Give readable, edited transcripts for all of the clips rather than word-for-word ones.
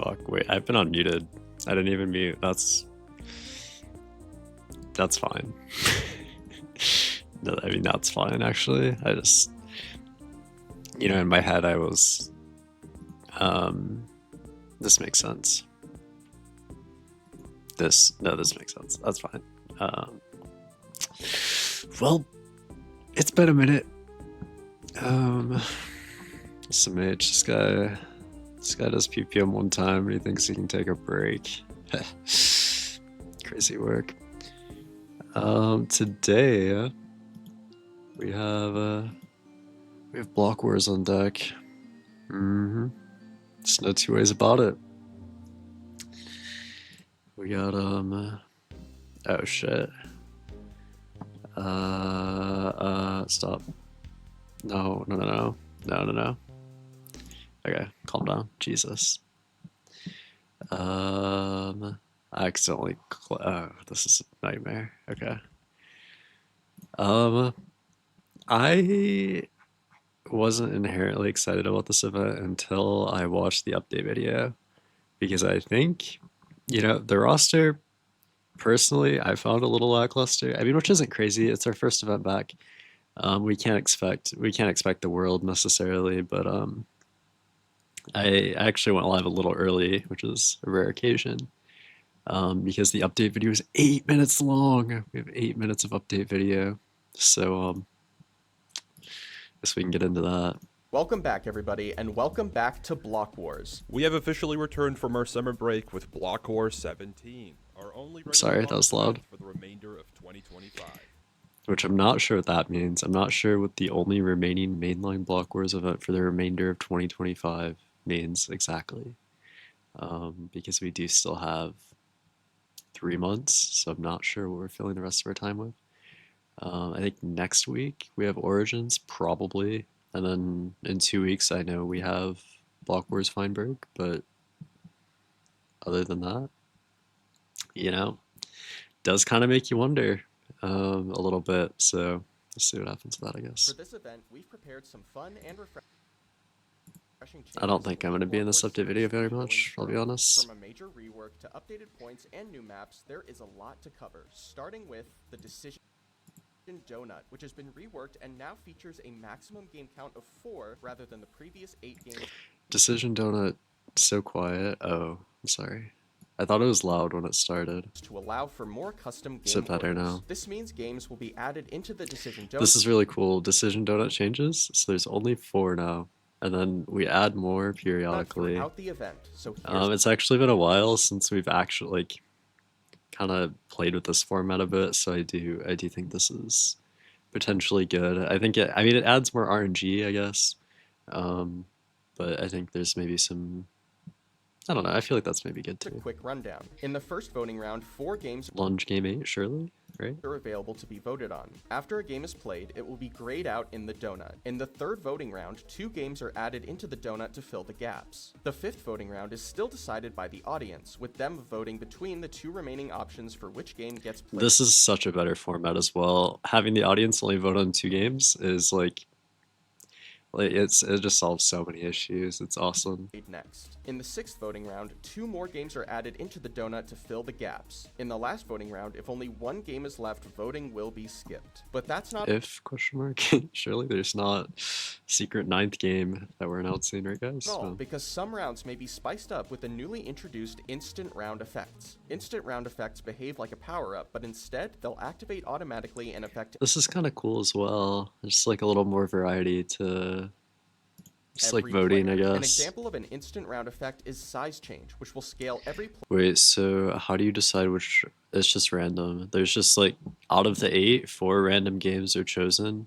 fuck? Wait, I've been unmuted. I didn't even mute. That's fine. No, I mean that's fine actually. I just in my head I was this makes sense. This makes sense. That's fine. Well, it's been a minute. SMH, this guy does PPM one time and he thinks he can take a break. Crazy work. Today we have Blockwars on deck. There's no two ways about it. We got oh shit. Stop. No. Okay, calm down. Jesus. I accidentally this is a nightmare. Okay. I wasn't inherently excited about this event until I watched the update video because I think, the roster personally I found a little lackluster. I mean, which isn't crazy. It's our first event back. We can't expect the world necessarily, but I actually went live a little early, which is a rare occasion, because the update video is 8 minutes long. We have 8 minutes of update video, so guess we can get into that. Welcome back, everybody, and welcome back to Blockwars. We have officially returned from our summer break with Blockwars 17, our only regular Sorry, that was loud. for the remainder of 2025. Which I'm not sure what that means. I'm not sure what the only remaining mainline Blockwars event for the remainder of 2025 means exactly, because we do still have 3 months, so I'm not sure what we're filling the rest of our time with. I think next week we have Origins, probably, and then in 2 weeks I know we have Blockwars Feinberg, but other than that, does kind of make you wonder a little bit, so let's see what happens with that, I guess. For this event, we've prepared some fun and refreshing changes. I don't think I'm going to be in this update video very much, I'll be honest. From a major rework to updated points and new maps, there is a lot to cover, starting with the Decision Donut, which has been reworked and now features a maximum game count of 4 rather than the previous 8 games. Decision Donut, so quiet. Oh, I'm sorry. I thought it was loud when it started. To allow for more custom game Is it better orders. now? This means games will be added into the Decision Donut. This is really cool. Decision Donut changes, so there's only 4 now, and then we add more periodically. Throughout the event. So It's actually been a while since we've actually kind of played with this format a bit, so I do think this is potentially good. I think it adds more RNG, I guess, but I think there's maybe some, I don't know, I feel like that's maybe good a too. quick rundown. In the first voting round, 4 games Lunge Game 8, surely, right? are available to be voted on. After a game is played, it will be grayed out in the donut. In the third voting round, 2 games are added into the donut to fill the gaps. The fifth voting round is still decided by the audience, with them voting between the 2 remaining options for which game gets played. This is such a better format as well. Having the audience only vote on 2 games is it just solves so many issues. It's awesome. Next. In the sixth voting round, 2 more games are added into the donut to fill the gaps. In the last voting round, if only 1 game is left, voting will be skipped. But that's not Surely there's not secret 9th game that we're announcing, right guys? all, No. because some rounds may be spiced up with the newly introduced instant round effects. Instant round effects behave like a power-up, but instead, they'll activate automatically and affect This is kind of cool as well. Just a little more variety to every voting, player. I guess. An example of an instant round effect is size change, which will scale every player. Wait, so how do you decide which? It's just random. There's just out of the 8, 4 random games are chosen,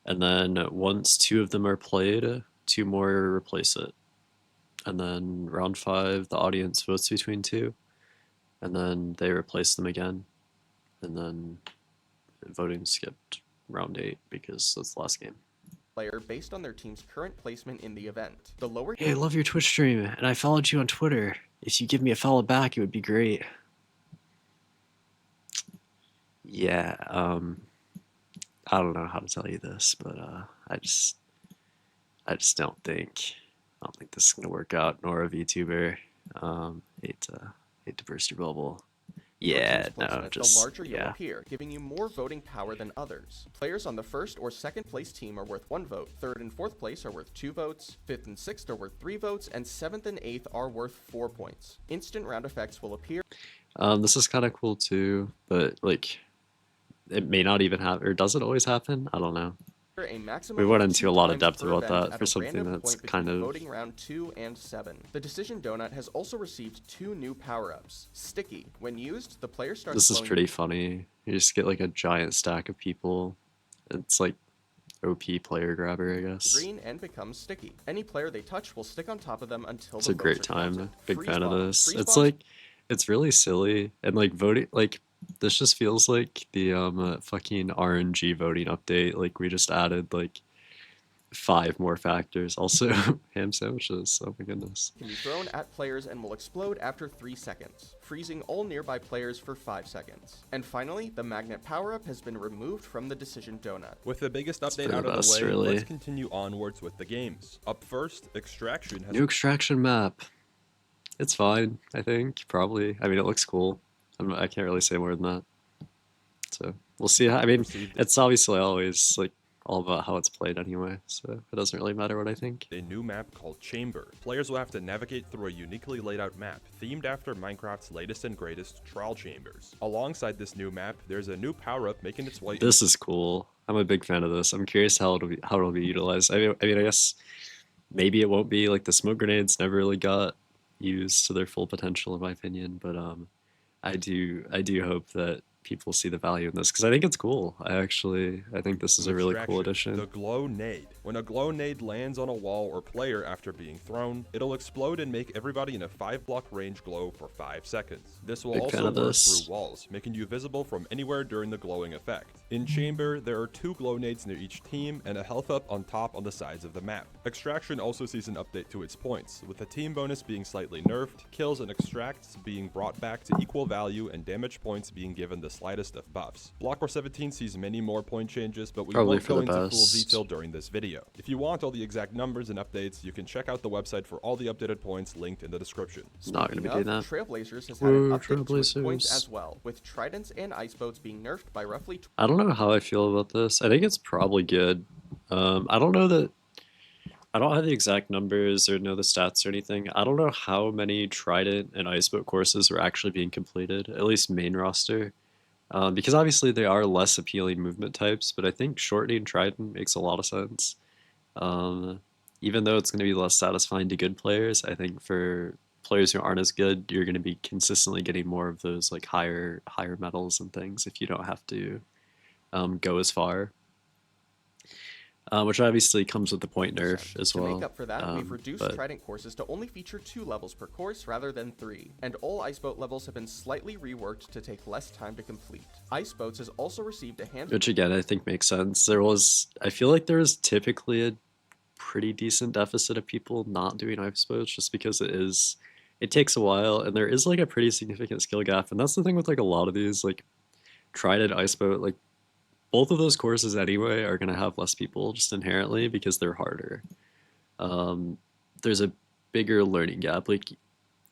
and then once 2 of them are played, 2 more replace it. And then round 5, the audience votes between 2, and then they replace them again, and then voting skipped round 8 because that's the last game. Player based on their team's current placement in the event. The lower Hey, I love your Twitch stream, and I followed you on Twitter. If you give me a follow back, it would be great. Yeah, I don't know how to tell you this, but I just don't think this is gonna work out, nor a VTuber. Hate to burst your bubble. Your team's Yeah, place in no, it, the just larger you'll yeah. appear, giving you more voting power than others. Players on the first or second place team are worth 1 vote, third and fourth place are worth 2 votes, fifth and sixth are worth 3 votes, and seventh and eighth are worth 4 points. Instant round effects will appear. This is kind of cool too, but like it may not even happen, or does it always happen? I don't know. A We maximum went of into 2 a lot of times depth per about event that at for a something random that's point between kind of voting round 2 and 7. The Decision Donut has also received 2 new power-ups. Sticky. When used, the player starts this is glowing pretty funny. You just get like a giant stack of people. It's like OP player grabber, I guess. green and becomes sticky. Any player they touch will stick on top of them until It's the a great votes are time. counted. Big Freeze fan of bomb. this. Freeze It's bombs like it's really silly and like voting like this just feels like the fucking RNG voting update. Like we just added like 5 more factors. Also ham sandwiches. Oh my goodness. can be thrown at players and will explode after 3 seconds, freezing all nearby players for 5 seconds. And finally, the magnet power-up has been removed from the Decision Donut. With the biggest for update the out of the best, way, really. let's continue onwards with the games. Up first, Extraction has New extraction map. It's fine, I think. Probably. I mean, it looks cool. I can't really say more than that. So we'll see. I mean, received it's obviously always like all about how it's played anyway. So it doesn't really matter what I think. a new map called Chamber. Players will have to navigate through a uniquely laid out map, themed after Minecraft's latest and greatest, trial chambers. Alongside this new map, there's a new power-up making its way. This is cool. I'm a big fan of this. I'm curious how it'll be utilized. I guess maybe it won't be like the smoke grenades never really got used to their full potential in my opinion, but I do hope that people see the value in this because I think it's cool. I think this is a really cool Extraction, addition. the glow nade. When a glow nade lands on a wall or player after being thrown, it'll explode and make everybody in a 5-block range glow for 5 seconds. This will Big fan also of work this. through walls, making you visible from anywhere during the glowing effect. In Chamber, there are 2 glow nades near each team and a health up on top on the sides of the map. Extraction also sees an update to its points, with the team bonus being slightly nerfed, kills and extracts being brought back to equal value, and damage points being given the slightest of buffs. Blockwars 17 sees many more point changes, but we Probably won't for go the into full best. detail during this video. If you want all the exact numbers and updates, you can check out the website for all the updated points linked in the description. Not gonna be doing that. Trailblazers has had an Whoa, update to its points Trailblazers. as well, with tridents and ice boats being nerfed by roughly I don't know how I feel about this. I think it's probably good. I don't know that I don't have the exact numbers or know the stats or anything. I don't know how many Trident and Iceboat courses are actually being completed, at least main roster. Because obviously they are less appealing movement types, but I think shortening Trident makes a lot of sense. Um, Even though it's going to be less satisfying to good players, I think for players who aren't as good, you're going to be consistently getting more of those like higher medals and things if you don't have to go as far. Which obviously comes with the point nerf as To well. make up for that, we've reduced but Trident courses to only feature 2 levels per course rather than 3, and all Ice Boat levels have been slightly reworked to take less time to complete. Ice Boats has also received a handful which again I think makes sense. I feel like there is typically a pretty decent deficit of people not doing ice boats just because it takes a while and there is like a pretty significant skill gap, and that's the thing with like a lot of these like Trident ice boat, like both of those courses anyway are going to have less people just inherently because they're harder. There's a bigger learning gap. Like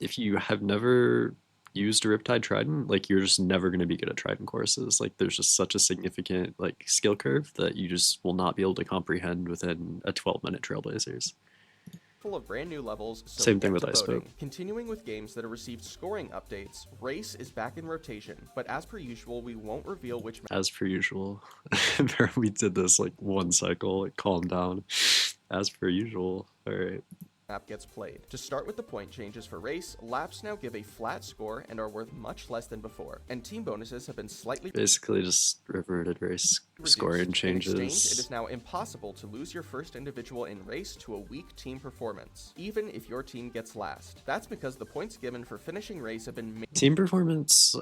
if you have never used a Riptide Trident, like you're just never going to be good at Trident courses. Like there's just such a significant like skill curve that you just will not be able to comprehend within a 12-minute Trailblazers. of brand new levels, so Same we thing get with to Ice Boat. voting. Continuing with games that have received scoring updates, Race is back in rotation, but as per usual, we won't reveal which As per usual. We did this like one cycle, like calm down. As per usual. All right. map gets played. To start with the point changes for Race, laps now give a flat score and are worth much less than before, and team bonuses have been slightly Basically just reverted race scoring reduced. In exchange, it changes. is now impossible to lose your first individual in Race to a weak team performance, even if your team gets last. That's because the points given for finishing Race have been Team performance,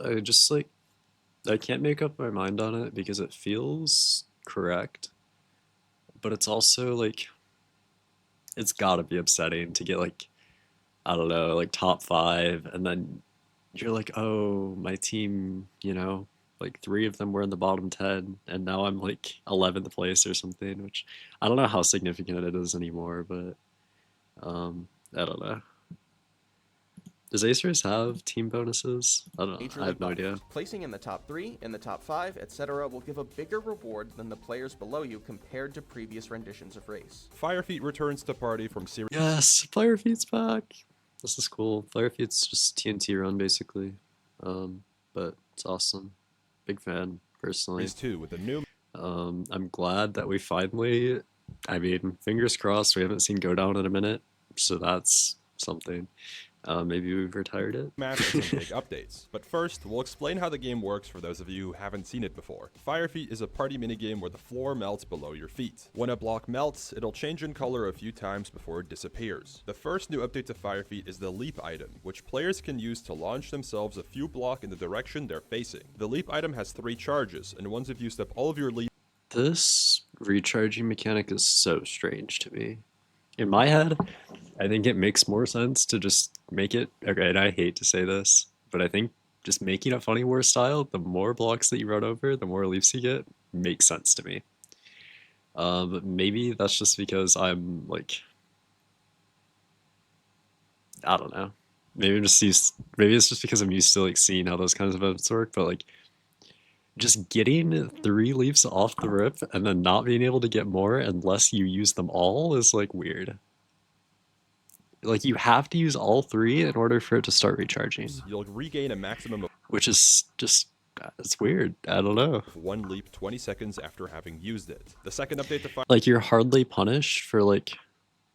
I can't make up my mind on it because it feels correct, but it's also like it's gotta be upsetting to get like I don't know, like top 5 and then you're like, oh, my team, like 3 of them were in the bottom 10 and now I'm like 11th place or something, which I don't know how significant it is anymore, but I don't know. Does Acers have team bonuses? I don't know. Majorly I have no buffed. idea. Placing in the top 3, in the top 5, etc. will give a bigger reward than the players below you compared to previous renditions of Race. Firefeet returns to party from series. Yes, Fire Feet's back. This is cool. Fire Feet's just TNT run basically, but it's awesome. Big fan personally. 2 with a new I'm glad that we finally. I mean, fingers crossed. We haven't seen Go Down in a minute, so that's something. Maybe we've retired it. map and some big updates. But first, we'll explain how the game works for those of you who haven't seen it before. Firefeet is a party minigame where the floor melts below your feet. When a block melts, it'll change in color a few times before it disappears. The first new update to Firefeet is the leap item, which players can use to launch themselves a few blocks in the direction they're facing. The leap item has 3 charges, and once you've used up all of your leap, This recharging mechanic is so strange to me. In my head, I think it makes more sense to just make it. Okay, and I hate to say this, but I think just making it Funny War style, the more blocks that you run over, the more leaps you get, makes sense to me. But maybe that's just because I'm like, I don't know. Maybe I'm just used. Maybe it's just because I'm used to like seeing how those kinds of events work. But like, just getting 3 leaps off the rip and then not being able to get more unless you use them all is like weird. Like you have to use all 3 in order for it to start recharging, you'll regain a maximum of which is just it's weird. I don't know. 1 leap 20 seconds after having used it. The second update to Firefeet Like you're hardly punished for like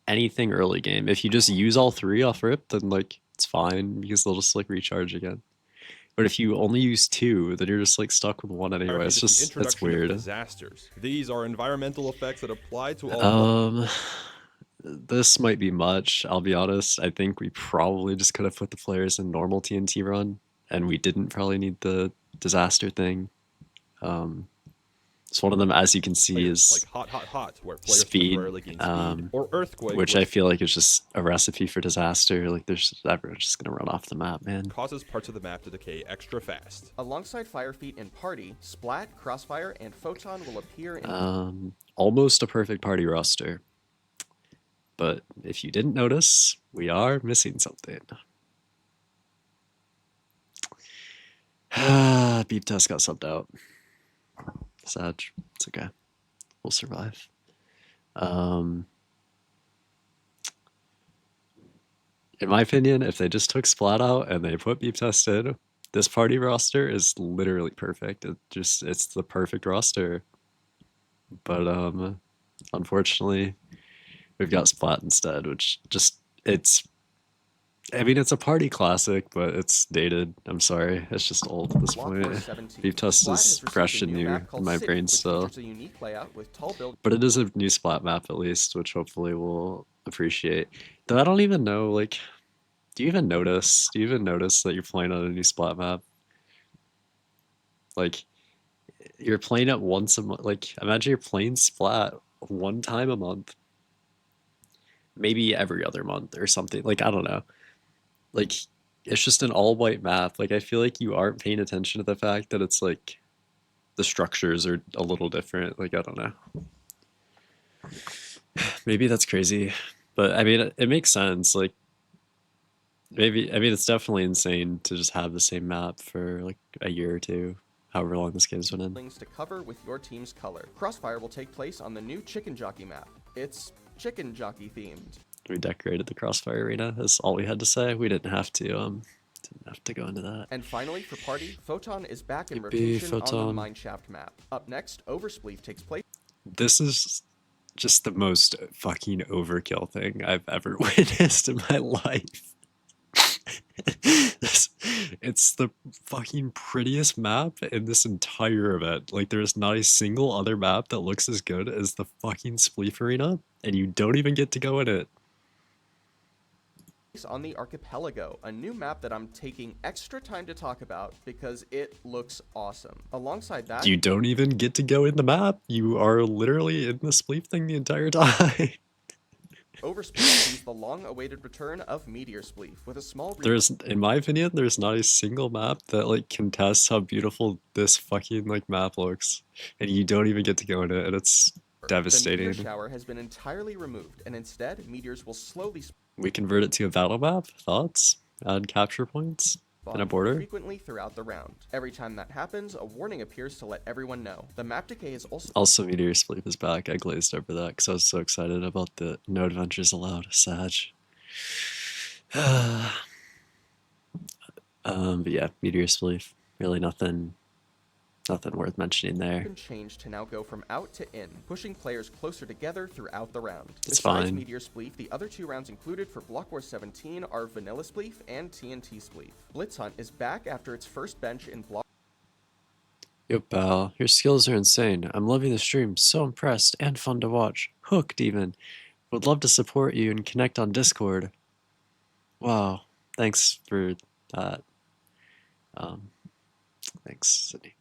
anything early game. If you just use all 3 off rip, then like it's fine because they'll just like recharge again. But if you only use 2, then you're just like stuck with 1 anyway. It's is the just it's introduction of weird. disasters. These are environmental effects that apply to all This might be much. I'll be honest. I think we probably just could have put the players in normal TNT run, and we didn't probably need the disaster thing. It's one of them, as you can see, players, is like hot, where players speed, temporarily gain speed, or earthquake, which I feel like is just a recipe for disaster. Like everyone's just gonna run off the map, man. causes parts of the map to decay extra fast. Alongside Firefeet and Party, Splat, Crossfire, and Photon will appear in Almost a perfect party roster. But if you didn't notice, we are missing something. Beep test got subbed out. Sad. It's okay. We'll survive. In my opinion, if they just took Splat out and they put Beep test in, this party roster is literally perfect. It's the perfect roster. But unfortunately, we've got Splat instead, which just I mean, it's a party classic, but it's dated. I'm sorry. It's just old at this point. Blockwars 17. Beep test Splat is has received fresh a and new new map in called my City, brain which still. features a unique layout with tall buildings. But it is a new Splat map at least, which hopefully we'll appreciate. Though I don't even know, like, do you even notice? Do you even notice that you're playing on a new Splat map? Like, you're playing it once a month. Like, imagine you're playing Splat 1 time a month. Maybe every other month or something. Like, I don't know. Like, it's just an all-white map. Like, I feel like you aren't paying attention to the fact that it's like the structures are a little different. Like, I don't know. Maybe that's crazy, but I mean, it makes sense. Like, maybe, I mean, it's definitely insane to just have the same map for like a year or 2, however long this game's been in. To cover with your team's color. Crossfire will take place on the new Chicken Jockey map. It's chicken jockey themed. We decorated the Crossfire Arena. That's all we had to say. We didn't have to go into that. And finally, for Party, Photon is back in Yippee, rotation on Photon. the Mineshaft map. Up next, Overspleef takes place. This is just the most fucking overkill thing I've ever witnessed in my life. It's the fucking prettiest map in this entire event. Like, there's not a single other map that looks as good as the fucking Spleef Arena, and you don't even get to go in it. On the Archipelago, a new map that I'm taking extra time to talk about because it looks awesome. Alongside that, You don't even get to go in the map. You are literally in the Spleef thing the entire time. Overspleef sees the long-awaited return of Meteor Spleef with a small There's, in my opinion, there's not a single map that like contests how beautiful this fucking like map looks, and you don't even get to go in it, and it's The devastating. meteor shower has been entirely removed, and instead, meteors will slowly We convert it to a battle map. Thoughts? add capture points in a Spawn border. frequently throughout the round. Every time that happens, a warning appears to let everyone know. The map decay is also Also, Meteor Sleep is back. I glazed over that because I was so excited about the No Adventures Allowed. Sag. But yeah, Meteor Sleep. Really nothing worth mentioning there. been changed to now go from out to in, pushing players closer together throughout the round. It's Besides fine. Meteor Spleef, the other two rounds included for Block Wars 17 are Vanilla Spleef and TNT Spleef. Blitz Hunt is back after its first bench in Block. Yo, pal, your skills are insane. I'm loving the stream. So impressed and fun to watch. Hooked, even. Would love to support you and connect on Discord. Wow. Thanks for that. Thanks, Sydney.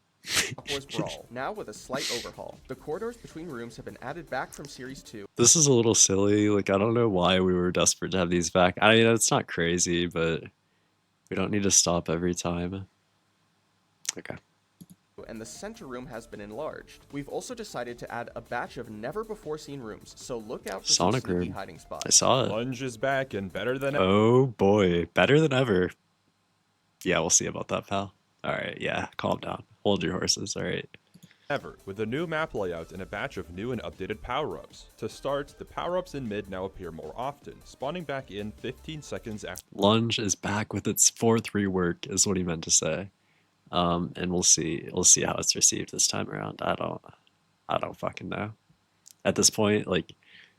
Block Wars Brawl, now with a slight overhaul. The corridors between rooms have been added back from Series 2. This is a little silly. Like, I don't know why we were desperate to have these back. I mean, it's not crazy, but we don't need to stop every time. Okay. And the center room has been enlarged. We've also decided to add a batch of never-before-seen rooms, so look out for Sonic some sneaky room. hiding spots. I saw it. Lunge is back and better than Oh boy, better than ever. Yeah, we'll see about that, pal. Alright, yeah, calm down. Hold your horses, alright. ever, with a new map layout and a batch of new and updated power-ups. To start, the power-ups in mid now appear more often, spawning back in 15 seconds after. Lunge is back with its 4th rework, is what he meant to say. And we'll see how it's received this time around. I don't fucking know. At this point, like,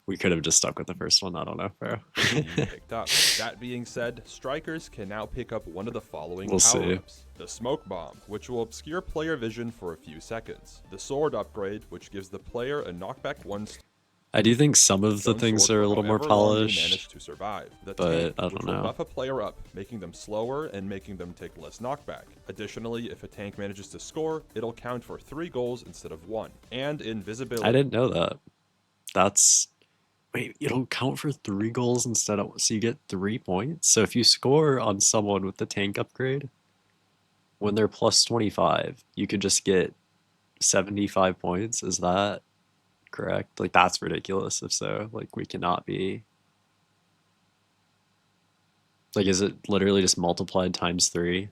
we could have just stuck with the first one. I don't know, bro. Picked up. That being said, strikers can now pick up one of the following We'll see. power-ups. The Smoke Bomb, which will obscure player vision for a few seconds. The Sword Upgrade, which gives the player a knockback 1 I do think some of the stone things sword are a for little more however long they polished. manage to survive. The but tank, I don't which will know. buff a player up, making them slower and making them take less knockback. Additionally, if a tank manages to score, it'll count for 3 goals instead of 1. And invisibility. I didn't know that. That's... Wait, it'll count for 3 goals instead of... So you get 3 points? So if you score on someone with the tank upgrade, when they're plus 25, you could just get 75 points? Is that correct? Like, that's ridiculous if so. Like, we cannot be... Like, is it literally just multiplied times 3?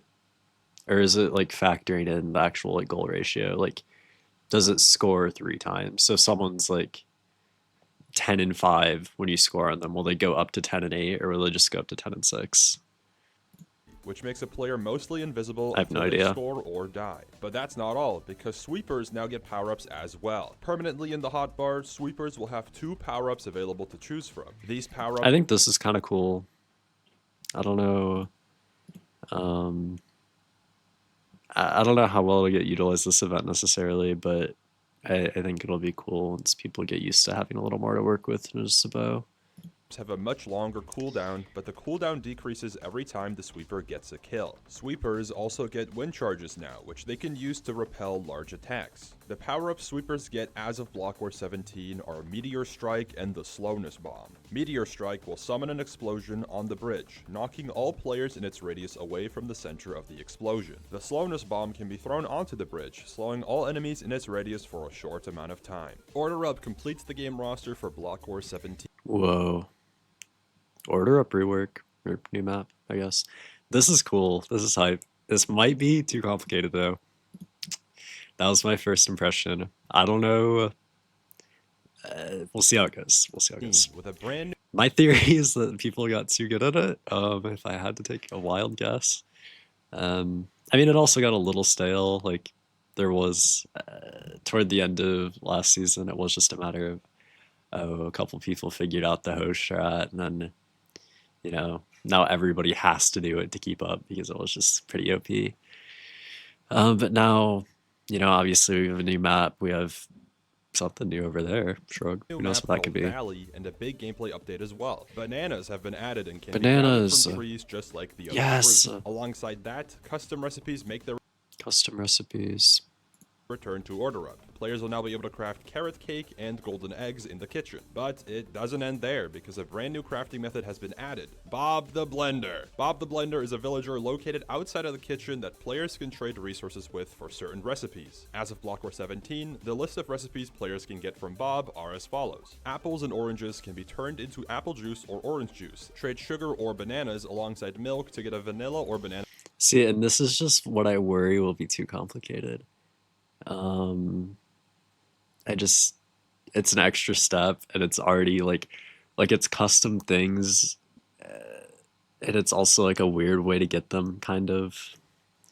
Or is it, like, factoring in the actual, like, goal ratio? Like, does it score 3 times? So if someone's, like, 10 and 5 when you score on them, will they go up to 10 and 8, or will they just go up to 10 and 6? Which makes a player mostly invisible I have no until they idea. score or die. But that's not all, because sweepers now get power-ups as well. Permanently in the hotbar, sweepers will have 2 power-ups available to choose from. These power-ups I think this is kind of cool. I don't know. I don't know how well it'll get utilized this event necessarily, but I think it'll be cool once people get used to having a little more to work with than just a bow. have a much longer cooldown, but the cooldown decreases every time the sweeper gets a kill. Sweepers also get wind charges now, which they can use to repel large attacks. The power-ups sweepers get as of Block Wars 17 are Meteor Strike and the Slowness Bomb. Meteor Strike will summon an explosion on the bridge, knocking all players in its radius away from the center of the explosion. The Slowness Bomb can be thrown onto the bridge, slowing all enemies in its radius for a short amount of time. Order Up completes the game roster for Block Wars 17. Whoa. Order Up rework, or new map, I guess. This is cool. This is hype. This might be too complicated, though. That was my first impression. I don't know. We'll see how it goes. We'll see how it goes. With a brand new My theory is that people got too good at it, if I had to take a wild guess. I mean, it also got a little stale. Like, there was, toward the end of last season, it was just a matter of, a couple people figured out the host strat, and then, now everybody has to do it to keep up because it was just pretty OP. But now, obviously we have a new map. We have something new over there. Shrug. Who knows map what that could called be? Valley and a big gameplay update as well. Bananas have been added and can Bananas. be gathered from trees just like the other Yes. fruit. Alongside that, custom recipes make their Custom recipes. return to Order Up. players will now be able to craft carrot cake and golden eggs in the kitchen. But it doesn't end there, because a brand new crafting method has been added: Bob the Blender. Bob the Blender is a villager located outside of the kitchen that players can trade resources with for certain recipes. As of Blockwars 17, the list of recipes players can get from Bob are as follows: apples and oranges can be turned into apple juice or orange juice. Trade sugar or bananas alongside milk to get a vanilla or banana. See, and this is just what I worry will be too complicated. I just, it's an extra step, and it's already like it's custom things, and it's also like a weird way to get them, kind of.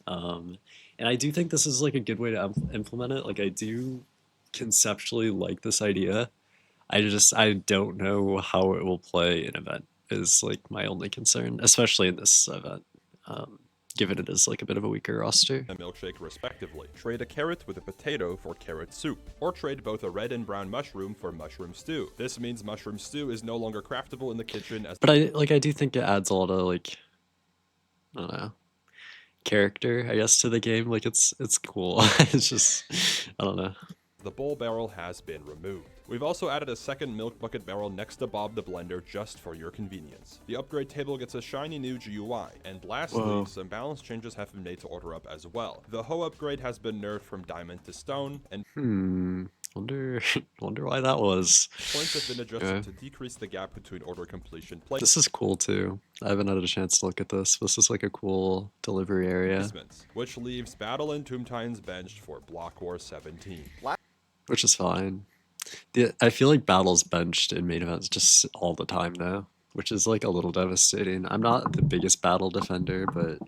And I do think this is like a good way to implement it. Like, I do conceptually like this idea. I don't know how it will play in event is like my only concern, especially in this event. Given it is like a bit of a weaker roster. A milkshake respectively. Trade a carrot with a potato for carrot soup, or trade both a red and brown mushroom for mushroom stew. This means mushroom stew is no longer craftable in the kitchen as— But I do think it adds a lot of like, I don't know, character, I guess, to the game. Like, it's cool. It's just, I don't know. the bowl barrel has been removed. We've also added a second milk bucket barrel next to Bob the Blender just for your convenience. The upgrade table gets a shiny new GUI, and lastly, Whoa. some balance changes have been made to order up as well. The hoe upgrade has been nerfed from diamond to stone, and Wonder why that was. points have been adjusted to decrease the gap between order completion This is cool too. I haven't had a chance to look at this. This is like a cool delivery area, placements, which leaves Battle and Tomb Titans benched for Blockwars 17. which is fine. I feel like Battle's benched in main events just all the time now, which is like a little devastating. I'm not the biggest Battle defender, but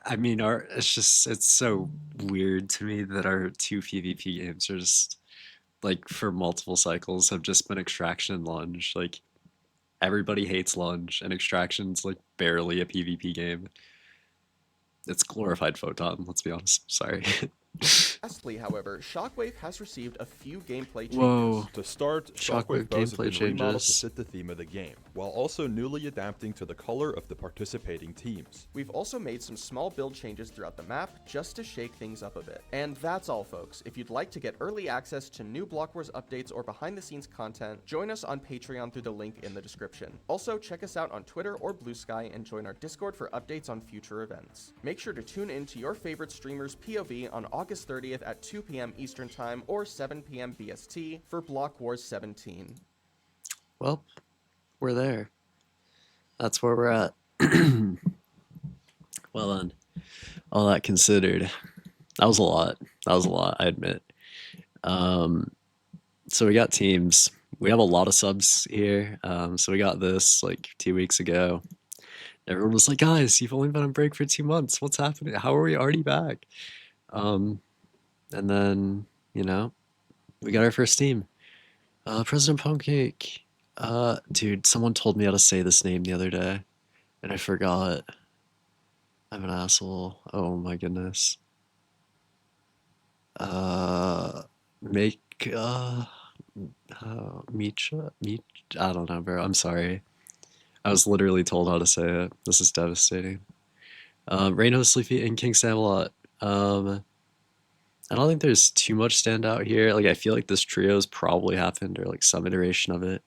I mean, it's so weird to me that our two PvP games are just like for multiple cycles have just been Extraction and Lunge. Like, everybody hates Lunge, and Extraction's like barely a PvP game. It's glorified Photon, let's be honest. Sorry. Lastly, however, Shockwave has received a few gameplay changes. Whoa. To start, Shockwave Shockwave bows have gameplay been remodeled to changes. fit the theme of the game, while also newly adapting to the color of the participating teams. We've also made some small build changes throughout the map just to shake things up a bit. And that's all, folks. If you'd like to get early access to new Blockwars updates or behind-the-scenes content, join us on Patreon through the link in the description. Also, check us out on Twitter or Blue Sky and join our Discord for updates on future events. Make sure to tune in to your favorite streamer's POV on August 30th at 2 p.m. Eastern Time or 7 p.m. BST for Blockwars 17. Well, we're there. That's where we're at. Well then, all that considered, that was a lot. I admit. So we got teams. We have a lot of subs here. So we got this like 2 weeks ago. Everyone was like, guys, you've only been on break for 2 months. What's happening? How are we already back? And then, we got our first team. President Pancake. Dude, someone told me how to say this name the other day, and I forgot. I'm an asshole. Oh my goodness. I don't know, bro. I'm sorry. I was literally told how to say it. This is devastating. Reino, Sleepy, and King Samalot. I don't think there's too much standout here. Like, I feel like this trio's probably happened, or like some iteration of it.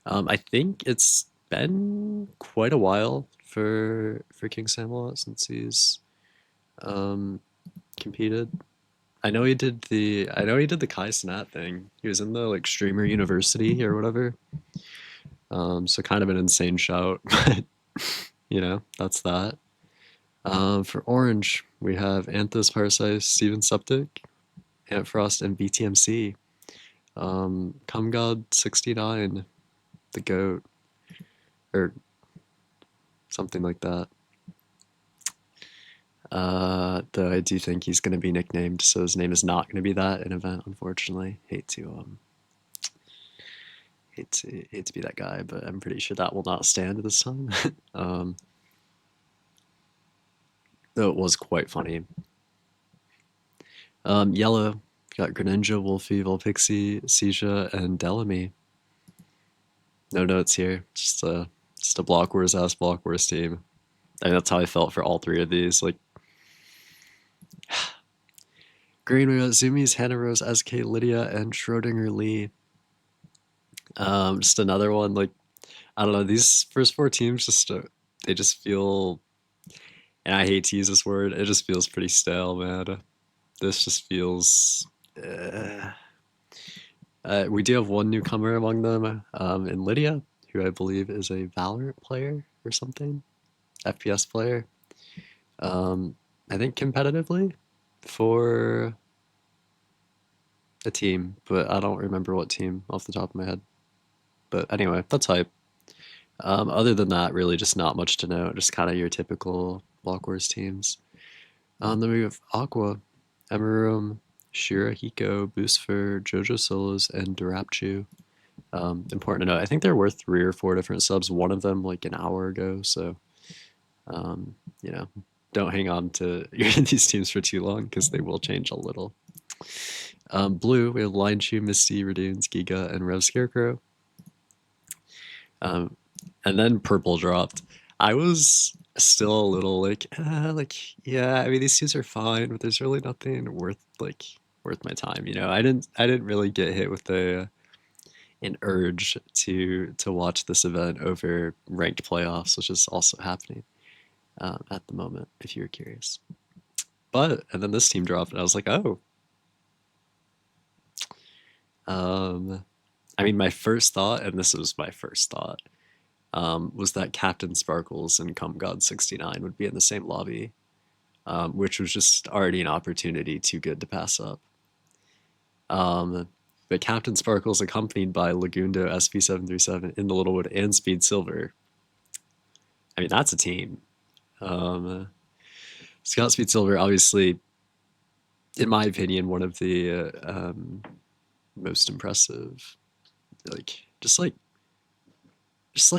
I think it's been quite a while for King Samalot since he's competed. I know he did the Kai Cenat thing. He was in the like Streamer University or whatever. So kind of an insane shout, but that's that. For Orange, we have Anthos, Parasite, Steven Septic, Antfrost, and BTMC. CumGod69, the GOAT, or something like that. Though I do think he's going to be nicknamed, so his name is not going to be that in event, unfortunately. Hate to be that guy, but I'm pretty sure that will not stand this time. Though it was quite funny. Yellow, got Greninja, Wolfie, Volpixie, Seisha, and Delamy. No notes here. Just a Blockwars ass Blockwars team. I mean, that's how I felt for all three of these. Like, Green, we got Zoomies, Hannah Rose, SK, Lydia, and Schrodinger Lee. Just another one. Like, I don't know. These first four teams just they just feel, and I hate to use this word. It just feels pretty stale, man. This just feels. We do have one newcomer among them, in Lydia, who I believe is a Valorant player or something, FPS player. I think competitively for a team, but I don't remember what team off the top of my head. But anyway, that's hype. Other than that, really just not much to note. Just kind of your typical Blockwars teams. Then we have Aqua, Emerum, Shira Hiko, Boostfer, Jojo Solos, and Durapchu. Important to note, I think there were 3 or 4 different subs, one of them like an hour ago, so you know, don't hang on to these teams for too long because they will change a little. Blue, we have Lion Chu, Misty, Radoons, Giga, and Rev Scarecrow. And then purple dropped. I was still a little like, yeah, I mean these teams are fine, but there's really nothing worth my time. I didn't really get hit with an urge to watch this event over ranked playoffs, which is also happening at the moment, if you're curious. And then this team dropped, and I was like, oh. I mean, my first thought, and this was my first thought, was that Captain Sparkles and Come God 69 would be in the same lobby, which was just already an opportunity too good to pass up. But Captain Sparkles accompanied by Lagundo, SP737, In the Littlewood, and Speed Silver. I mean, that's a team. Scott Speed Silver, obviously, in my opinion, one of the most impressive, just like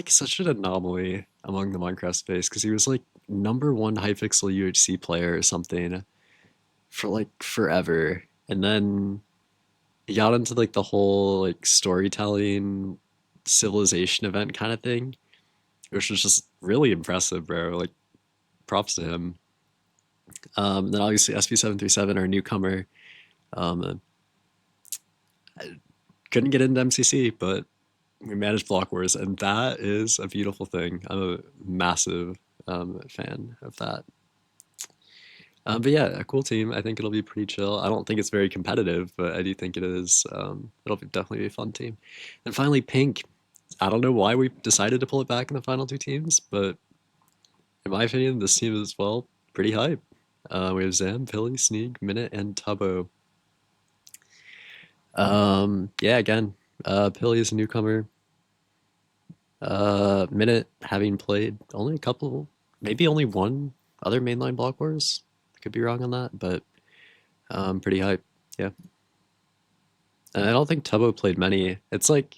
such an anomaly among the Minecraft space, because he was like #1 Hypixel UHC player or something for like forever, and then he got into like the whole like storytelling civilization event kind of thing, which was just really impressive, bro. Like, props to him. Then obviously SP737, our newcomer, couldn't get into MCC, but we managed Blockwars, and that is a beautiful thing. I'm a massive fan of that. But yeah, a cool team. I think it'll be pretty chill. I don't think it's very competitive, but I do think it is. It'll definitely be a fun team. And finally, Pink. I don't know why we decided to pull it back in the final 2 teams, but in my opinion, this team is, well, pretty hype. We have Zam, Philly, Sneak, Minute, and Tubbo. Yeah, again, Pilly is a newcomer. Minute, having played only a couple, maybe only one other mainline Block Wars. I could be wrong on that, but pretty hype, yeah. And I don't think Tubbo played many. It's like,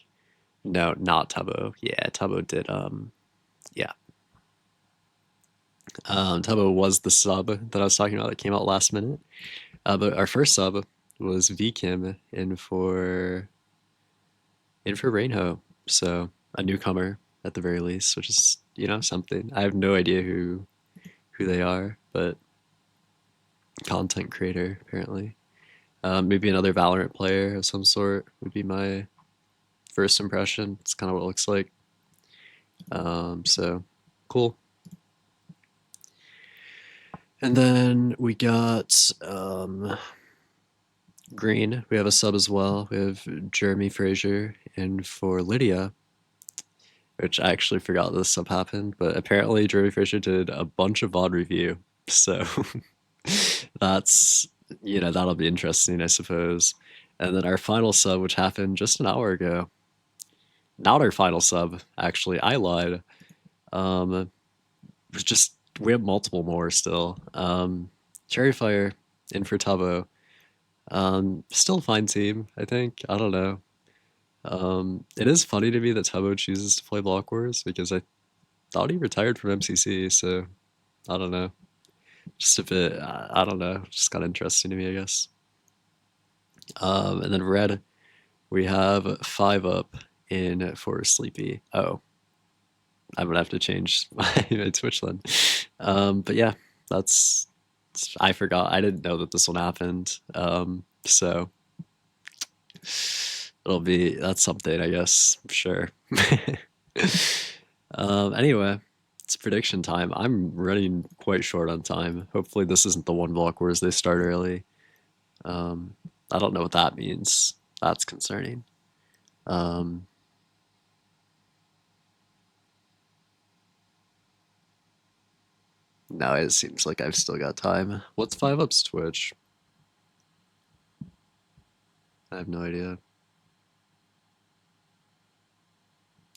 no, not Tubbo. Yeah, Tubbo did, yeah. Tubbo was the sub that I was talking about that came out last minute. But our first sub was VKim in for Rainho, so a newcomer at the very least, which is something. I have no idea who they are, but content creator apparently. Maybe another Valorant player of some sort would be my first impression. It's kind of what it looks like. So cool. And then we got Green. We have a sub as well. We have Jeremy Fraser in for Lydia, which I actually forgot this sub happened, but apparently Jeremy Fraser did a bunch of VOD review. So that's, that'll be interesting, I suppose. And then our final sub, which happened just an hour ago. Not our final sub, actually. I lied. We have multiple more still. Cherryfire in for Tubbo. Still a fine team, I think. I don't know. It is funny to me that Tubbo chooses to play Block Wars because I thought he retired from MCC, so I don't know. Just a bit, I don't know. Just got interesting to me, I guess. And then red, we have 5 up in for Sleepy. Oh, I'm gonna have to change my Twitch then. But yeah, that's I forgot. I didn't know that this one happened. So that's something, I guess. Sure. Anyway, it's prediction time. I'm running quite short on time. Hopefully, this isn't the one block wars they start early. Um, I don't know what that means. That's concerning. Um, no, it seems like I've still got time. What's 5-Up's Twitch? I have no idea.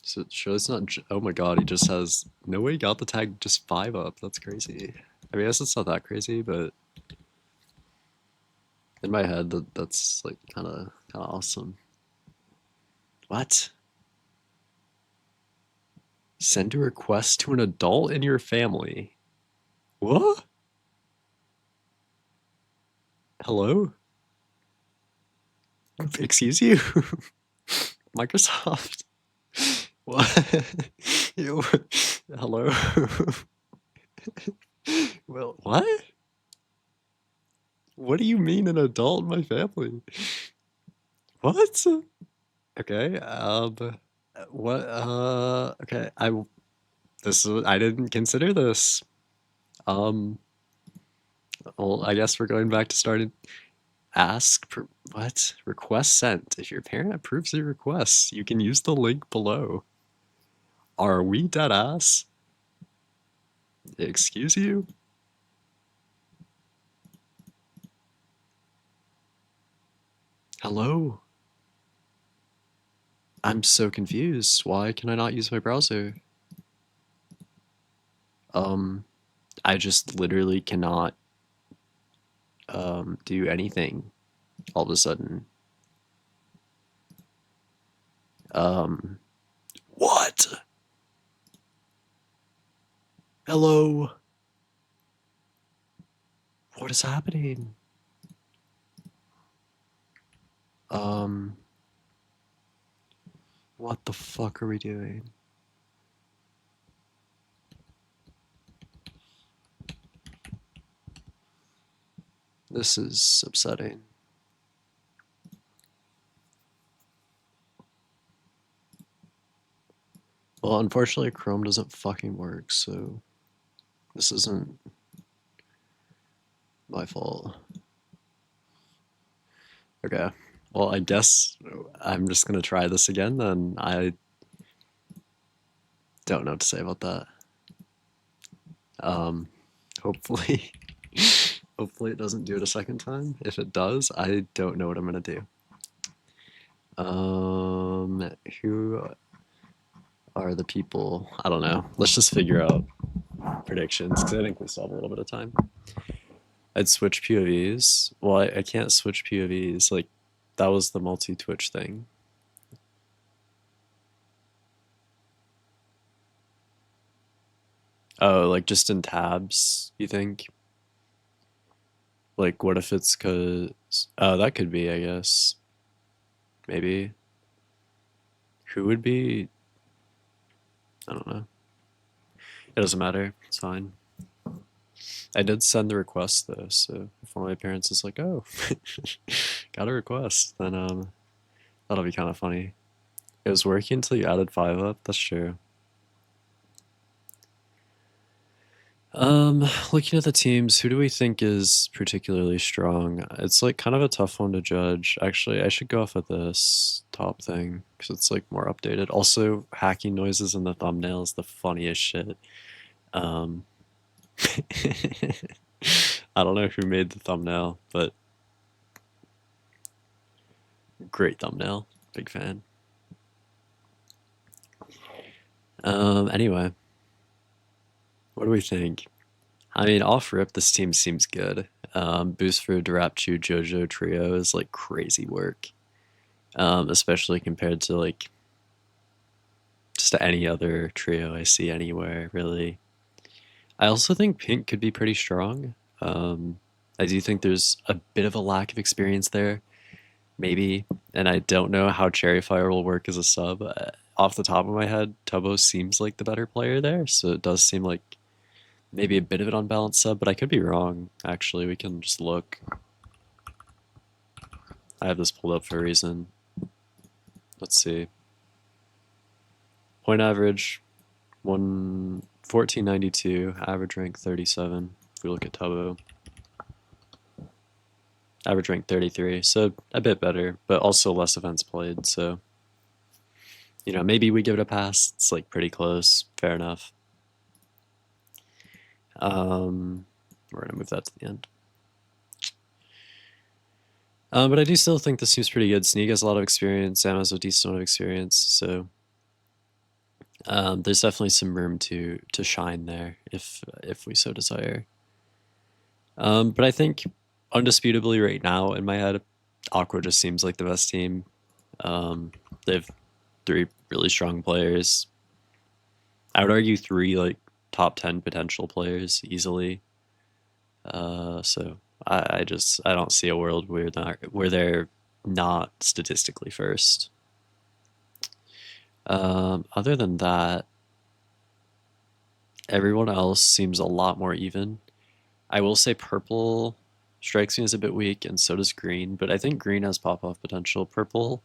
So sure, it's not. Oh my god, he just has no way. He got the tag just 5-Up. That's crazy. I mean, I guess it's not that crazy, but in my head, that's like kind of awesome. What? Send a request to an adult in your family. What? Hello? Excuse you? Microsoft? What? Hello? Well, what? What do you mean an adult in my family? What? Okay, what, okay, I didn't consider this. Um, well, I guess we're going back to starting. What? Request sent. If your parent approves your request, you can use the link below. Are we dead ass? Excuse you? Hello? I'm so confused. Why can I not use my browser? I just literally cannot do anything all of a sudden. What? Hello? What is happening? What the fuck are we doing? This is upsetting. Well, unfortunately, Chrome doesn't fucking work, so this isn't my fault. Okay. Well, I guess I'm just gonna try this again, then. I don't know what to say about that. Hopefully, hopefully it doesn't do it a second time. If it does, I don't know what I'm gonna do. Who are the people? I don't know. Let's just figure out predictions, because I think we still have a little bit of time. I'd switch POVs. Well, I can't switch POVs. Like, that was the multi-Twitch thing. Oh, like just in tabs, you think? Like, what if it's because... Oh, that could be, I guess. Maybe. Who would be... I don't know. It doesn't matter. It's fine. I did send the request, though, so if one of my parents is like, oh, got a request, then that'll be kind of funny. It was working until you added 5-Up? That's true. Looking at the teams, who do we think is particularly strong? It's like kind of a tough one to judge. Actually, I should go off of this top thing because it's like more updated. Also, hacking noises in the thumbnail is the funniest shit. I don't know who made the thumbnail, but great thumbnail. Big fan. Anyway, what do we think? I mean, off rip, this team seems good. Boost for Darapchu Jojo trio is like crazy work, especially compared to like just any other trio I see anywhere, really. I also think Pink could be pretty strong. I do think there's a bit of a lack of experience there, maybe, and I don't know how Cherryfire will work as a sub. Off the top of my head, Tobo seems like the better player there, so it does seem like maybe a bit of an unbalanced sub, but I could be wrong. Actually, we can just look. I have this pulled up for a reason. Let's see. Point average, 1492. Average rank 37. If we look at Tubbo, average rank 33. So a bit better, but also less events played. So, you know, maybe we give it a pass. It's like pretty close. Fair enough. We're gonna move that to the end. But I do still think this seems pretty good. Sneak has a lot of experience. Sam has a decent amount of experience, so there's definitely some room to shine there if we so desire. But I think undisputably right now in my head, Aqua just seems like the best team. They have 3 really strong players. I would argue 3 like top 10 potential players easily. So I don't see a world where they're not statistically first. Other than that, everyone else seems a lot more even. I will say purple strikes me as a bit weak, and so does green, but I think green has pop-off potential. Purple,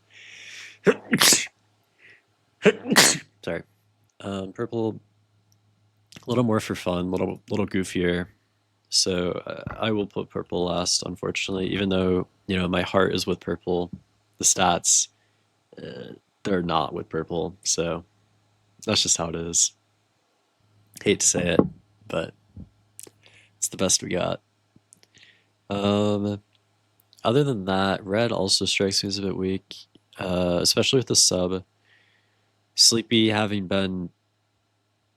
sorry, purple, a little more for fun, little goofier. So I will put purple last, unfortunately, even though, you know, my heart is with purple. The stats, they're not with purple, so that's just how it is. Hate to say it, but it's the best we got. Other than that, red also strikes me as a bit weak, especially with the sub. Sleepy having been,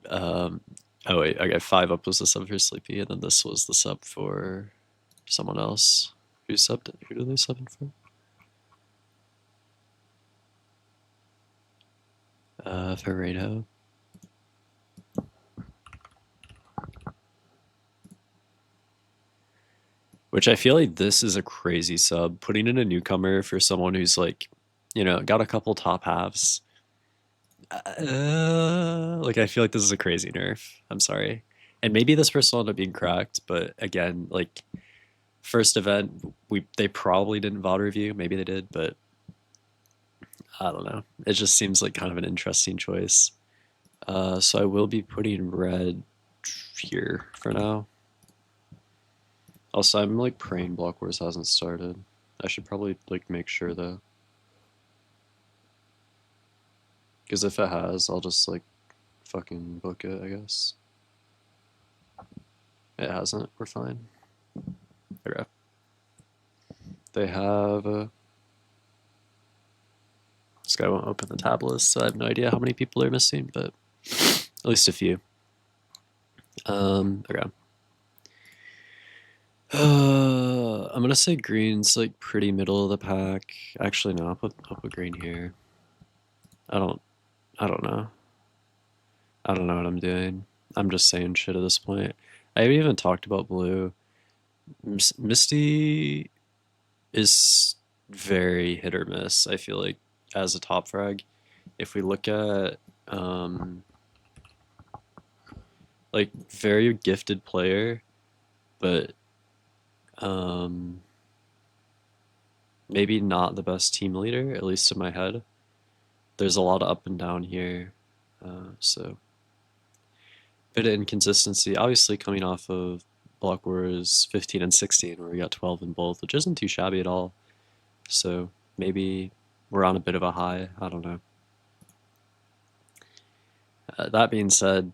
oh wait, okay, 5 up was the sub for Sleepy, and then this was the sub for someone else. Who subbed it? Who did they sub in for? Ferredo. Which I feel like this is a crazy sub. Putting in a newcomer for someone who's like, you know, got a couple top halves. Like, I feel like this is a crazy nerf. I'm sorry. And maybe this person will end up being cracked, but again, like, first event, they probably didn't VOD review. Maybe they did, but I don't know. It just seems like kind of an interesting choice. So I will be putting red here for now. Also, I'm like praying Blockwars hasn't started. I should probably like make sure though. Because if it has, I'll just like fucking book it, I guess. It hasn't, we're fine. Okay. They have this guy won't open the tab list, so I have no idea how many people are missing, but at least a few. Okay. I'm gonna say green's like pretty middle of the pack. Actually, no, I'll put green here. I don't know. I don't know what I'm doing. I'm just saying shit at this point. I haven't even talked about blue. Misty is very hit or miss, I feel like, as a top frag. If we look at like very gifted player, but maybe not the best team leader, at least in my head. There's a lot of up and down here, so bit of inconsistency. Obviously, coming off of Blockwars 15 and 16, where we got 12 in both, which isn't too shabby at all. So maybe we're on a bit of a high. I don't know. That being said,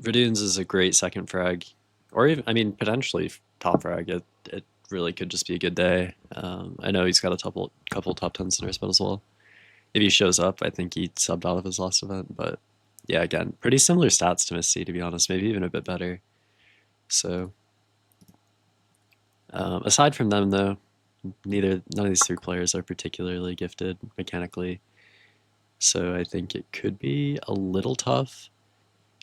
Radoons is a great second frag, or even, I mean, potentially top frag. It really could just be a good day. I know he's got a couple top 10s in our spot as well. If he shows up, I think he subbed out of his last event, but yeah, again, pretty similar stats to Misty, to be honest, maybe even a bit better. So, aside from them, though, none of these 3 players are particularly gifted mechanically. So I think it could be a little tough.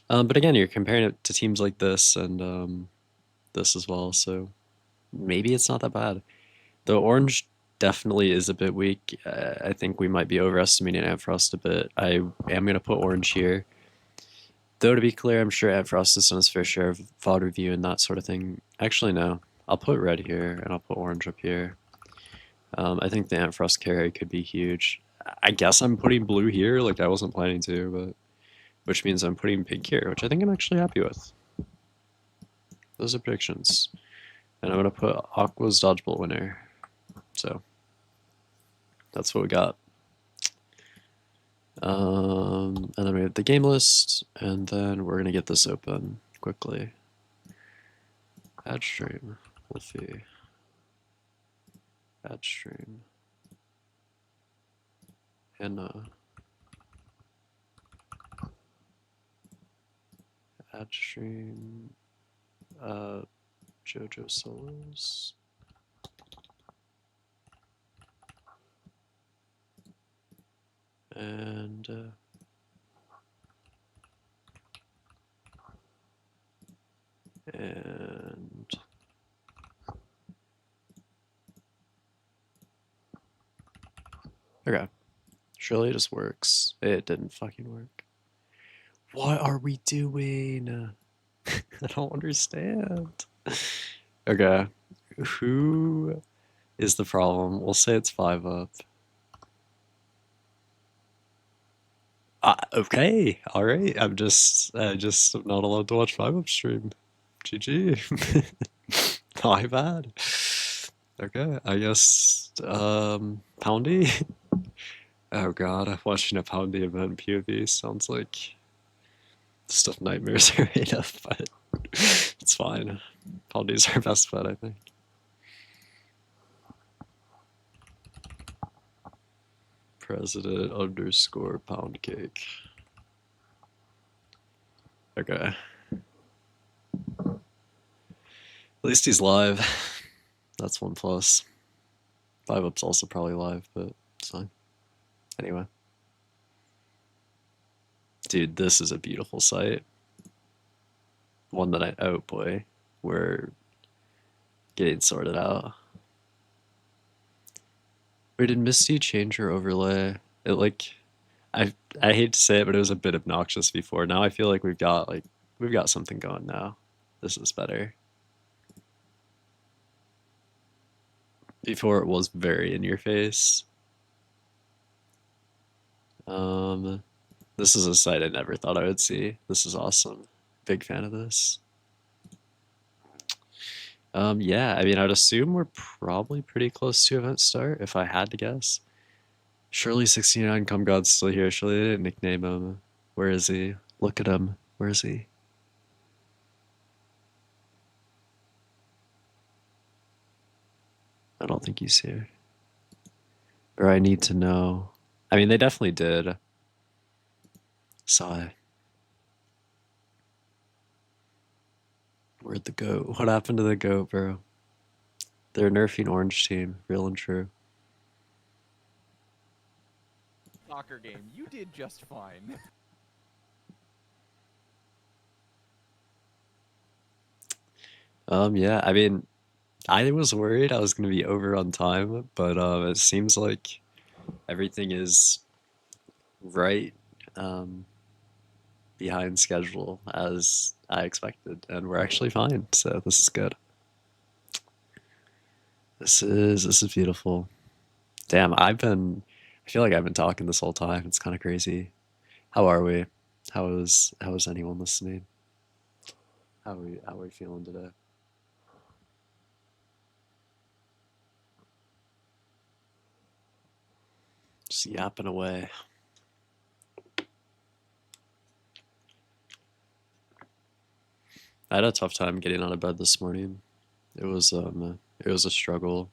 But again, you're comparing it to teams like this and this as well, so maybe it's not that bad. The orange definitely is a bit weak. I think we might be overestimating Amfrost a bit. I am going to put orange here. Though to be clear, I'm sure Ant Frost has done his fair share of VOD review and that sort of thing. Actually, no. I'll put red here and I'll put orange up here. I think the Ant Frost carry could be huge. I guess I'm putting blue here, like I wasn't planning to, but which means I'm putting pink here, which I think I'm actually happy with. Those are predictions. And I'm gonna put Aqua's dodgeball winner. So that's what we got. And then we have the game list, and then we're gonna get this open quickly. Add stream, Wolfie. Add stream. Hannah. Add stream. JoJo Solos. And okay. Surely it just works. It didn't fucking work. What are we doing? I don't understand. Okay. Who is the problem? We'll say it's 5 up. Okay, all right. I'm just not allowed to watch 5 up stream. GG. My bad. Okay, I guess Poundy. Oh god, watching a Poundy event POV sounds like stuff nightmares are made of, but it's fine. Poundy's our best bet, I think. President _ pound cake. Okay. At least he's live. That's 1 plus. 5 up's also probably live, but it's fine. Anyway. Dude, this is a beautiful site. One that oh boy, we're getting sorted out. Wait, did Misty change her overlay? It like, I hate to say it, but it was a bit obnoxious before. Now I feel like we've got something going now. This is better. Before it was very in your face. This is a site I never thought I would see. This is awesome. Big fan of this. Yeah, I mean, I'd assume we're probably pretty close to event start, if I had to guess. Surely 69 Come God's still here. Surely they didn't nickname him. Where is he? Look at him. Where is he? I don't think he's here. Or I need to know. I mean, they definitely did. Sigh. Where'd the goat? What happened to the goat, bro? They're nerfing orange team, real and true. Soccer game. You did just fine. Yeah, I mean, I was worried I was gonna be over on time, but it seems like everything is right behind schedule as I expected, and we're actually fine. So this is good. This is beautiful. Damn, I feel like I've been talking this whole time. It's kind of crazy. How are we? How is anyone listening? How are we feeling today? Just yapping away. I had a tough time getting out of bed this morning. It was a struggle.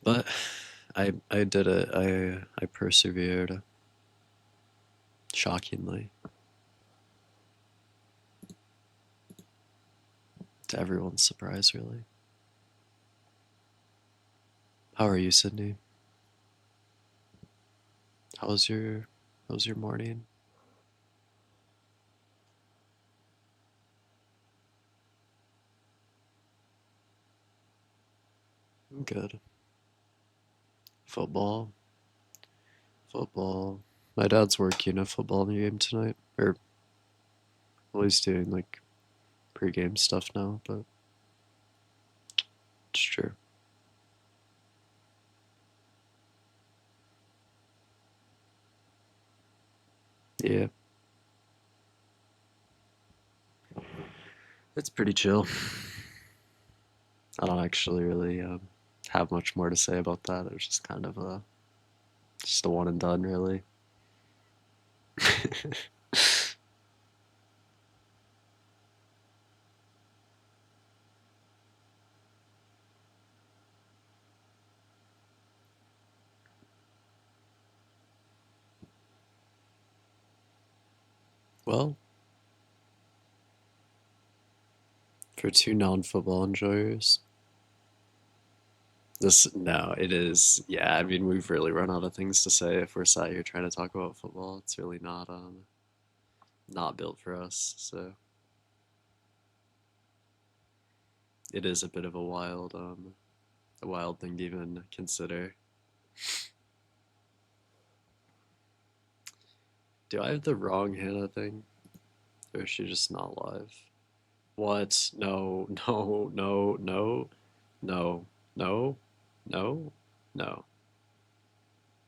But I did it. I persevered. Shockingly. To everyone's surprise, really. How are you, Sydney? How was your morning? I'm good. Football. Football. My dad's working a football game tonight, or well, he's doing like pre-game stuff now, but it's true. Yeah, it's pretty chill. I don't actually really have much more to say about that. It was just kind of just a one and done, really. Well, for two non-football enjoyers, no, it is. Yeah, I mean, we've really run out of things to say if we're sat here trying to talk about football. It's really not built for us. So it is a bit of a wild thing to even consider. Do I have the wrong Hannah thing, or is she just not live? What? No, no, no, no, no, no, no, no.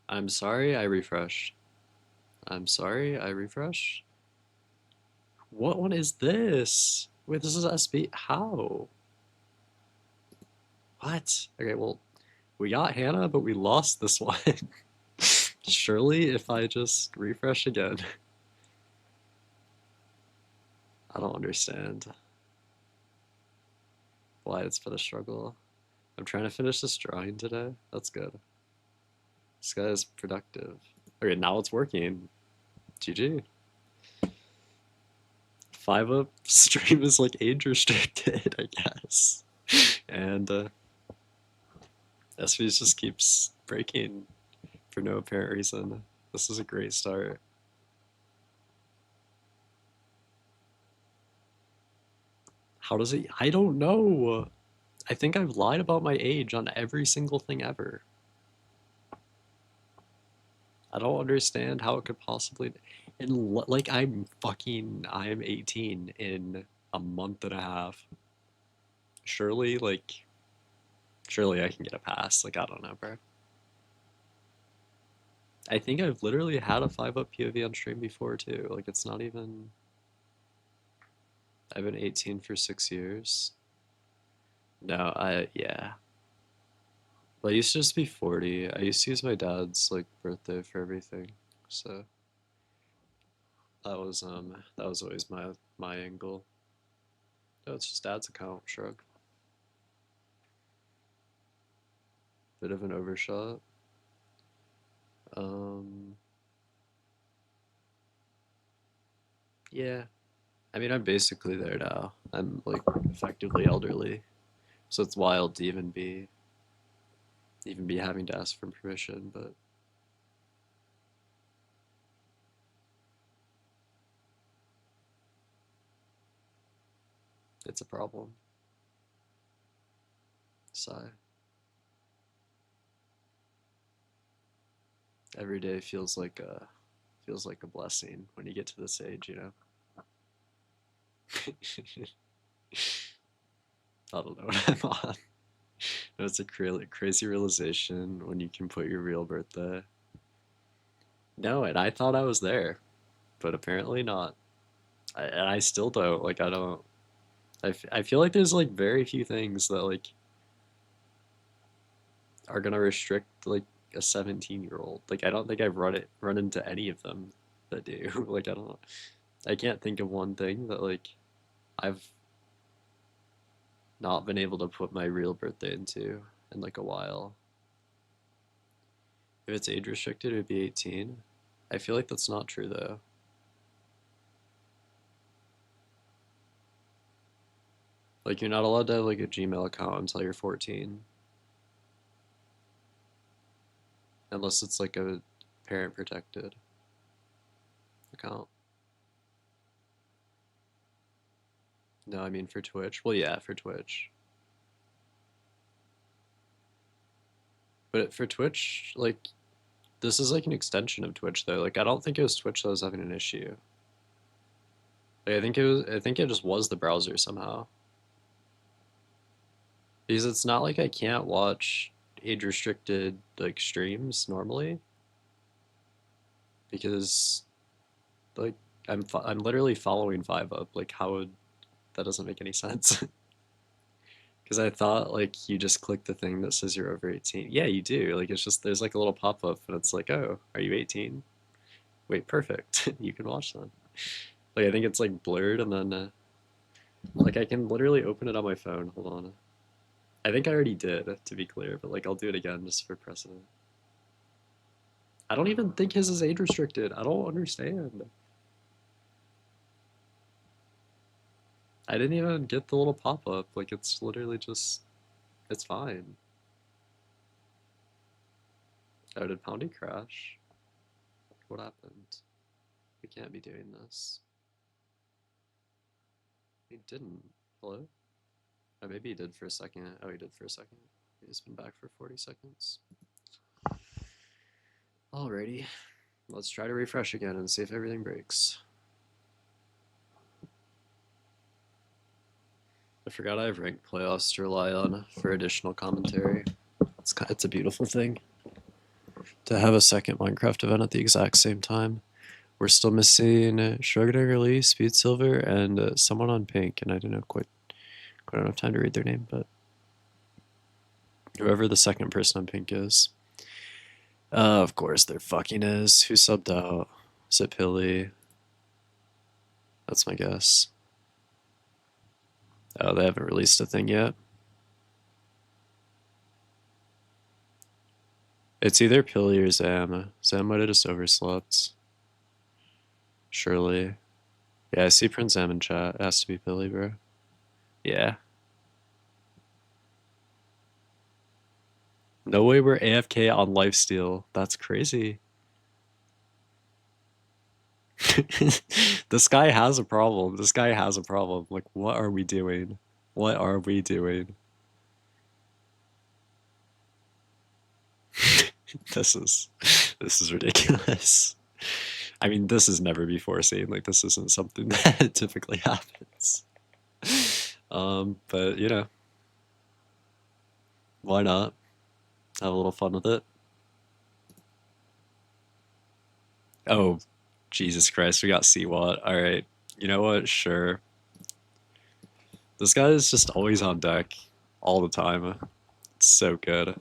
I'm sorry, I refreshed. I'm sorry, I refreshed. What one is this? Wait, this is SB. How? What? Okay, well, we got Hannah, but we lost this one. Surely, if I just refresh again. I don't understand why it's been a struggle. I'm trying to finish this drawing today. That's good. This guy is productive. Okay, now it's working. GG. 5-up stream is like age restricted, I guess. And SV just keeps breaking for no apparent reason. This is a great start. How does it? I don't know. I think I've lied about my age on every single thing ever. I don't understand how it could possibly. And like I'm 18 in a month and a half. Surely, surely I can get a pass. Like I don't know, bro. I think I've literally had a 5-up POV on stream before too. Like it's not even. I've been 18 for 6 years. No, yeah. Well, I used to just be 40. I used to use my dad's like birthday for everything. So that was always my angle. No, it's just dad's account, shrug. Bit of an overshot. Um yeah. I mean I'm basically there now. I'm like effectively elderly. So it's wild to even be having to ask for permission, but it's a problem. Sigh. Every day feels like a blessing when you get to this age, you know. I don't know what I'm on. No, it's a crazy realization when you can put your real birthday. No, and I thought I was there, but apparently not. And I still don't. Like, I don't. I feel like there's like very few things that like are gonna restrict like a 17-year-old. Like, I don't think I've run into any of them that do. Like, I don't. I can't think of one thing that like I've not been able to put my real birthday into in like a while. If it's age restricted, it would be 18. I feel like that's not true though. Like you're not allowed to have like a Gmail account until you're 14. Unless it's like a parent protected account. No, I mean for Twitch. Well, yeah, for Twitch. But for Twitch, like This is like an extension of Twitch though. Like I don't think it was Twitch that was having an issue. Like, I think it just was the browser somehow. Because it's not like I can't watch age restricted like streams normally. Because like I'm literally following 5 up. Like how would that doesn't make any sense. Because I thought like you just click the thing that says you're over 18. Yeah, you do. Like it's just there's like a little pop up and it's like, oh, are you 18? Wait, perfect. You can watch them. Like I think it's like blurred and then like I can literally open it on my phone. Hold on. I think I already did, to be clear, but like I'll do it again just for precedent. I don't even think his is age restricted. I don't understand. I didn't even get the little pop up. Like it's literally just it's fine. Oh, did Poundy crash? What happened? We can't be doing this. He didn't. Hello? Oh, maybe he did for a second. Oh, he did for a second. He's been back for 40 seconds. Alrighty. Let's try to refresh again and see if everything breaks. I forgot I have ranked playoffs to rely on for additional commentary. It's a beautiful thing to have a second Minecraft event at the exact same time. We're still missing Schroeder Lee, Speed Silver, and someone on pink, and I didn't have quite enough time to read their name, but whoever the second person on pink is. Of course, there fucking is. Who subbed out? Is it Pilly? That's my guess. Oh, they haven't released a thing yet. It's either Pilly or Zam. Zam might have just overslept. Surely. Yeah, I see Prince Zam in chat. It has to be Pilly, bro. Yeah. No way we're AFK on lifesteal. That's crazy. This guy has a problem. This guy has a problem. Like, what are we doing? What are we doing? This is ridiculous. I mean, this is never before seen. Like, this isn't something that typically happens. But you know, why not? Have a little fun with it. Oh, Jesus Christ, we got Seawat. All right, you know what? Sure. This guy is just always on deck, all the time. It's so good.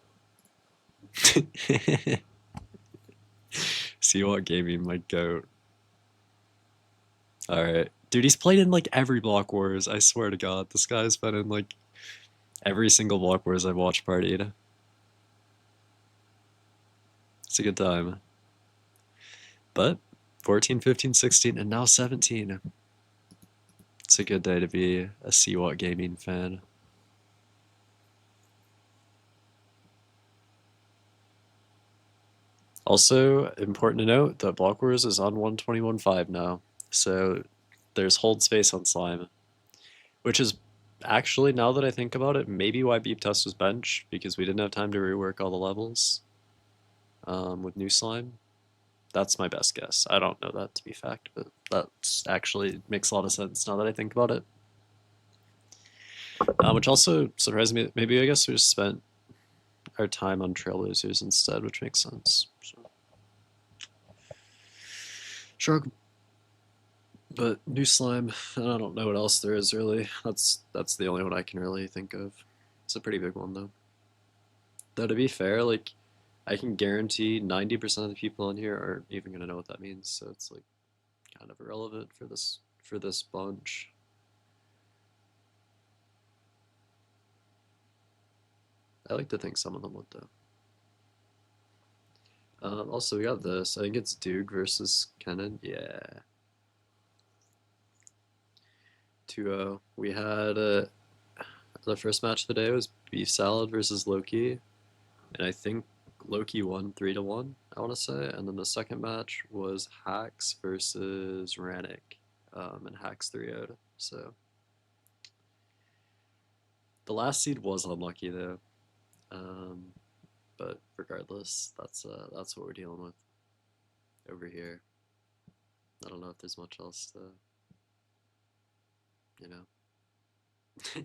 Seawat Gaming, my goat. All right, dude, he's played in like every Block Wars. I swear to God, this guy's been in like every single Block Wars I've watched partied. It's a good time. But 14, 15, 16, and now 17. It's a good day to be a Seawat Gaming fan. Also, important to note that Block Wars is on 121.5 now, so there's hold space on Slime, which is actually, now that I think about it, maybe why Beep Test was benched, because we didn't have time to rework all the levels with new Slime. That's my best guess. I don't know that to be fact, but that actually makes a lot of sense now that I think about it. Which also surprised me. Maybe I guess we just spent our time on Trailblazers instead, which makes sense. So. Shrug. But new Slime, I don't know what else there is really. That's the only one I can really think of. It's a pretty big one though. Though to be fair, like I can guarantee 90% of the people on here aren't even gonna know what that means, so it's like kind of irrelevant for this bunch. I like to think some of them would though. Also, we got this. I think it's Duke versus Kennen. Yeah. 2-0. We had the first match of the day was Beef Salad versus Loki, and I think Loki won 3-1. I want to say, and then the second match was Hax versus Rannick, and Hax 3-0'd. So the last seed was unlucky though. But regardless, that's what we're dealing with over here. I don't know if there's much else to, you know. I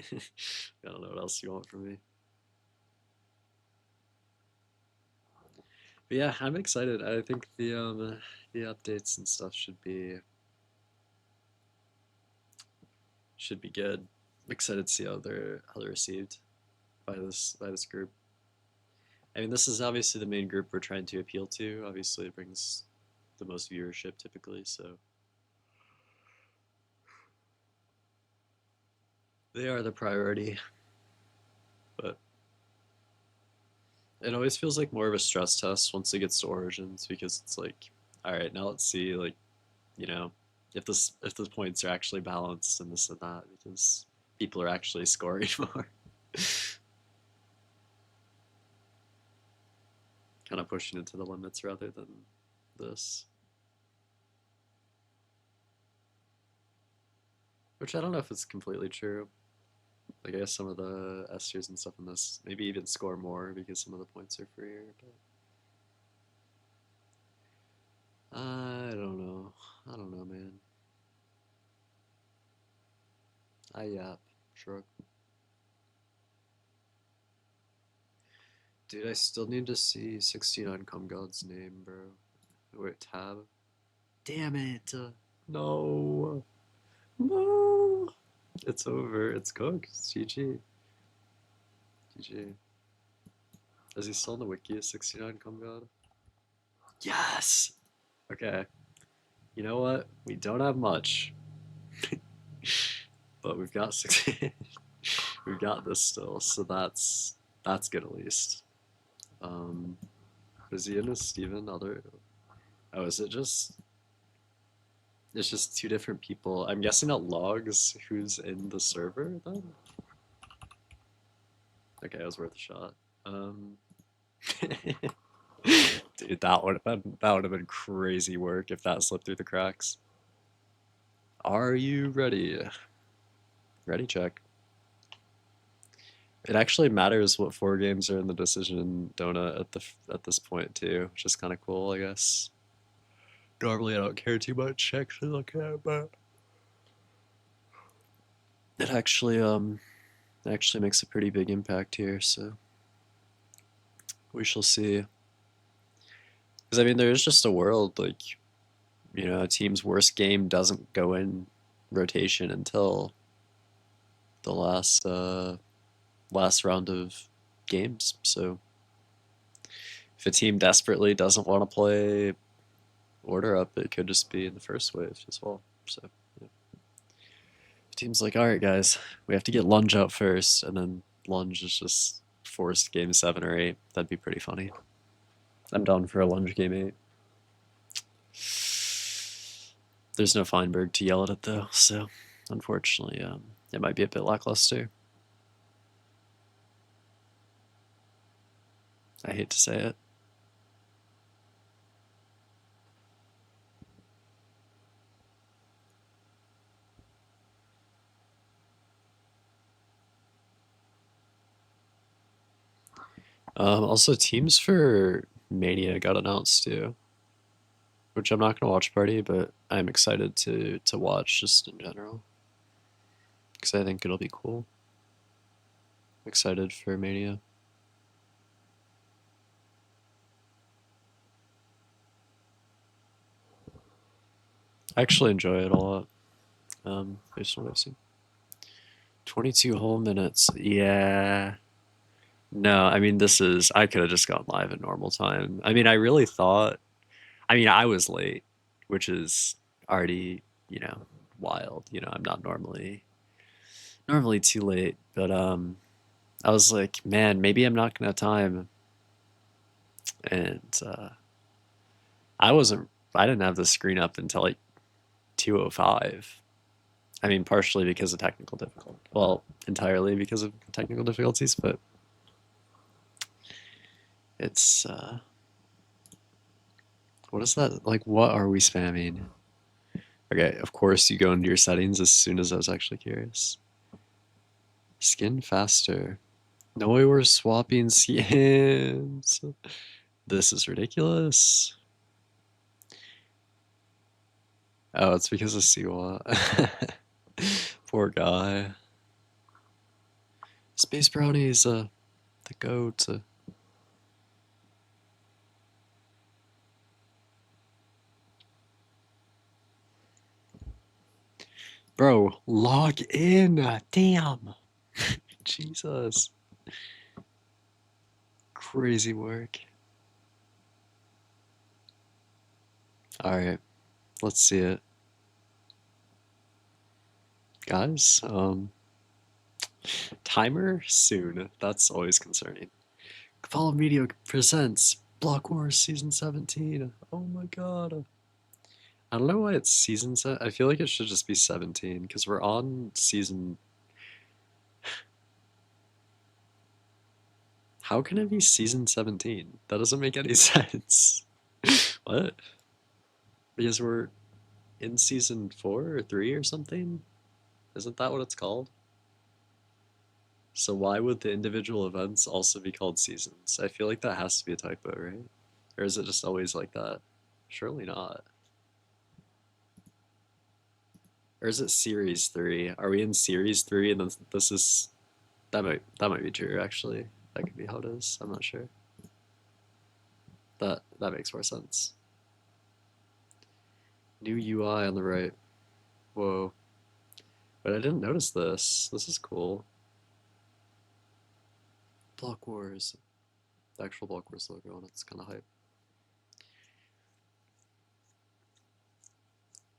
don't know what else you want from me. But yeah, I'm excited. I think the updates and stuff should be good. I'm excited to see how they're received by this group. I mean, this is obviously the main group we're trying to appeal to. Obviously, it brings the most viewership typically, so they are the priority. But it always feels like more of a stress test once it gets to Origins because it's like, all right, now let's see, like, you know, if the points are actually balanced and this and that because people are actually scoring more. Kind of pushing it to the limits rather than this. Which I don't know if it's completely true. Like I guess some of the S tiers and stuff in this maybe even score more because some of the points are freer. But I don't know. I don't know, man. I yap. Shrug. Dude, I still need to see 69 Come God's name, bro. Wait, tab. Damn it. No. No. It's over. It's cooked. It's GG. GG. Is he still in the wiki as 69 Come God? Yes! Okay. You know what? We don't have much. But we've got 60. We've got this still, so that's good at least. Is he in a Steven other? Oh, is it just? It's just two different people. I'm guessing it logs who's in the server then. Okay, it was worth a shot. Dude, that would have been crazy work if that slipped through the cracks. Are you ready? Ready, check. It actually matters what 4 games are in the decision donut at this point too, which is kind of cool, I guess. Normally, I don't care too much actually look at it, but it actually makes a pretty big impact here. So we shall see. Because I mean, there's just a world like, you know, a team's worst game doesn't go in rotation until the last round of games. So if a team desperately doesn't want to play order up, it could just be in the first wave as well. So yeah. If team's like, all right, guys, we have to get Lunge out first, and then Lunge is just forced game 7 or 8. That'd be pretty funny. I'm down for a Lunge game 8. There's no Feinberg to yell at it though, so unfortunately, it might be a bit lackluster. I hate to say it. Also, teams for Mania got announced too, which I'm not gonna watch party, but I'm excited to watch just in general because I think it'll be cool. Excited for Mania. I actually enjoy it a lot. Based on what I've seen. 22 whole minutes. Yeah. No, I mean, I could have just gone live at normal time. I mean, I really thought, I mean, I was late, which is already, you know, wild. You know, I'm not normally too late, but I was like, man, maybe I'm not gonna have time. And I didn't have the screen up until like 2:05. I mean, partially because of technical difficulty. Well, entirely because of technical difficulties, but it's what is that? Like, what are we spamming? Okay, of course you go into your settings as soon as I was actually curious. Skin faster. No way we're swapping skins. This is ridiculous. Oh, it's because of Siwa. Poor guy. Space Brownie's the goat. Bro, log in. Damn. Jesus. Crazy work. Alright, let's see it. Guys, timer soon. That's always concerning. Follow Media presents Blockwars Season 17. Oh my god. I don't know why it's season set. I feel like it should just be 17 because we're on season. How can it be season 17? That doesn't make any sense. What? Because we're in season 4 or 3 or something? Isn't that what it's called? So why would the individual events also be called seasons? I feel like that has to be a typo, right? Or is it just always like that? Surely not. Or is it series 3? Are we in series 3 and then this is that might be true actually. That could be how it is. I'm not sure. That makes more sense. New UI on the right. Whoa. But I didn't notice this. This is cool. Block Wars. The actual Block Wars logo and it's kind of hype.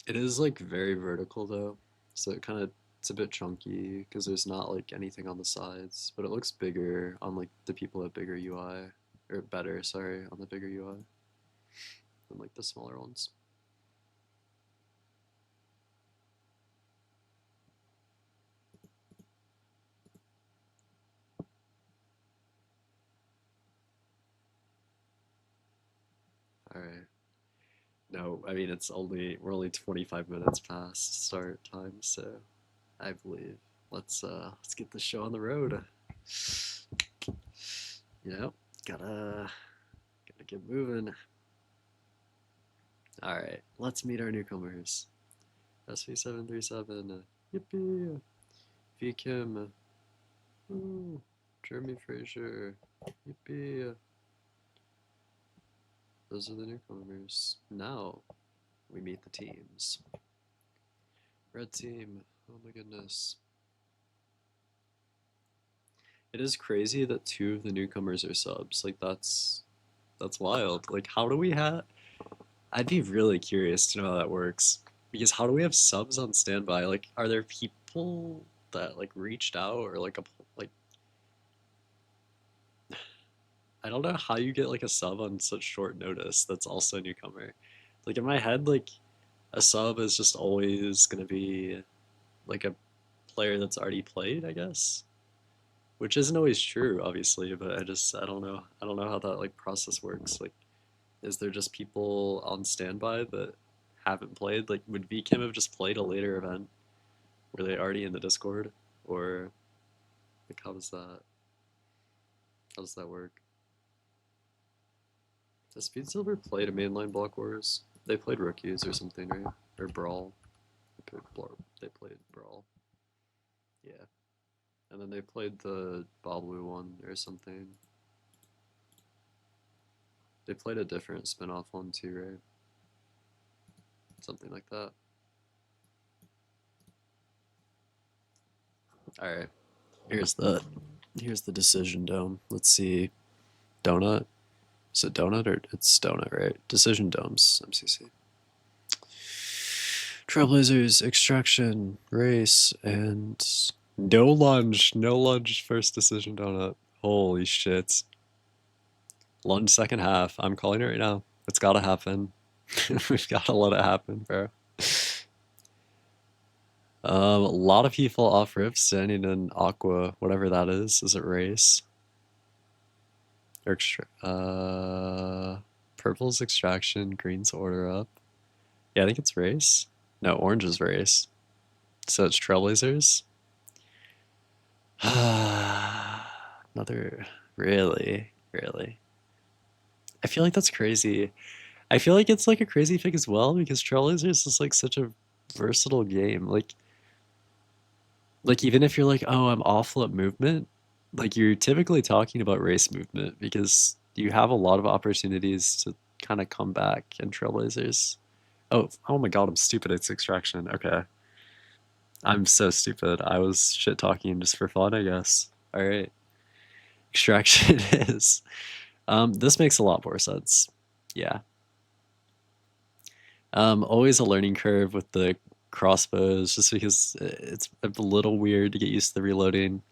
It is like very vertical though, so it's a bit chunky because there's not like anything on the sides, but it looks bigger on like the people with bigger UI, or better, sorry, on the bigger UI than like the smaller ones. All right. No, I mean we're only 25 minutes past start time, so I believe let's get the show on the road. You know, gotta get moving. All right, let's meet our newcomers. SV737, yippee! V Kim, ooh, Jeremy Fraser, yippee! Those are the newcomers. Now we meet the teams. Red team, oh my goodness. It is crazy that 2 of the newcomers are subs. Like that's wild. Like how do we have? I'd be really curious to know how that works because how do we have subs on standby? Like, are there people that like reached out or like I don't know how you get like a sub on such short notice that's also a newcomer. Like in my head, like a sub is just always gonna be like a player that's already played, I guess. Which isn't always true, obviously, but I don't know. I don't know how that like process works. Like, is there just people on standby that haven't played? Like, would VKim have just played a later event? Were they already in the Discord? Or like how does that work? Does Speed Silver play to mainline Block Wars? They played Rookies or something, right? Or Brawl. They played Brawl. Yeah. And then they played the Bablu one or something. They played a different spin-off one too, right? Something like that. Alright. Here's the decision dome. Let's see. Donut? Is it Donut or it's Donut, right? Decision domes, MCC. Trailblazers, Extraction, Race, and no lunge. No lunge first decision donut. Holy shit. Lunge second half. I'm calling it right now. It's gotta happen. We've gotta let it happen, bro. A lot of people off rip standing in Aqua, whatever that is. Is it Race? Or Purple's Extraction, Green's Order Up. Yeah, I think it's Race. No, Orange is Race. So it's Trailblazers. Another, really, really. I feel like that's crazy. I feel like it's like a crazy pick as well because Trailblazers is like such a versatile game. Like even if you're like, oh, I'm awful at movement, like you're typically talking about race movement because you have a lot of opportunities to kind of come back in Trailblazers. Oh my God, I'm stupid. It's extraction. Okay. I'm so stupid. I was shit talking just for fun, I guess. All right. Extraction is. This makes a lot more sense. Yeah. Always a learning curve with the crossbows, just because it's a little weird to get used to the reloading.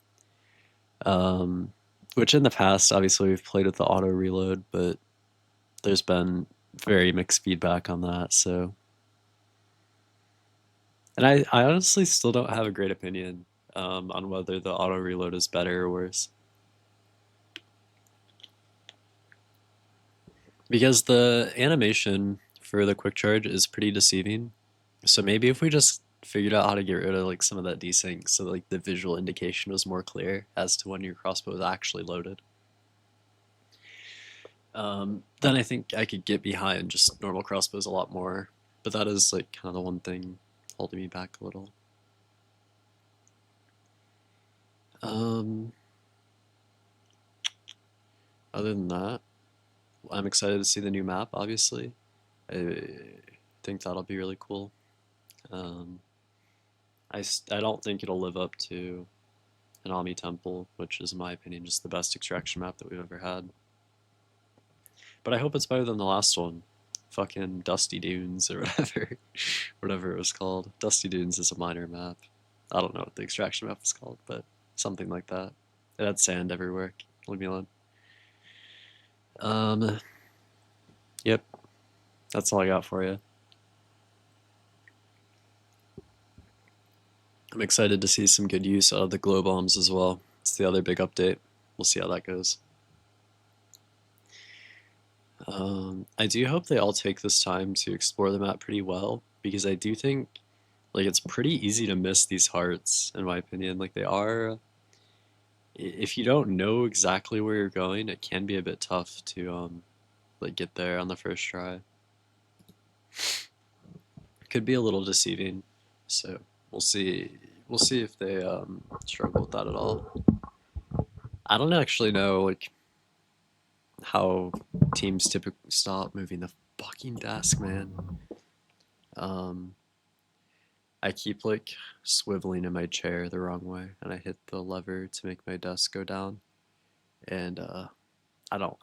Which in the past, obviously, we've played with the auto reload, but there's been very mixed feedback on that. So, and I honestly still don't have a great opinion on whether the auto reload is better or worse. Because the animation for the quick charge is pretty deceiving. So maybe if we just figured out how to get rid of like some of that desync so like the visual indication was more clear as to when your crossbow is actually loaded. Then I think I could get behind just normal crossbows a lot more. But that is like kind of the one thing holding me back a little. Other than that, I'm excited to see the new map, obviously. I think that'll be really cool. I don't think it'll live up to an Ami Temple, which is, in my opinion, just the best extraction map that we've ever had. But I hope it's better than the last one. Fucking Dusty Dunes or whatever. Whatever it was called. Dusty Dunes is a minor map. I don't know what the extraction map was called, but something like that. It had sand everywhere. Leave me alone. Yep. That's all I got for you. I'm excited to see some good use out of the glow bombs as well. It's the other big update. We'll see how that goes. I do hope they all take this time to explore the map pretty well, because I do think like it's pretty easy to miss these hearts, in my opinion. Like they are, if you don't know exactly where you're going, it can be a bit tough to like get there on the first try. It could be a little deceiving, so we'll see. We'll see if they struggle with that at all. I don't actually know like how teams typically stop moving the fucking desk, man. I keep like swiveling in my chair the wrong way, and I hit the lever to make my desk go down. And I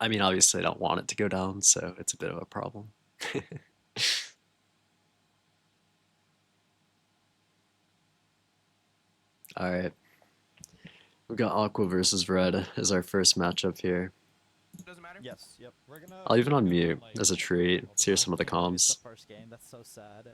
mean, obviously, I don't want it to go down, so it's a bit of a problem. All right, we've got Aqua versus Red as our first matchup here. Doesn't matter. Yes. Yep. We're gonna. I'll even we're on gonna mute like, as a treat. Let's hear some of the it's comms. the first game. That's so sad.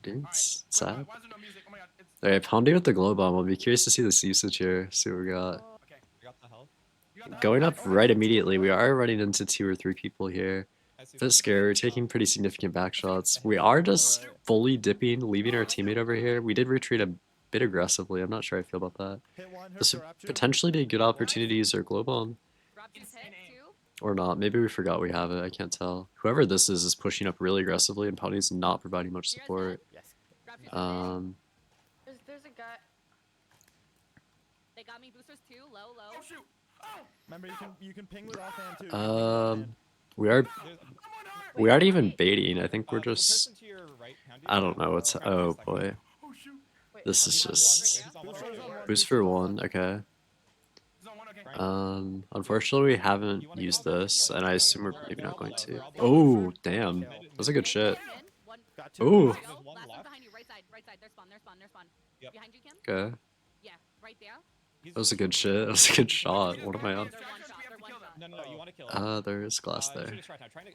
Dude, it's Wait, sad. why is there no music? Oh my god. It's... All right, Poundy with the glow bomb. I'll be curious to see this usage here. See what we got. Okay. You got the help. You got the Going help? up Oh, right it's- immediately. We are running into 2 or 3 people here. A bit scary. We're taking pretty significant back shots. We are just fully dipping, leaving our teammate over here. We did retreat a bit aggressively. I'm not sure I feel about that. Hit one. This would potentially be a good opportunity to use our glow bomb. Or not. Maybe we forgot we have it. I can't tell. Whoever this is pushing up really aggressively, and Pouty's not providing much support. Yes. There's a guy. They got me boosters too. Low. Oh shoot! Oh! Remember, you can ping with offhand too. We aren't even baiting. I think we're just. I don't know. It's. Oh boy. Oh shoot! This is just. Boost for 1. Okay. Zone 1, okay. Unfortunately, we haven't used this, and I assume we're maybe not going to. Oh, damn. That was a good shit. Ooh. Last one behind you, right side. They're spawn. Yep. Behind you, Kim? Okay. Yeah, right there. That was a good shit. That was a good shot. What am I on? They're one shot. No, you want to kill him. There is glass there. Trying to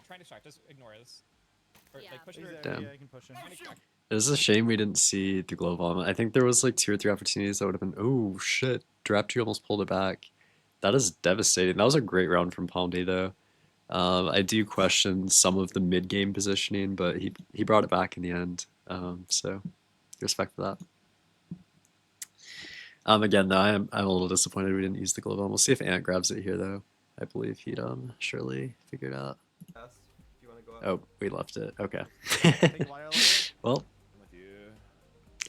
distract. Just ignore this. Or, Yeah. like, push her. Damn. Yeah, you can push him. It is a shame we didn't see the glow bomb. I think there was like 2 or 3 opportunities that would have been. Oh shit! Draptree almost pulled it back. That is devastating. That was a great round from Palmday though. I do question some of the mid game positioning, but he brought it back in the end. So respect for that. Again, though, I'm a little disappointed we didn't use the glow bomb. We'll see if Ant grabs it here, though. I believe he'd surely figure it out. Yes, if you want to go up. Oh, we left it. Okay. Take water a little bit. Well, I'm with you.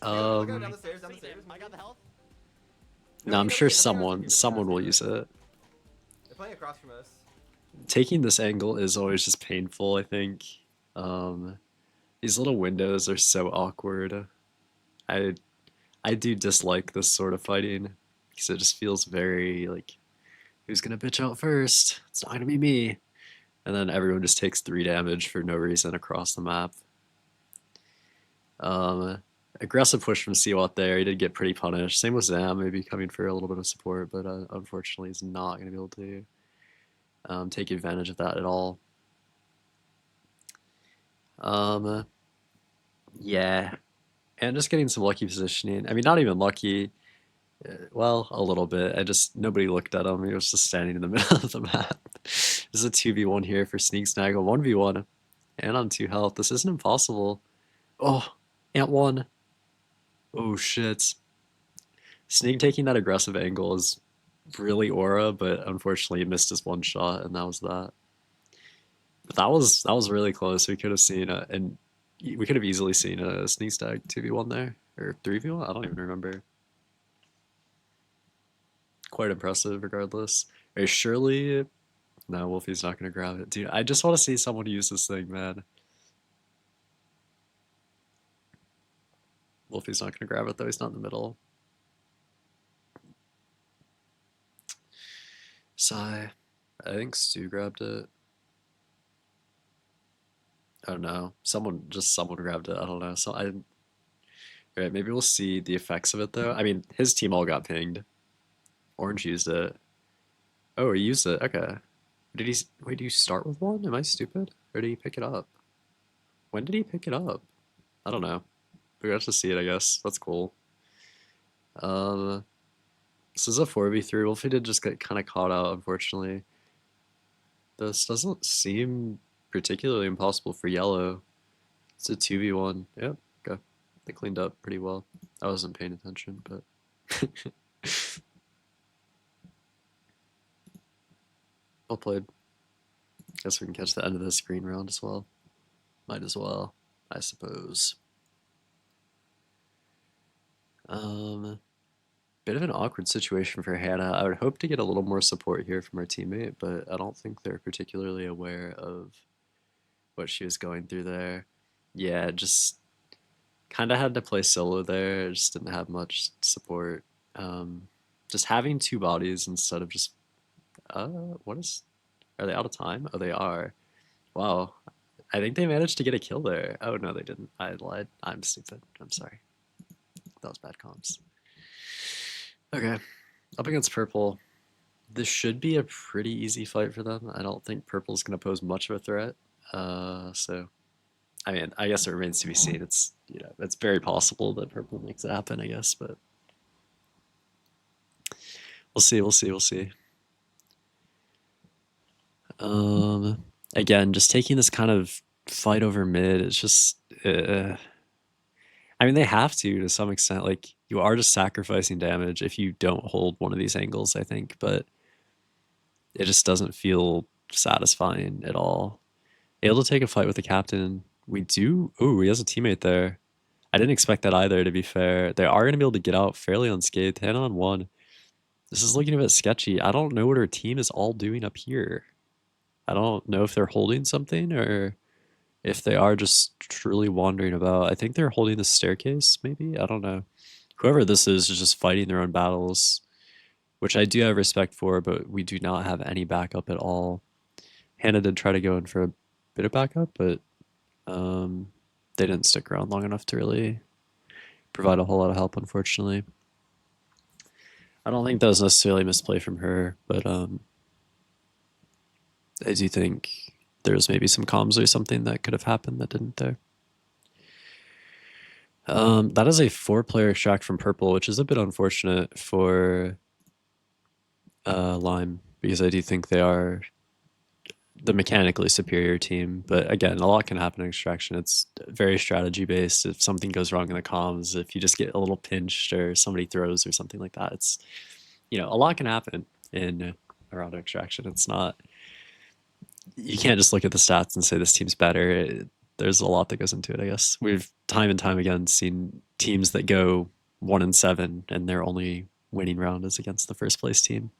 Look out, down the stairs, down the Sweet, stairs. I got the health. no, I'm sure someone will use it. They're playing across from us. Taking this angle is always just painful, I think. These little windows are so awkward. I do dislike this sort of fighting because it just feels very like, who's gonna bitch out first? It's not gonna be me. And then everyone just takes 3 damage for no reason across the map. Aggressive push from Seawat there. He did get pretty punished. Same with Zam, maybe coming for a little bit of support, but unfortunately he's not going to be able to take advantage of that at all. Yeah. And just getting some lucky positioning. I mean, not even lucky. Well, a little bit. Nobody looked at him. He was just standing in the middle of the map. This is a 2v1 here for Sneak Snag, a 1v1. And on 2 health. This isn't impossible. Oh, Ant 1. Oh, shit. Sneak taking that aggressive angle is really aura, but unfortunately he missed his 1 shot, and that was that. But that was really close. We could have seen and we could have easily seen a Sneak Stag 2v1 there, or 3v1. I don't even remember. Quite impressive, regardless. Or surely, no, Wolfie's not gonna grab it, dude. I just want to see someone use this thing, man. Wolfie's not gonna grab it though. He's not in the middle. Sigh. I think Stu grabbed it. Oh no, someone grabbed it. I don't know. So Alright, maybe we'll see the effects of it though. I mean, his team all got pinged. Orange used it. Oh, he used it. Okay. Wait, do you start with 1? Am I stupid? Or did he pick it up? When did he pick it up? I don't know. We got to see it, I guess. That's cool. This is a 4v3. Wolfie did just get kind of caught out, unfortunately. This doesn't seem particularly impossible for yellow. It's a 2v1. Yep, okay. They cleaned up pretty well. I wasn't paying attention, but... Well played. Guess we can catch the end of this green round as well. Might as well, I suppose. Bit of an awkward situation for Hannah. I would hope to get a little more support here from our teammate, but I don't think they're particularly aware of what she was going through there. Yeah, just kind of had to play solo there. Just didn't have much support. Just having 2 bodies instead of just... are they out of time? Oh, they are. Wow. I think they managed to get a kill there. Oh, no, they didn't. I lied. I'm stupid. I'm sorry. That was bad comms. Okay. Up against Purple. This should be a pretty easy fight for them. I don't think Purple's going to pose much of a threat. So, I mean, I guess it remains to be seen. It's, it's very possible that Purple makes it happen, I guess, but we'll see. Again, just taking this kind of fight over mid, it's just, I mean, they have to some extent. Like, you are just sacrificing damage if you don't hold one of these angles, I think, but it just doesn't feel satisfying at all. Able to take a fight with the captain. Ooh, he has a teammate there. I didn't expect that either, to be fair. They are going to be able to get out fairly unscathed. Hannah on 1. This is looking a bit sketchy. I don't know what her team is all doing up here. I don't know if they're holding something or if they are just truly wandering about. I think they're holding the staircase, maybe? I don't know. Whoever this is just fighting their own battles, which I do have respect for, but we do not have any backup at all. Hannah did try to go in for a bit of backup, but they didn't stick around long enough to really provide a whole lot of help, unfortunately. I don't think that was necessarily misplay from her, but I do think there's maybe some comms or something that could have happened that didn't there. That is a 4-player extract from Purple, which is a bit unfortunate for Lime, because I do think they are the mechanically superior team. But again, a lot can happen in Extraction. It's very strategy based. If something goes wrong in the comms, if you just get a little pinched or somebody throws or something like that, it's, you know, a lot can happen in around Extraction. It's not, you can't just look at the stats and say this team's better. There's a lot that goes into it, I guess. We've time and time again seen teams that go 1-7 and their only winning round is against the first place team.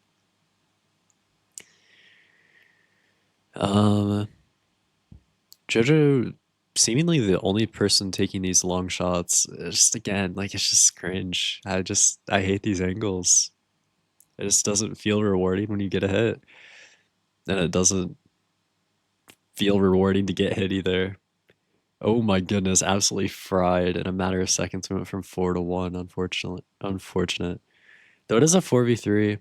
Jojo seemingly the only person taking these long shots. Just again, like, it's just cringe. I hate these angles. It just doesn't feel rewarding when you get a hit. And it doesn't feel rewarding to get hit either. Oh my goodness, absolutely fried in a matter of seconds. We went from 4 to 1, unfortunate. Though it is a 4v3.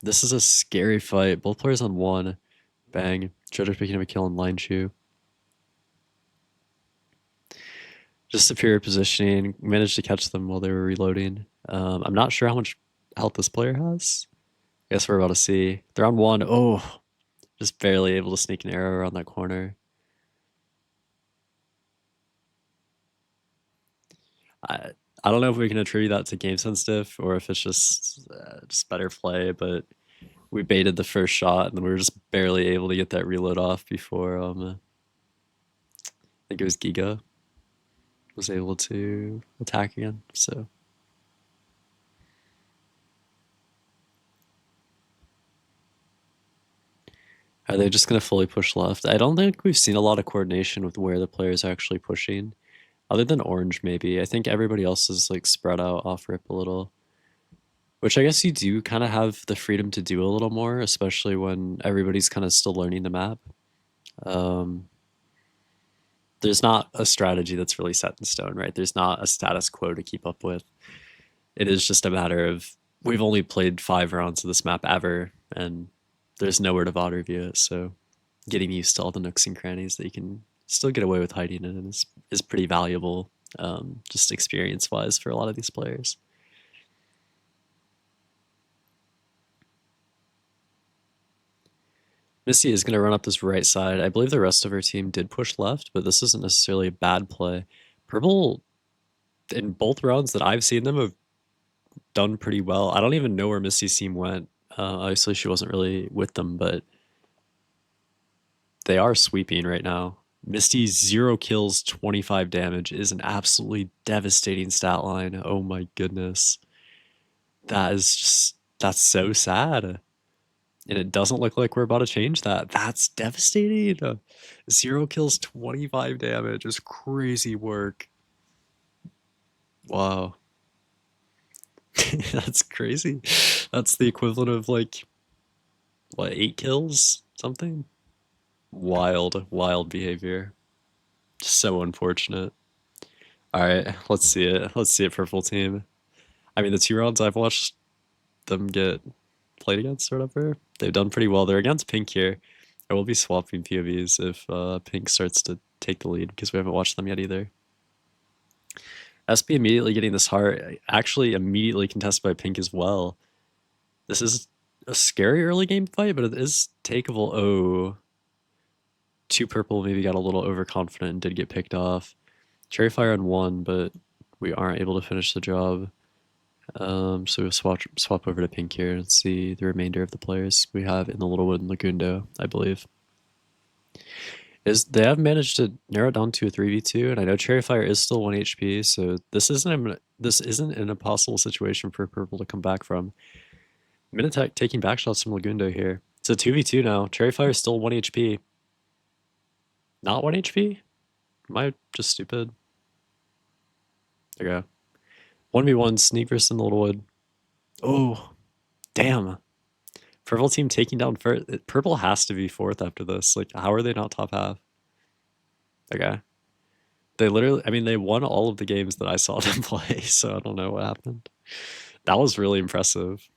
This is a scary fight. Both players on 1. Bang. Jojo picking up a kill on line chew. Just superior positioning. Managed to catch them while they were reloading. I'm not sure how much health this player has. I guess we're about to see. They're on 1. Oh, just barely able to sneak an arrow around that corner. I don't know if we can attribute that to game sensitive or if it's just better play, but we baited the first shot and we were just barely able to get that reload off before I think it was Giga was able to attack again. So are they just gonna fully push left? I don't think we've seen a lot of coordination with where the players are actually pushing. Other than Orange, maybe. I think everybody else is like spread out off rip a little. Which I guess you do kind of have the freedom to do a little more, especially when everybody's kind of still learning the map. There's not a strategy that's really set in stone, right? There's not a status quo to keep up with. It is just a matter of, we've only played 5 rounds of this map ever, and there's nowhere to VOD review it, so getting used to all the nooks and crannies that you can still get away with hiding in is pretty valuable, just experience-wise for a lot of these players. Missy is going to run up this right side. I believe the rest of her team did push left, but this isn't necessarily a bad play. Purple, in both rounds that I've seen them, have done pretty well. I don't even know where Missy's team went. Obviously, she wasn't really with them, but they are sweeping right now. Misty's 0 kills, 25 damage is an absolutely devastating stat line. Oh my goodness. That's so sad. And it doesn't look like we're about to change that. That's devastating. 0 kills, 25 damage is crazy work. Wow. That's crazy. That's the equivalent of like, what, 8 kills? Something? Wild behavior. So unfortunate. Alright, let's see it. Let's see it for full team. I mean, the 2 rounds I've watched them get played against or whatever, they've done pretty well. They're against Pink here. I will be swapping POVs if Pink starts to take the lead because we haven't watched them yet either. SP immediately getting this heart, actually immediately contested by Pink as well. This is a scary early game fight, but it is takeable. Oh, 2 purple maybe got a little overconfident and did get picked off. Cherry Fire on 1, but we aren't able to finish the job. So we'll swap over to Pink here and see the remainder of the players we have in the Littlewood and Lagundo, I believe. They have managed to narrow it down to a 3v2, and I know Cherry Fire is still 1 HP, so this isn't an impossible situation for Purple to come back from. Minitech taking back shots from Lagundo here. It's a 2v2 now. Cherry Fire is still 1 HP. Not 1 HP? Am I just stupid? There we go. 1v1 sneak versus in the Littlewood. Oh, damn. Purple team taking down first. Purple has to be 4th after this. Like, how are they not top half? Okay. They literally, I mean, they won all of the games that I saw them play, so I don't know what happened. That was really impressive.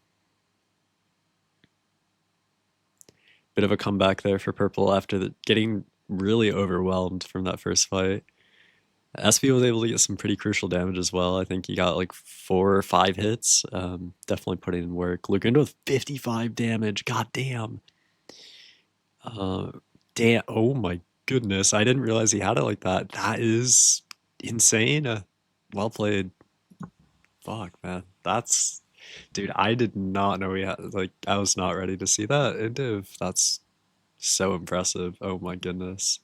Bit of a comeback there for Purple after getting really overwhelmed from that first fight. SP was able to get some pretty crucial damage as well. I think he got like 4 or 5 hits. Definitely putting in work. Lagundo with 55 damage. God damn. Damn. Oh my goodness. I didn't realize he had it like that. That is insane. Well played. Fuck, man. That's, dude, I did not know he had, like, I was not ready to see that in Div. That's so impressive. Oh my goodness.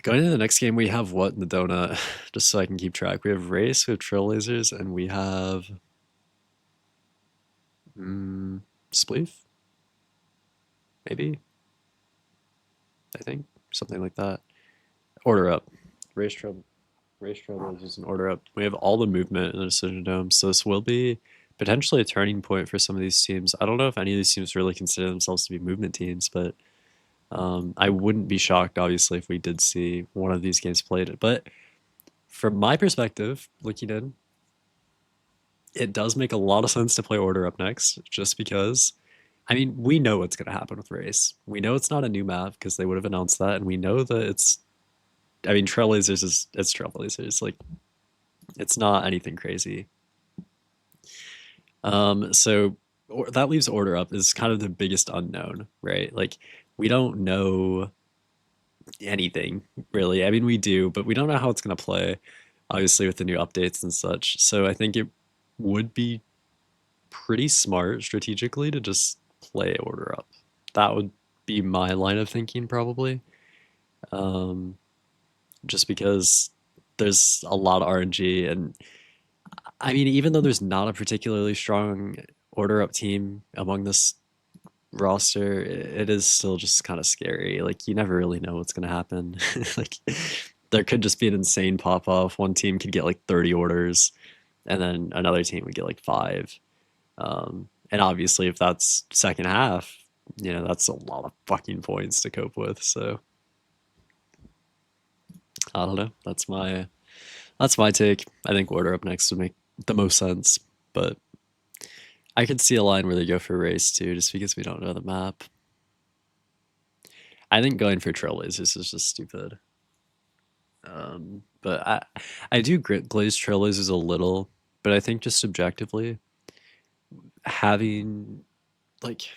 Going into the next game, we have what in the donut? Just so I can keep track. We have Race, we have Trailblazers, and we have Spleef? Maybe? I think. Something like that. Order up. Race Trailblazers and order up. We have all the movement in the Decision Dome, so this will be potentially a turning point for some of these teams. I don't know if any of these teams really consider themselves to be movement teams, but I wouldn't be shocked, obviously, if we did see one of these games played. But from my perspective, looking in, it does make a lot of sense to play Order up next, just because, I mean, we know what's going to happen with Race. We know it's not a new map because they would have announced that, and we know that it's, I mean, Trailblazers is it's Trailblazers. Like, it's not anything crazy. So that leaves Order up is kind of the biggest unknown, right? Like, we don't know anything really. I mean, we do, but we don't know how it's going to play, obviously, with the new updates and such. So I think it would be pretty smart strategically to just play Order up. That would be my line of thinking, probably. Just because there's a lot of RNG, and I mean, even though there's not a particularly strong Order up team among this roster, it is still just kind of scary. Like, you never really know what's going to happen. Like, there could just be an insane pop off. One team could get like 30 orders, and then another team would get like 5. And obviously, if that's second half, you know, that's a lot of fucking points to cope with. So I don't know. That's my take. I think Order up next would make the most sense, but I could see a line where they go for Race too, just because we don't know the map. I think going for Trailblazers is just stupid. But I do glaze Trailblazers a little, but I think just objectively, having, like,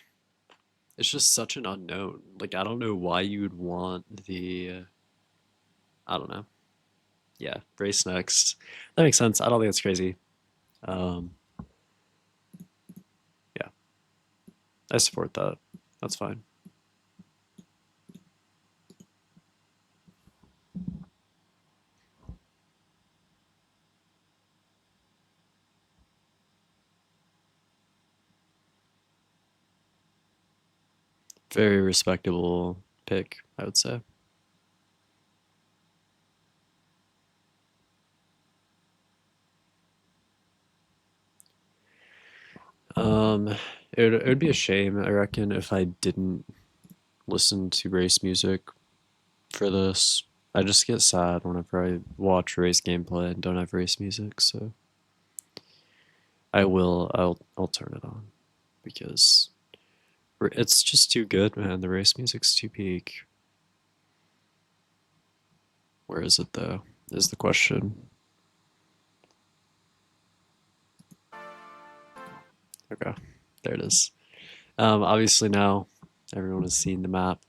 it's just such an unknown. Like, I don't know why you would want the, I don't know. Yeah, Race next. That makes sense. I don't think it's crazy. Yeah, I support that. That's fine. Very respectable pick, I would say. It would be a shame, I reckon, if I didn't listen to Race music for this. I just get sad whenever I watch Race gameplay and don't have Race music, so I'll turn it on because it's just too good, man. The Race music's too peak. Where is it though? Is the question. Okay, there it is. Obviously now everyone has seen the map.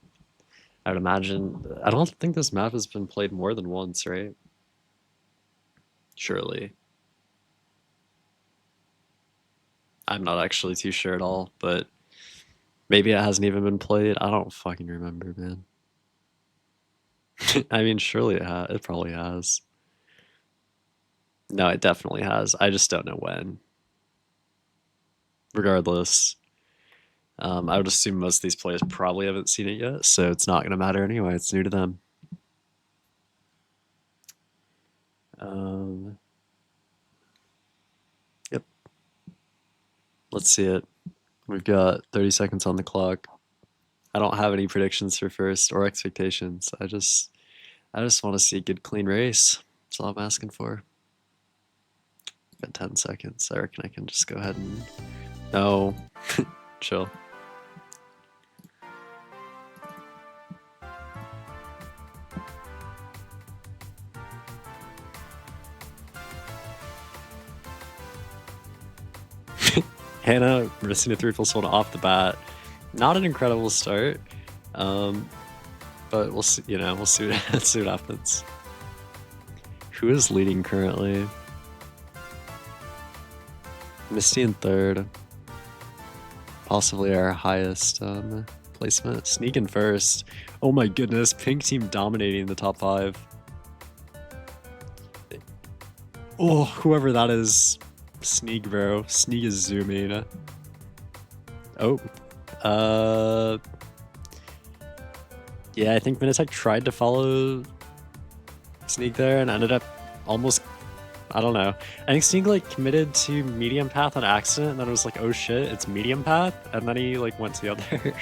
I would imagine. I don't think this map has been played more than once, right? Surely. I'm not actually too sure at all, but maybe it hasn't even been played. I don't fucking remember, man. I mean, surely it probably has. No, it definitely has. I just don't know when. Regardless, I would assume most of these players probably haven't seen it yet, so it's not going to matter anyway. It's new to them. Yep. Let's see it. We've got 30 seconds on the clock. I don't have any predictions for first or expectations. I just want to see a good, clean race. That's all I'm asking for. Got 10 seconds. I reckon I can just go ahead and... No. Chill. Hannah missing a 3+1 off the bat. not an incredible start, but we'll see. You know, we'll see see what happens. Who is leading currently? Misty in third, possibly our highest placement. Sneak in first. Oh my goodness, pink team dominating the top 5. Oh, whoever that is, Sneak, bro. Sneak is zooming. Oh, yeah, I think Minitech tried to follow Sneak there and ended up almost, I don't know. I think Sneak like committed to medium path on accident, and then it was like, oh shit, it's medium path, and then he like went to the other.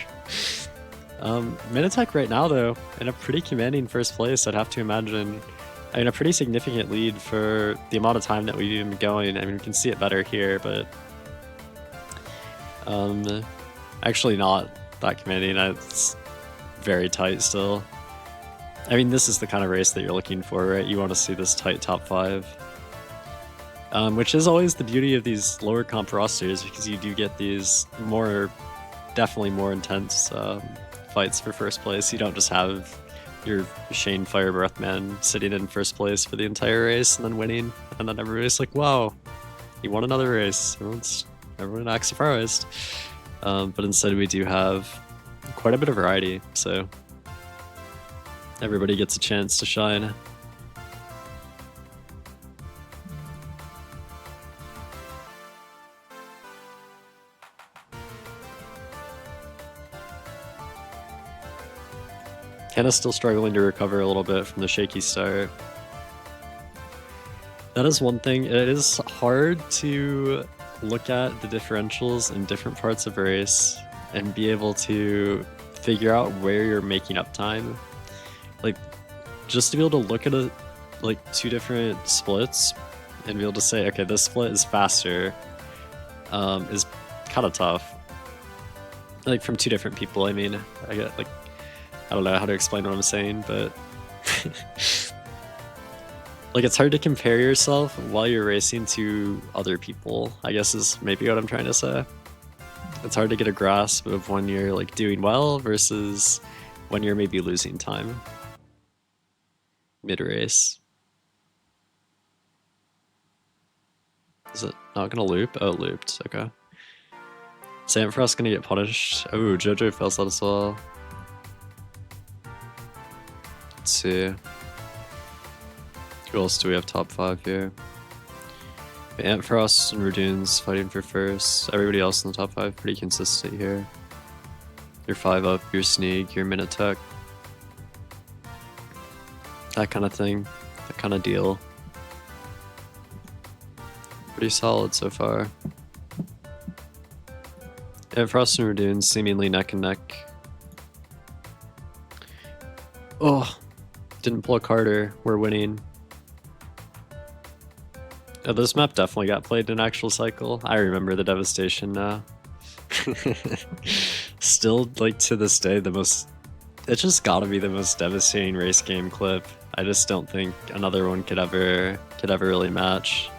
Minitech right now though, in a pretty commanding first place, I'd have to imagine. I mean, a pretty significant lead for the amount of time that we've been going. I mean, we can see it better here, but actually not that commanding. It's very tight still. I mean, this is the kind of race that you're looking for, right? You want to see this tight top 5. Which is always the beauty of these lower comp rosters, because you do get these definitely more intense fights for first place. You don't just have your Shane Firebreath man sitting in first place for the entire race and then winning, and then everybody's like, wow, he won another race. Everyone acts surprised. But instead we do have quite a bit of variety, so everybody gets a chance to shine. Kenna's still struggling to recover a little bit from the shaky start. That is one thing. It is hard to look at the differentials in different parts of a race and be able to figure out where you're making up time. Like, just to be able to look at like 2 different splits and be able to say, okay, this split is faster, is kind of tough. Like, from 2 different people, I mean. I don't know how to explain what I'm saying, but like, it's hard to compare yourself while you're racing to other people, I guess is maybe what I'm trying to say. It's hard to get a grasp of when you're like doing well versus when you're maybe losing time mid-race. Is it not gonna loop? Oh, it looped, okay. Samfrost's gonna get punished. Oh, Jojo fails that as well. Let's see. Who else do we have top 5 here? Antfrost and Radoon's fighting for first. Everybody else in the top 5 pretty consistent here. Your 5 up, your Sneak, your Minitech. That kind of thing. That kind of deal. Pretty solid so far. Antfrost and Radoon seemingly neck and neck. Oh, didn't pull a Carter. We're winning. Oh, this map definitely got played in actual cycle. I remember the devastation now. Still, like, to this day, it's just gotta be the most devastating race game clip. I just don't think another one could ever really match.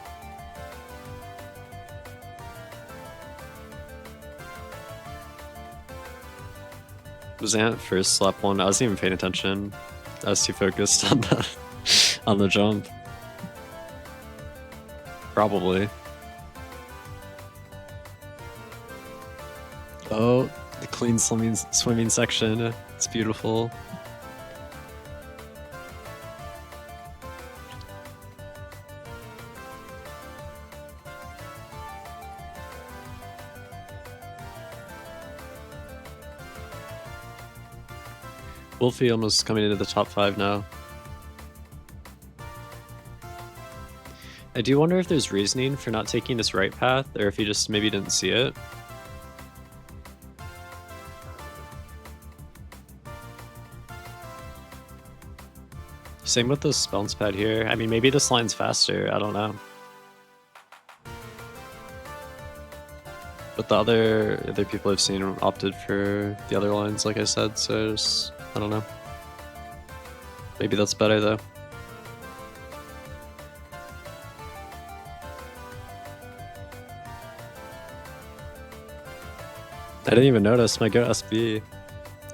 Was Ant first slap one? I wasn't even paying attention. I was too focused on the jump. Probably. Oh, the clean swimming section. It's beautiful. Wolfie almost coming into the top 5 now. I do wonder if there's reasoning for not taking this right path, or if he just maybe didn't see it. Same with this bounce pad here. I mean, maybe this line's faster, I don't know. But the other people I've seen opted for the other lines, like I said, so just, I don't know. Maybe that's better though. I didn't even notice my Go SB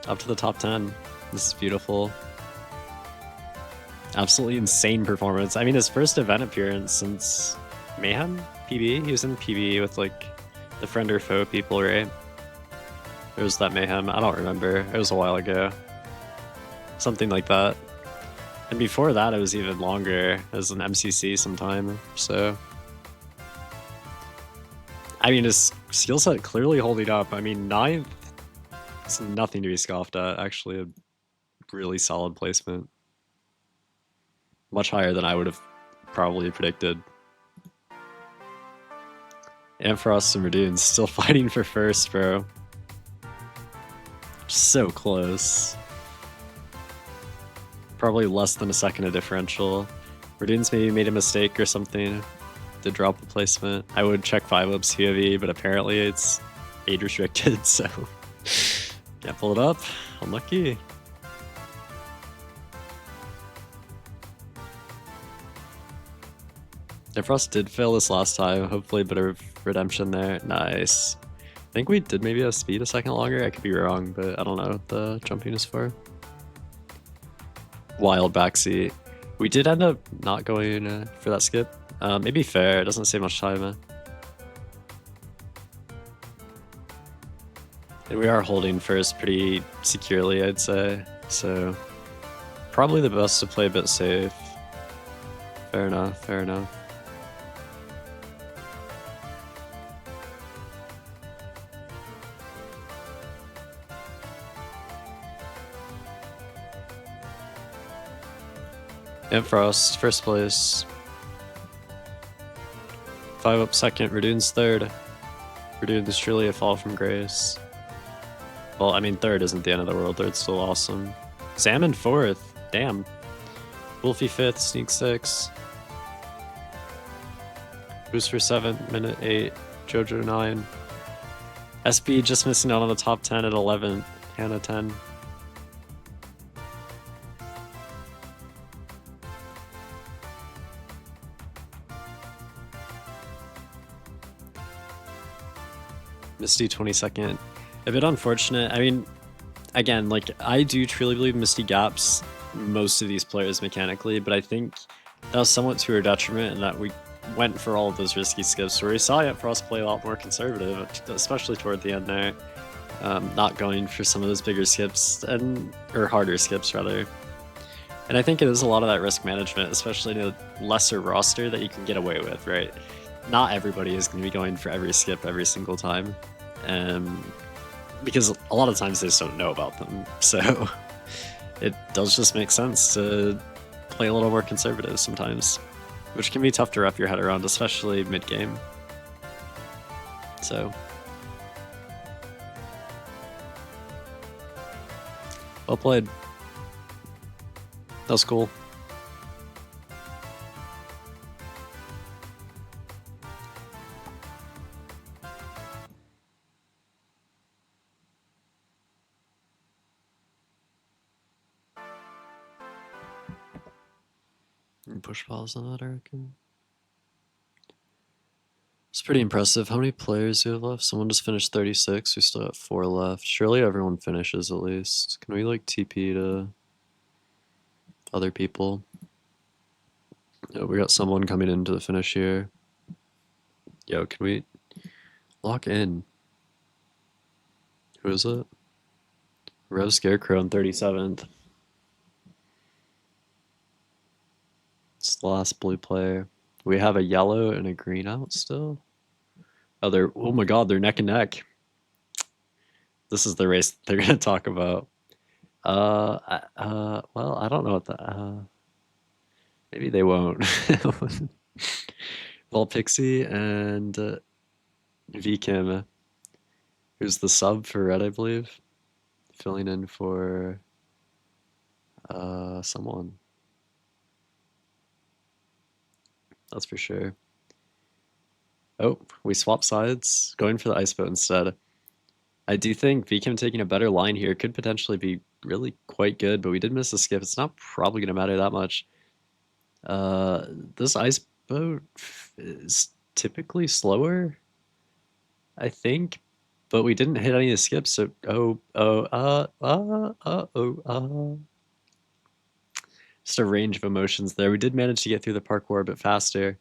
up to the top 10. This is beautiful. Absolutely insane performance. I mean, his first event appearance since Mayhem PB. He was in PB with like the friend or foe people, right? There was that Mayhem. I don't remember. It was a while ago. Something like that. And before that, it was even longer. It was an MCC sometime. So, I mean, his skill set clearly holding up. I mean, 9th. It's nothing to be scoffed at. Actually, a really solid placement. Much higher than I would have probably predicted. Ampharos and Radoon still fighting for first, bro. So close. Probably less than a second of differential. Radoon's maybe made a mistake or something to drop the placement. I would check 5-ups POV, but apparently it's age restricted, so can't pull it up. Unlucky. Ampharos did fail this last time. Hopefully a bit of redemption there. Nice. I think we did maybe a speed a second longer. I could be wrong, but I don't know what the jumping is for. Wild backseat. We did end up not going for that skip. Maybe fair. It doesn't save much time. And we are holding first pretty securely, I'd say. So probably the best to play a bit safe. Fair enough. Fair enough. Ampharos, first place. 5-up second, Radoon's third. Radoon is truly a fall from grace. Well, I mean, third isn't the end of the world. Third's still awesome. Salmon fourth. Damn. Wolfie fifth, Sneak sixth. Boost for 7, Minute 8. Jojo 9. SB just missing out on the top 10 at 11. Hannah 10. Misty 22nd. A bit unfortunate. I mean, again, like, I do truly believe Misty gaps most of these players mechanically, but I think that was somewhat to our detriment in that we went for all of those risky skips where we saw it for us play a lot more conservative, especially toward the end there. Not going for some of those bigger skips, or harder skips rather. And I think it is a lot of that risk management, especially in a lesser roster that you can get away with, right? Not everybody is going to be going for every skip every single time, because a lot of times they just don't know about them. So it does just make sense to play a little more conservative sometimes, which can be tough to wrap your head around, especially mid-game. So, well played. That was cool. Push balls on that, I reckon. It's pretty impressive. How many players do we have left? Someone just finished 36. We still have 4 left. Surely everyone finishes at least. Can we like TP to other people? Yeah, we got someone coming into the finish here. Yo, can we lock in? Who is it? Rev Scarecrow on 37th. It's the last blue player. We have a yellow and a green out still. Oh, oh my god, they're neck and neck. This is the race they're gonna talk about. Well, I don't know what the maybe they won't. Well, Pixie and VKim, who's the sub for Red, I believe, filling in for someone. That's for sure. Oh, we swap sides, going for the ice boat instead. I do think VKim taking a better line here could potentially be really quite good, but we did miss a skip. It's not probably going to matter that much. This ice boat is typically slower, I think, But we didn't hit any of the skips, so just a range of emotions there. We did manage to get through the parkour a bit faster.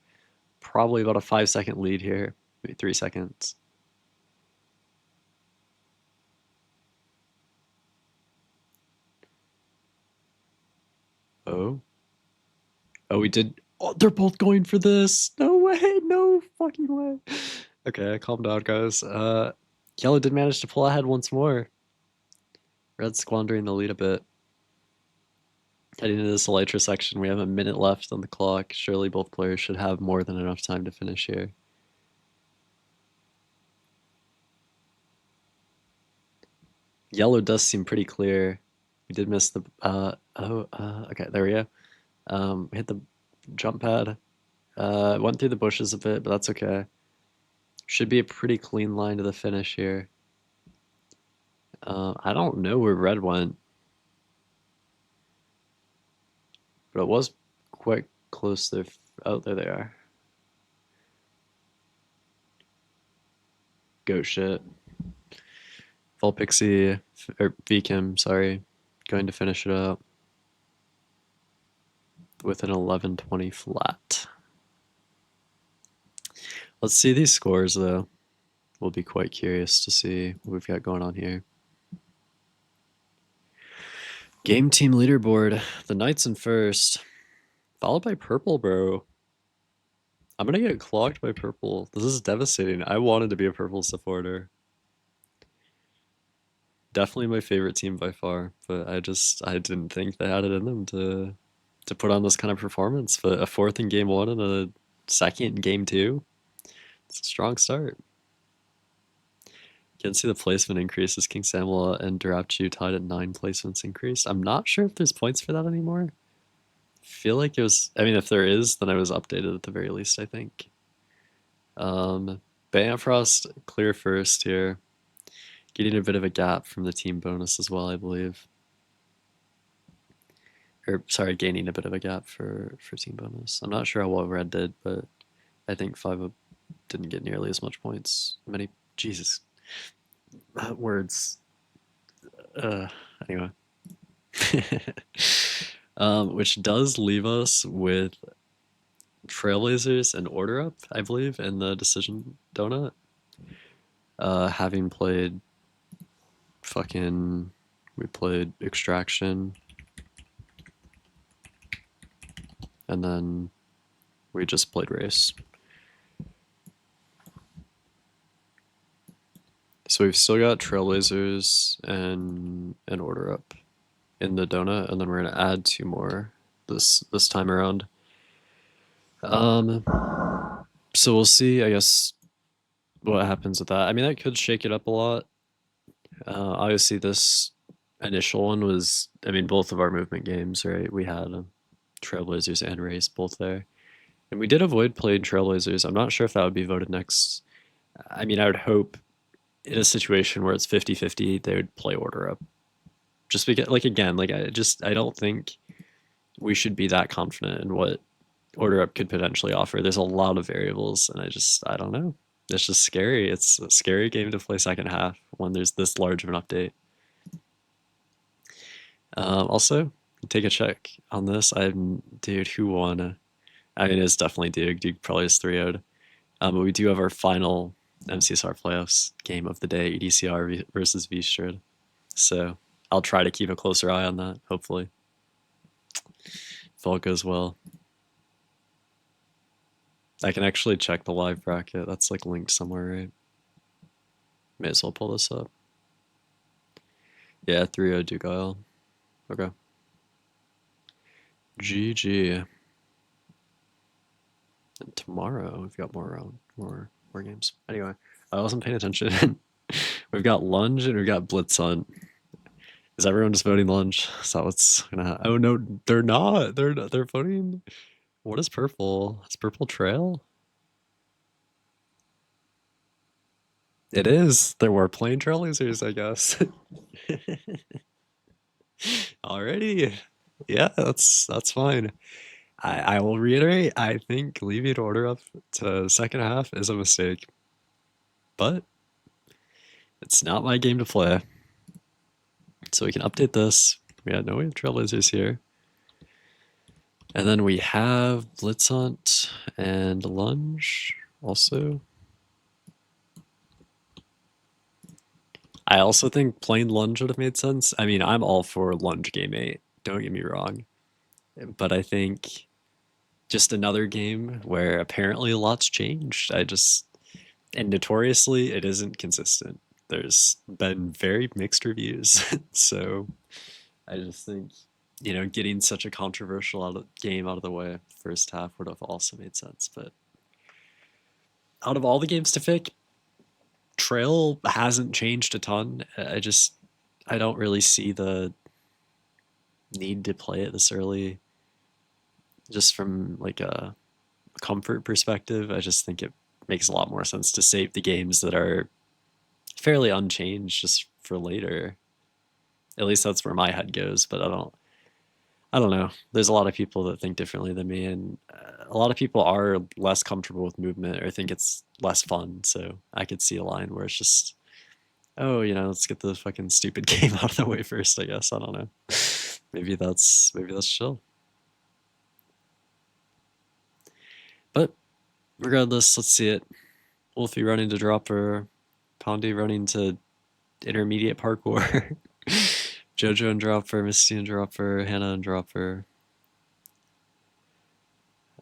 Probably about a 5-second lead here, maybe 3 seconds. Oh, we did. Oh, they're both going for this. No way, no fucking way. Okay, calm down, guys. Yellow did manage to pull ahead once more. Red squandering the lead a bit. Heading into this elytra section, we have a minute left on the clock. Surely both players should have more than enough time to finish here. Yellow does seem pretty clear. We did miss the okay, there we go. Hit the jump pad. Went through the bushes a bit, but that's okay. Should be a pretty clean line to the finish here. I don't know where red went, but it was quite close there. Oh, there they are. Goat shit. Volpixie, or VKim, sorry, going to finish it up with an 11:20 flat. Let's see these scores, though. We'll be quite curious to see what we've got going on here. Game team leaderboard. The Knights in first, followed by Purple, bro. I'm gonna get clocked by Purple. This is devastating. I wanted to be a Purple supporter. Definitely my favorite team by far, but I didn't think they had it in them to put on this kind of performance. But a fourth in game one and a second in game two. It's a strong start. You can see the placement increases. King Samala and Durapchu tied at 9 placements increase. I'm not sure if there's points for that anymore. I feel like it was, I mean, if there is, then it was updated at the very least, I think. Banfrost clear first here. Getting a bit of a gap from the team bonus as well, I believe. Or, sorry, gaining a bit of a gap for team bonus. I'm not sure how well red did, but I think 5 didn't get nearly as much points. Jesus. Words. Anyway. Which does leave us with Trailblazers and Order Up, I believe, in the decision donut. Having played we played Extraction, and then we just played Race. So we've still got Trailblazers and Order Up in the donut, and then we're gonna add 2 more this time around. So we'll see, I guess, what happens with that. I mean, that could shake it up a lot. Obviously, this initial one was, I mean, both of our movement games, right? We had Trailblazers and Race both there. And we did avoid playing Trailblazers. I'm not sure if that would be voted next. I mean, I would hope in a situation where it's 50-50, they would play Order Up. Just because, like, again, like, I don't think we should be that confident in what Order Up could potentially offer. There's a lot of variables, and I don't know. It's just scary. It's a scary game to play second half when there's this large of an update. Also, take a check on this. Dude, who won? I mean, it's definitely Duke. Duke probably is 3-0'd. But we do have our final MCSR playoffs game of the day, EDCR versus V-Stride. So I'll try to keep a closer eye on that, hopefully. If all goes well. I can actually check the live bracket. That's like linked somewhere, right? May as well pull this up. Yeah, 3-0 Duke Isle. Okay. GG. And tomorrow we've got more games. Anyway, I wasn't paying attention. We've got Lunge and we've got Blitz Hunt. Is everyone just voting Lunge? Is that what's gonna happen? Oh no, they're not. They're voting. What is purple? Is purple trail? It is. There were playing Trailblazers, I guess. Alrighty. Yeah, that's fine. I will reiterate, I think leaving Order Up to second half is a mistake. But It's not my game to play. So we can update this. Yeah, no, we have Trailblazers here. And then we have Blitz Hunt and Lunge also. I also think playing Lunge would have made sense. I mean, I'm all for Lunge game 8, don't get me wrong. But I think just another game where apparently a lot's changed. And notoriously, it isn't consistent. There's been very mixed reviews. So I just think, getting such a controversial game out of the way first half would have also made sense. But out of all the games to pick, Trail hasn't changed a ton. I don't really see the need to play it this early. Just from like a comfort perspective, I just think it makes a lot more sense to save the games that are fairly unchanged just for later. At least that's where my head goes, but I don't know. There's a lot of people that think differently than me, and a lot of people are less comfortable with movement or think it's less fun. So I could see a line where it's just, oh, let's get the fucking stupid game out of the way first, I guess. I don't know. Maybe that's chill. But regardless, let's see it. Wolfie running to dropper, Poundy running to intermediate parkour, Jojo and dropper, Misty and dropper, Hannah and dropper.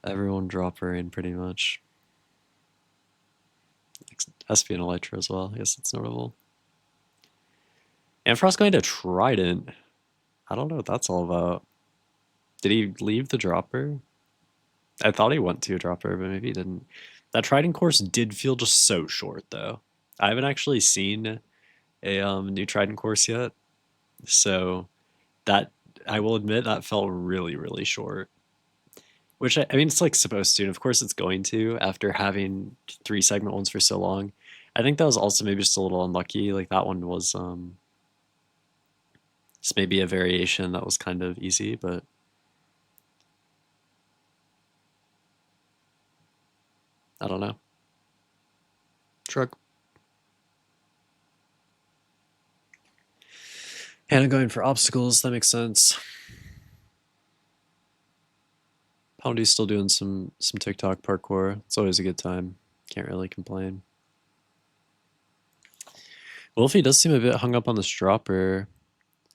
Everyone dropper in pretty much. SP and Elytra as well. I guess that's notable. Amfrost going to Trident. I don't know what that's all about. Did he leave the dropper? I thought he went to a dropper, but maybe he didn't. That Trident course did feel just so short, though. I haven't actually seen a new Trident course yet, so that I will admit that felt really, really short. Which I mean, it's like supposed to, and of course it's going to after having 3 segment ones for so long. I think that was also maybe just a little unlucky. Like that one was just maybe a variation that was kind of easy, but I don't know. Shrug. Hannah going for obstacles, that makes sense. Poundy's still doing some TikTok parkour. It's always a good time. Can't really complain. Wolfie does seem a bit hung up on this dropper.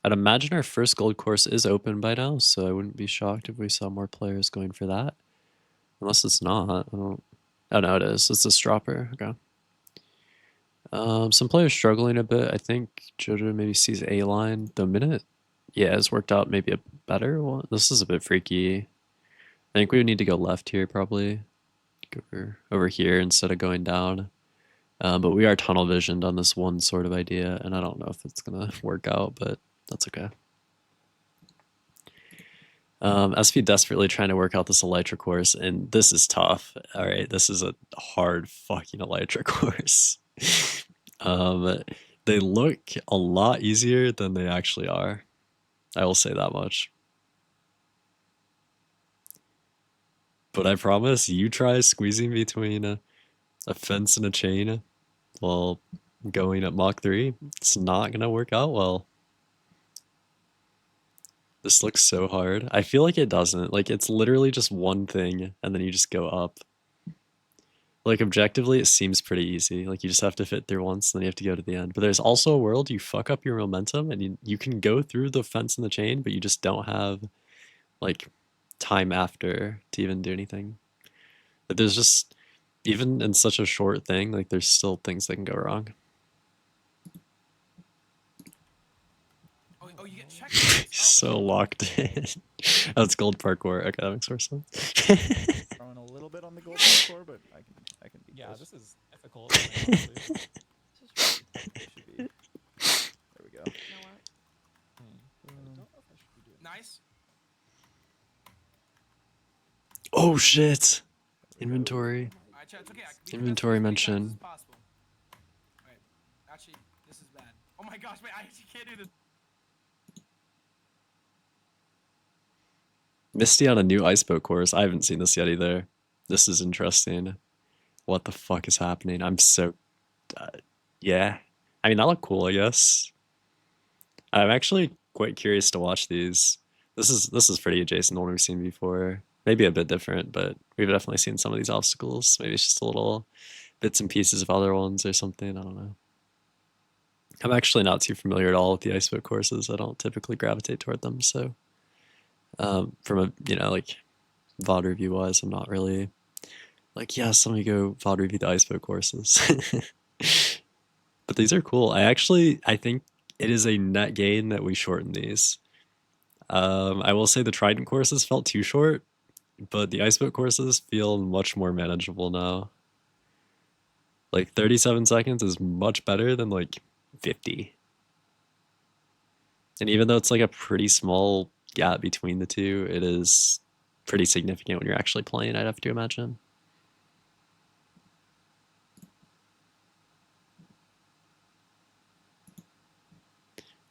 I'd imagine our first gold course is open by now, so I wouldn't be shocked if we saw more players going for that. Unless it's not. Oh no, it is. It's this dropper. Okay. Some players struggling a bit. I think Jojo maybe sees A line. The minute, yeah, has worked out maybe a better one. This is a bit freaky. I think we would need to go left here probably. Go over here instead of going down. But we are tunnel visioned on this one sort of idea, and I don't know if it's gonna work out, but that's okay. SP desperately trying to work out this Elytra course, and this is tough. All right, this is a hard fucking Elytra course. They look a lot easier than they actually are. I will say that much. But I promise, you try squeezing between a fence and a chain while going at Mach 3, it's not gonna work out well. This looks so hard. I feel like it doesn't. Like, it's literally just one thing, and then you just go up. Like, objectively, it seems pretty easy. Like, you just have to fit through once, and then you have to go to the end. But there's also a world you fuck up your momentum, and you can go through the fence and the chain, but you just don't have, like, time after to even do anything. But there's just, even in such a short thing, like, there's still things that can go wrong. Oh, you get checkpoints. So locked in. Oh, it's gold parkour. Okay, that makes more sense. Throwing a little bit on the gold parkour, but I can beat Yeah, this. this is difficult. Like, honestly. It should be. There we go. You know what? I don't know if I should be doing Nice. Oh shit! Inventory. Alright, chat, it's okay. We can Inventory do this as many mention. times as possible. Wait, actually, this is bad. Oh my gosh, wait, I actually can't do this. Misty on a new ice boat course. I haven't seen this yet either. This is interesting. What the fuck is happening? I'm so... yeah. I mean, that looked cool, I guess. I'm actually quite curious to watch these. This is pretty adjacent to what we've seen before. Maybe a bit different, but we've definitely seen some of these obstacles. Maybe it's just a little bits and pieces of other ones or something. I don't know. I'm actually not too familiar at all with the iceboat courses. I don't typically gravitate toward them, so from a like VOD review wise, I'm not really like, yes, let me go VOD review the iceboat courses. But these are cool. I think it is a net gain that we shorten these. I will say the Trident courses felt too short, but the iceboat courses feel much more manageable now. Like 37 seconds is much better than like 50. And even though it's like a pretty small gap between the two, it is pretty significant when you're actually playing, I'd have to imagine.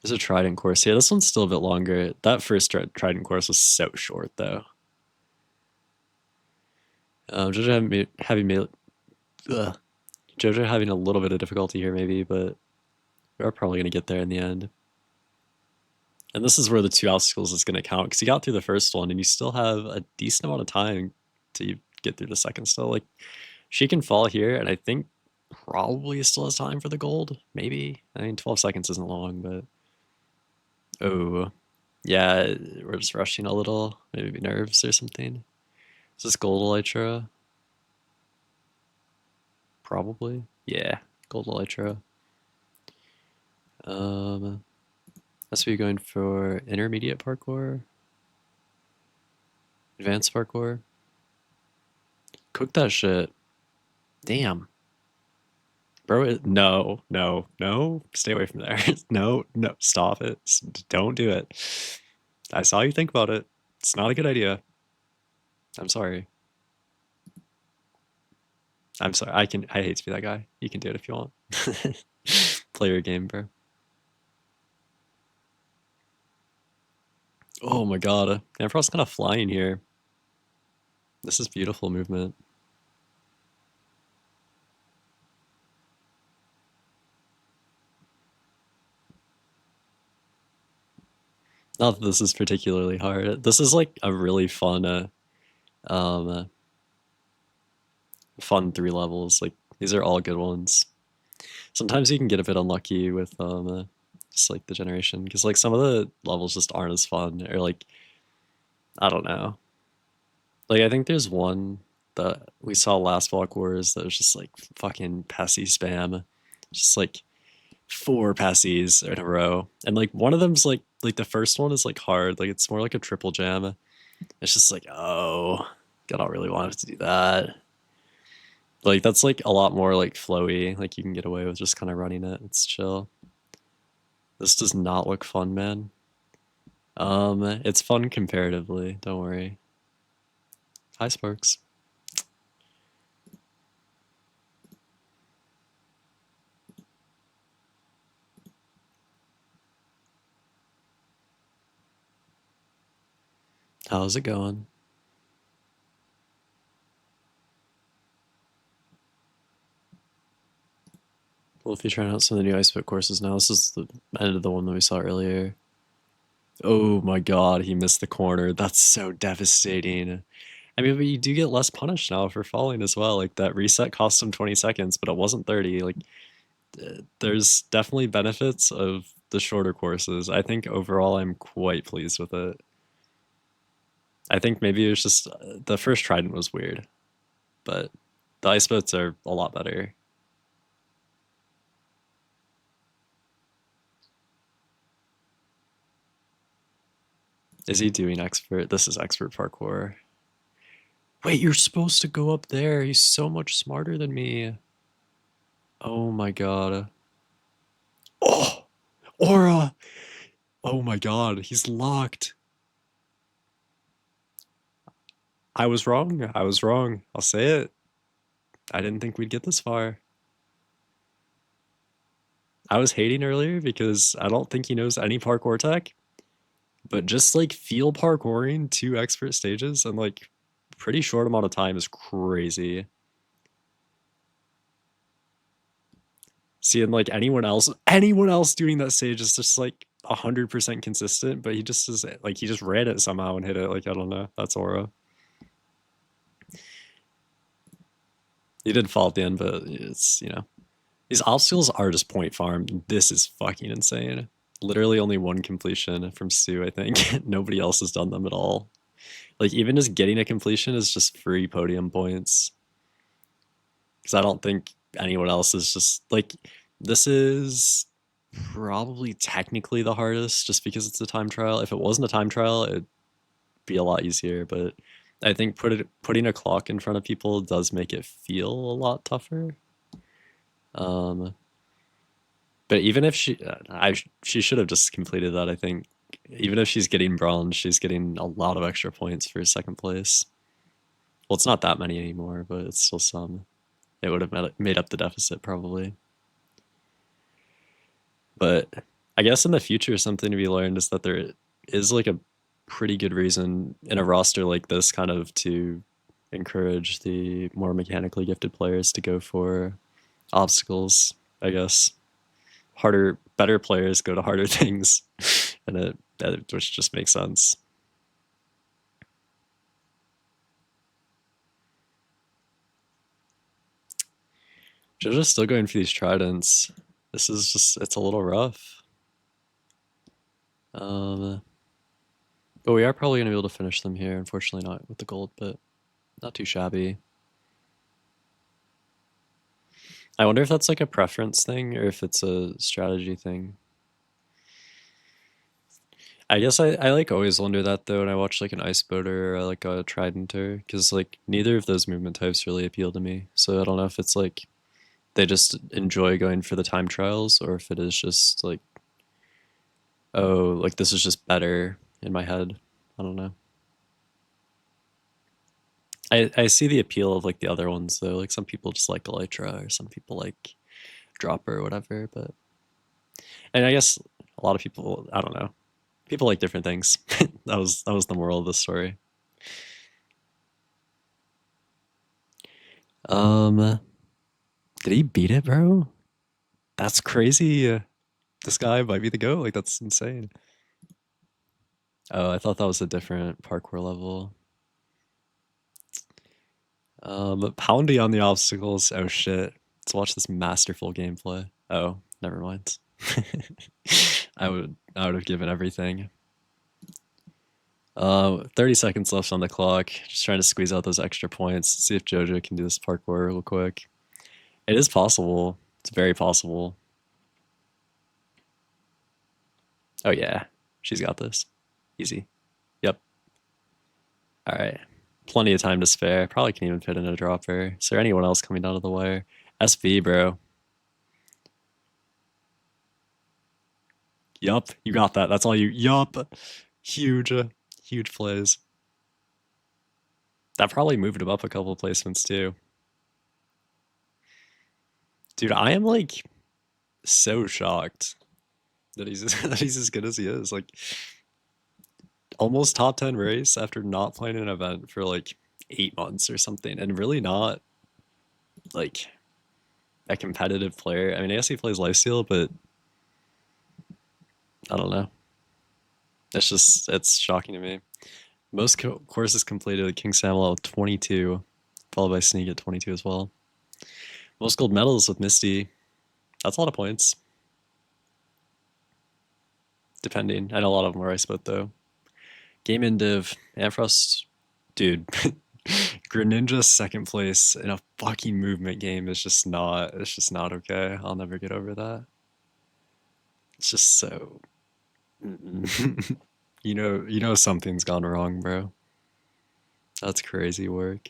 There's a Trident course. Yeah, this one's still a bit longer. That first Trident course was so short, though. Jojo having a little bit of difficulty here, maybe, but we are probably going to get there in the end. And this is where the 2 obstacles is going to count, because you got through the first one, and you still have a decent amount of time to get through the second still. Like, she can fall here, and I think probably still has time for the gold, maybe. I mean, 12 seconds isn't long, but... Oh, yeah, we're just rushing a little. Maybe nerves or something. Is this gold elytra? Probably. Yeah, gold elytra. That's what you're going for intermediate parkour? Advanced parkour? Cook that shit. Damn. Bro, no. Stay away from there. No, stop it. Don't do it. I saw you think about it. It's not a good idea. I'm sorry. I'm sorry. I hate to be that guy. You can do it if you want. Play your game, bro. Oh my god. Ampro's kind of flying here. This is beautiful movement. Not that this is particularly hard. This is like a really fun fun 3 levels. Like, these are all good ones. Sometimes you can get a bit unlucky with just like the generation, because like some of the levels just aren't as fun, or like, I don't know. Like, I think there's one that we saw last Blockwars that was just like fucking passy spam. Just like 4 passies in a row. And like one of them's like the first one is like hard. Like, it's more like a triple jam. It's just like, oh, God, I don't really want to do that. Like, that's like a lot more like flowy. Like, you can get away with just kind of running it. It's chill. This does not look fun, man. It's fun comparatively, don't worry. Hi, Sparks. How's it going? Well, if you're trying out some of the new iceboat courses now, this is the end of the one that we saw earlier. Oh my god, he missed the corner. That's so devastating. I mean, but you do get less punished now for falling as well. Like, that reset cost him 20 seconds, but it wasn't 30. Like, there's definitely benefits of the shorter courses. I think overall I'm quite pleased with it. I think maybe it was just the first Trident was weird, but the ice boats are a lot better. Is he doing expert? This is expert parkour. Wait, you're supposed to go up there. He's so much smarter than me. Oh my god. Oh! Aura! Oh my god, he's locked. I was wrong. I was wrong. I'll say it. I didn't think we'd get this far. I was hating earlier because I don't think he knows any parkour tech. But just like feel parkouring 2 expert stages in like pretty short amount of time is crazy. Seeing like anyone else doing that stage is just like 100% consistent, but he just is like he just ran it somehow and hit it. Like I don't know, that's aura. He did fall at the end, but it's these obstacles are just point farm. This is fucking insane. Literally only one completion from Stu, I think. Nobody else has done them at all. Like even just getting a completion is just free podium points. Because I don't think anyone else is just like this is probably technically the hardest just because it's a time trial. If it wasn't a time trial, it'd be a lot easier, but I think putting a clock in front of people does make it feel a lot tougher. But even if she should have just completed that, I think. Even if she's getting bronze, she's getting a lot of extra points for second place. Well, it's not that many anymore, but it's still some. It would have made up the deficit probably. But I guess in the future, something to be learned is that there is like a pretty good reason in a roster like this kind of to encourage the more mechanically gifted players to go for obstacles, I guess. Better players go to harder things, and which just makes sense. JoJo's still going for these tridents. This is just, it's a little rough. But we are probably going to be able to finish them here. Unfortunately not with the gold, but not too shabby. I wonder if that's like a preference thing or if it's a strategy thing. I guess I like always wonder that though when I watch like an ice boater or like a tridenter, because like neither of those movement types really appeal to me. So I don't know if it's like they just enjoy going for the time trials or if it is just like, oh, like this is just better in my head. I don't know. I see the appeal of like the other ones though. Like some people just like Elytra or some people like Dropper or whatever, but and I guess a lot of people, I don't know. People like different things. that was the moral of the story. Did he beat it, bro? That's crazy. This guy might be the GOAT. Like that's insane. Oh, I thought that was a different parkour level. Poundy on the obstacles. Oh shit. Let's watch this masterful gameplay. Oh, never mind. I would have given everything. 30 seconds left on the clock. Just trying to squeeze out those extra points. See if JoJo can do this parkour real quick. It is possible. It's very possible. Oh yeah, she's got this. Easy. Yep. All right. Plenty of time to spare. Probably can even fit in a dropper. Is there anyone else coming down to the wire? SV, bro. Yup, you got that. That's all you. Yup. Huge plays. That probably moved him up a couple placements too. Dude, I am like so shocked that he's that he's as good as he is. Like almost top 10 race after not playing an event for like 8 months or something, and really not like a competitive player. I mean, I guess he plays lifesteal, but I don't know. It's shocking to me. Most courses completed, King Samuel with 22, followed by Sneak at 22 as well. Most gold medals with Misty. That's a lot of points. Depending. I know a lot of them are ice boat though. Game in div. Amfrost, dude. Greninja's second place in a fucking movement game is just not, it's just not okay. I'll never get over that. It's just so you know something's gone wrong, bro. That's crazy work.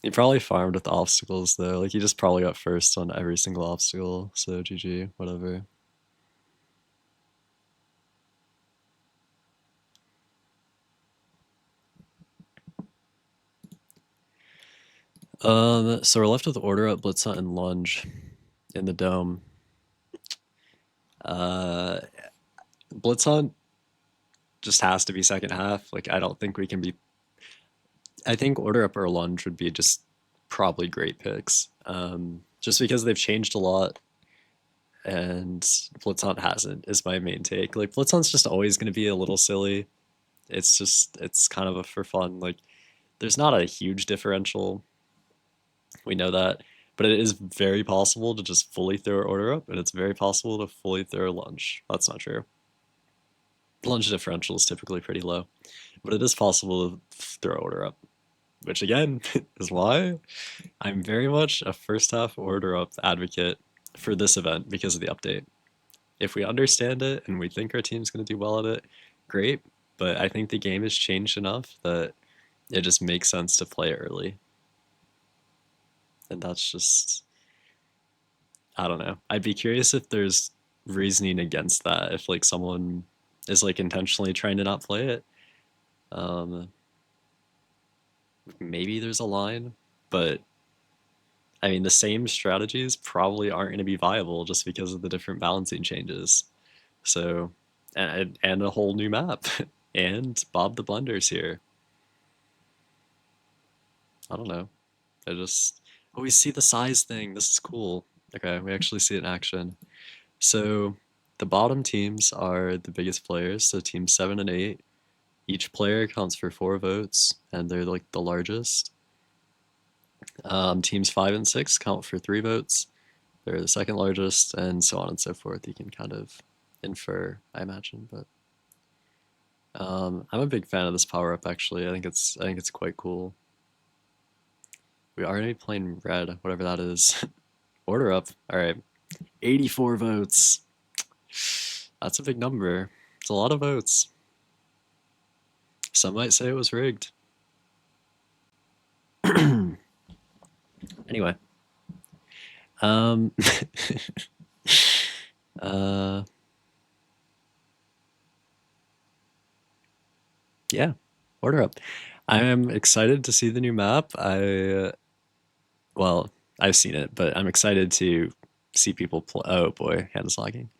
He probably farmed with obstacles though. Like he just probably got first on every single obstacle. So GG, whatever. So we're left with Order Up, Blitz Hunt, and Lunge in the dome. Blitz Hunt just has to be second half. Like I don't think we can be. I think Order Up or Lunge would be just probably great picks. just because they've changed a lot and Blitzon hasn't, is my main take. Like, Blitzon's just always going to be a little silly. It's kind of a for fun. Like, there's not a huge differential. We know that. But it is very possible to just fully throw order up, and it's very possible to fully throw lunge. That's not true. Lunge differential is typically pretty low, but it is possible to throw order up, which again is why I'm very much a first half order up advocate for this event because of the update. If we understand it and we think our team's going to do well at it, great. But I think the game has changed enough that it just makes sense to play early. And that's just, I don't know. I'd be curious if there's reasoning against that. If like someone is like intentionally trying to not play it. Maybe there's a line, but I mean, the same strategies probably aren't going to be viable just because of the different balancing changes. So, and a whole new map, and Bob the Blender's here. I don't know. I just, oh, we see the size thing. This is cool. Okay, we actually see it in action. So, the bottom teams are the biggest players. So, teams 7 and 8. Each player counts for 4 votes, and they're like the largest. Teams 5 and 6 count for 3 votes. They're the second largest, and so on and so forth. You can kind of infer, I imagine. But I'm a big fan of this power up. Actually, I think it's quite cool. We are gonna be playing red, whatever that is. Order up. All right, 84 votes. That's a big number. It's a lot of votes. Some might say it was rigged. Anyway. Yeah, order up. I am excited to see the new map. Well, I've seen it, but I'm excited to see people play. Oh boy, hands lagging.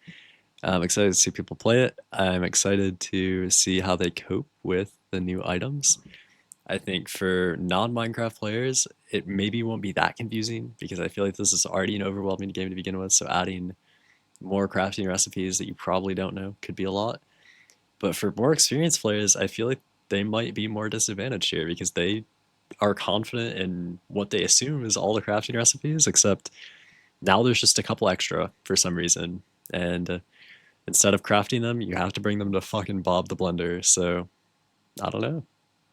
I'm excited to see people play it. I'm excited to see how they cope with the new items. I think for non-Minecraft players, it maybe won't be that confusing because I feel like this is already an overwhelming game to begin with, so adding more crafting recipes that you probably don't know could be a lot. But for more experienced players, I feel like they might be more disadvantaged here because they are confident in what they assume is all the crafting recipes, except now there's just a couple extra for some reason. And instead of crafting them, you have to bring them to fucking Bob the Blender. So I don't know.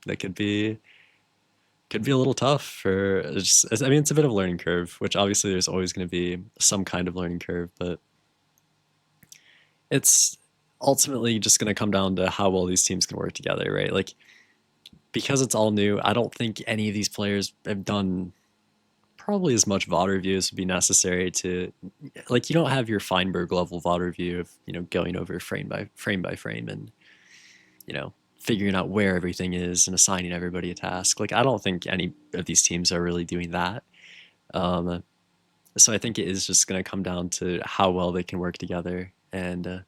That could be a little tough for just, I mean, it's a bit of a learning curve, which obviously there's always going to be some kind of learning curve, but it's ultimately just going to come down to how well these teams can work together, right? Like, because it's all new, I don't think any of these players have done probably as much VOD review as would be necessary to, like, you don't have your Feinberg level VOD review of, you know, going over frame by frame and, you know, figuring out where everything is and assigning everybody a task. Like, I don't think any of these teams are really doing that. So I think it is just going to come down to how well they can work together and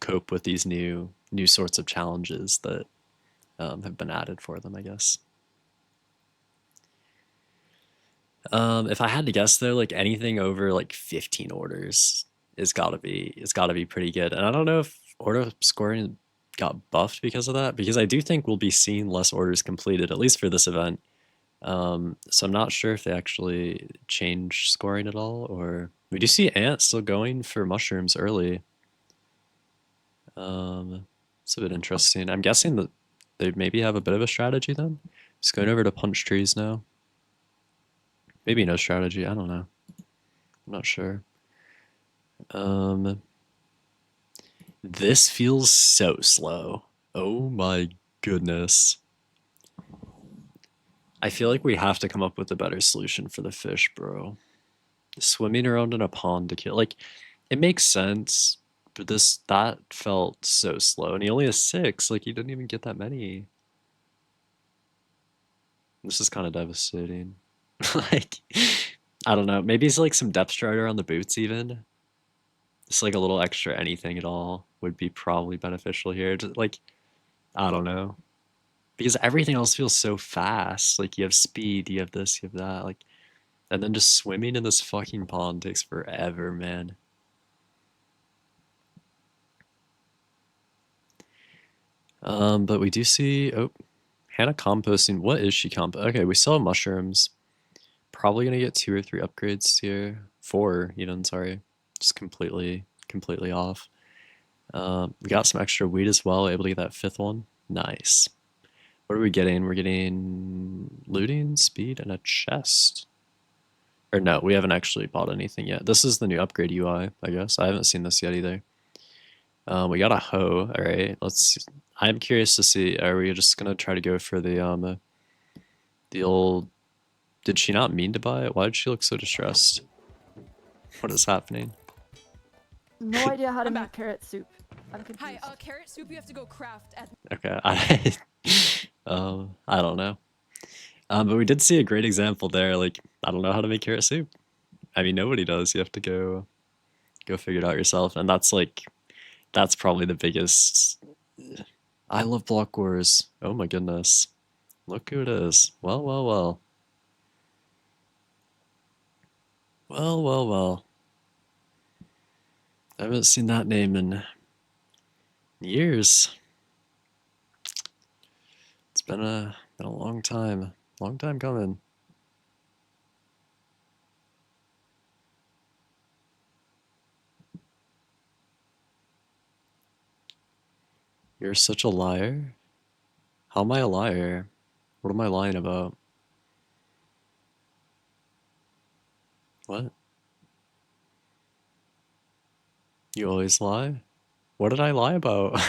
cope with these new sorts of challenges that have been added for them, I guess. If I had to guess though, like anything over like 15 orders is gotta be pretty good. And I don't know if order scoring got buffed because of that, because I do think we'll be seeing less orders completed, at least for this event. So I'm not sure if they actually changed scoring at all, or we do see Ant still going for mushrooms early. It's a bit interesting. I'm guessing that they maybe have a bit of a strategy then. Just going over to punch trees now. Maybe no strategy, I don't know. I'm not sure. This feels so slow. Oh my goodness. I feel like we have to come up with a better solution for the fish, bro. Swimming around in a pond to kill, like, it makes sense, but that felt so slow. And he only has 6, like, he didn't even get that many. This is kind of devastating. Like, I don't know. Maybe it's like some depth strider on the boots even. Just like a little extra anything at all would be probably beneficial here. Just like, I don't know. Because everything else feels so fast. Like, you have speed, you have this, you have that. Like, And then just swimming in this fucking pond takes forever, man. But we do see, oh, Hannah composting. What is she Okay, we still have mushrooms. Probably gonna get 2 or 3 upgrades here. 4 even, sorry. Just completely off. We got some extra wheat as well, able to get that 5th one. Nice. What are we getting? We're getting looting, speed, and a chest. Or no, we haven't actually bought anything yet. This is the new upgrade UI, I guess. I haven't seen this yet either. We got a hoe. All right, let's. I'm curious to see. Are we just gonna try to go for the old? Did she not mean to buy it? Why did she look so distressed? What is happening? No idea how to I'm make back. carrot soup. I'm confused. Hi, carrot soup you have to go craft at. Okay, I don't know. But we did see a great example there. Like, I don't know how to make carrot soup. I mean, nobody does. You have to go figure it out yourself, and that's probably the biggest. I love Blockwars. Oh my goodness, look who it is. Well, well, well. Well, well, well. I haven't seen that name in years. It's been a long time coming. You're such a liar. How am I a liar? What am I lying about? What? You always lie? What did I lie about?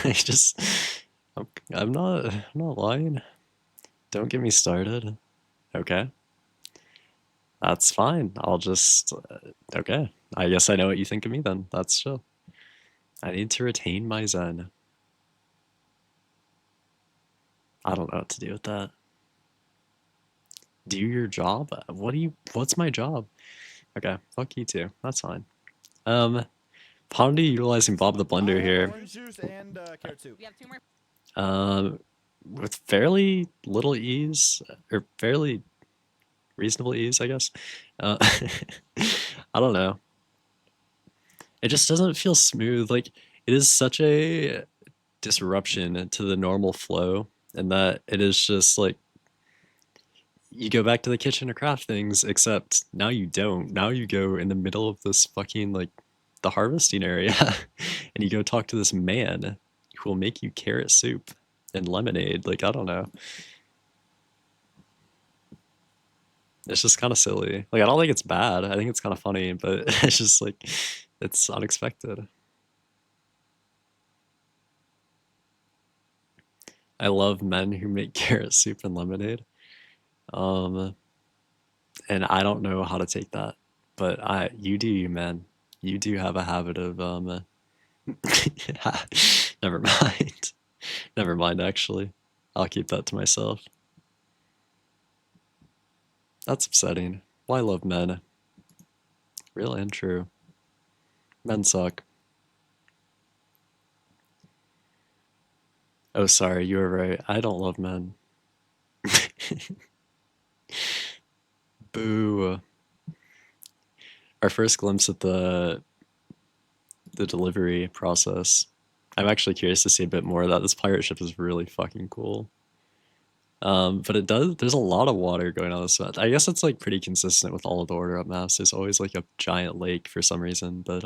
I'm not lying. Don't get me started. Okay. That's fine. I'll just okay. I guess I know what you think of me then. That's chill. I need to retain my zen. I don't know what to do with that. Do your job? What's my job? Okay, fuck you too. That's fine. Pondy utilizing Bob the Blender here. Orange juice and carrot soup. We have 2 more. With fairly little ease, or fairly reasonable ease, I guess. I don't know. It just doesn't feel smooth. Like, it is such a disruption to the normal flow, and that it is just like you go back to the kitchen to craft things, except now you don't. Now you go in the middle of this fucking, like, the harvesting area, and you go talk to this man who will make you carrot soup and lemonade. Like, I don't know. It's just kind of silly. Like, I don't think it's bad. I think it's kind of funny, but it's just like, it's unexpected. I love men who make carrot soup and lemonade. And I don't know how to take that, but you do, you man. You do have a habit of never mind. Never mind, actually. I'll keep that to myself. That's upsetting. Why love men? Real and true. Men suck. Oh, sorry, you were right. I don't love men. Boo. Our first glimpse at the delivery process. I'm actually curious to see a bit more of that. This pirate ship is really fucking cool. But there's a lot of water going on this map. I guess it's like pretty consistent with all of the order up maps. There's always like a giant lake for some reason, but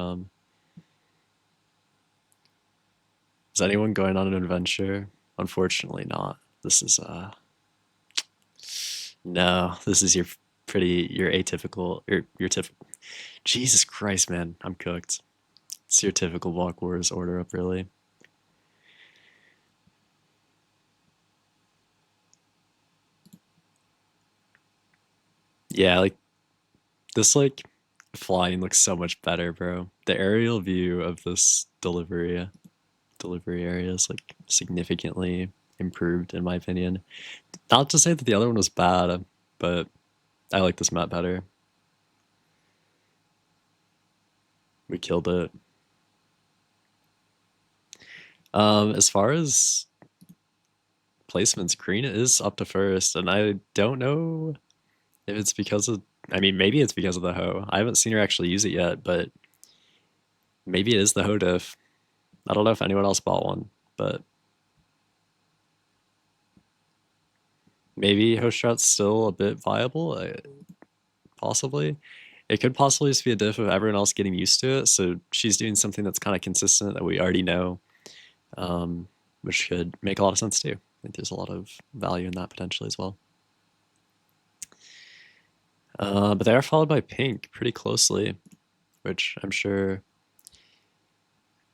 is anyone going on an adventure? Unfortunately not. This is no, this is your atypical, your typical. Jesus Christ, man, I'm cooked. It's your typical Blockwars order up, really. Yeah, like, this, like, flying looks so much better, bro. The aerial view of this delivery area is, like, significantly improved, in my opinion. Not to say that the other one was bad, but I like this map better. We killed it. As far as placements, green is up to first, and I don't know if it's because of I mean, maybe it's because of the hoe. I haven't seen her actually use it yet, but maybe it is the hoe diff. I don't know if anyone else bought one, but maybe hoe strat's still a bit viable. Possibly. It could possibly just be a diff of everyone else getting used to it. So she's doing something that's kind of consistent that we already know, which could make a lot of sense too. I think there's a lot of value in that potentially as well. But they are followed by pink pretty closely, which I'm sure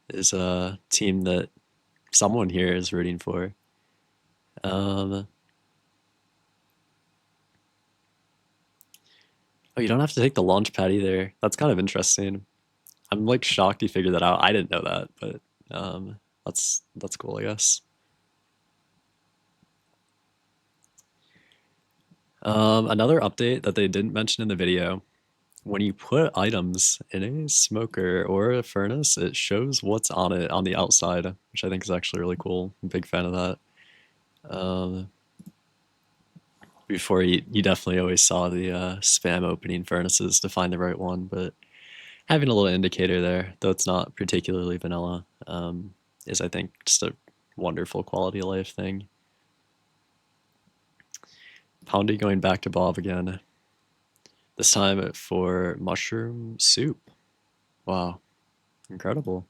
is a team that someone here is rooting for. Oh, you don't have to take the launch pad either. That's kind of interesting. I'm like shocked you figured that out. I didn't know that, but that's cool, I guess. Another update that they didn't mention in the video, when you put items in a smoker or a furnace, it shows what's on it on the outside, which I think is actually really cool. I'm a big fan of that. Before you definitely always saw the spam opening furnaces to find the right one, but having a little indicator there, though it's not particularly vanilla, is I think just a wonderful quality of life thing. Poundy going back to Bob again. This time for mushroom soup. Wow. Incredible.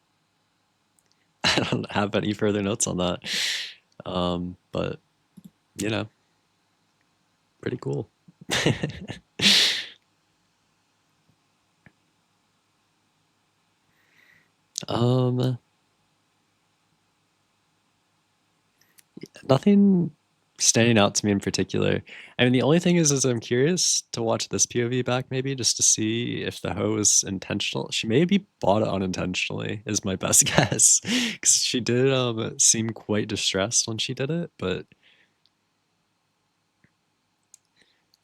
I don't have any further notes on that. But, you know, pretty cool. Nothing standing out to me in particular. I mean, the only thing is I'm curious to watch this POV back maybe just to see if the hoe is intentional. She maybe bought it unintentionally is my best guess, because she did seem quite distressed when she did it, but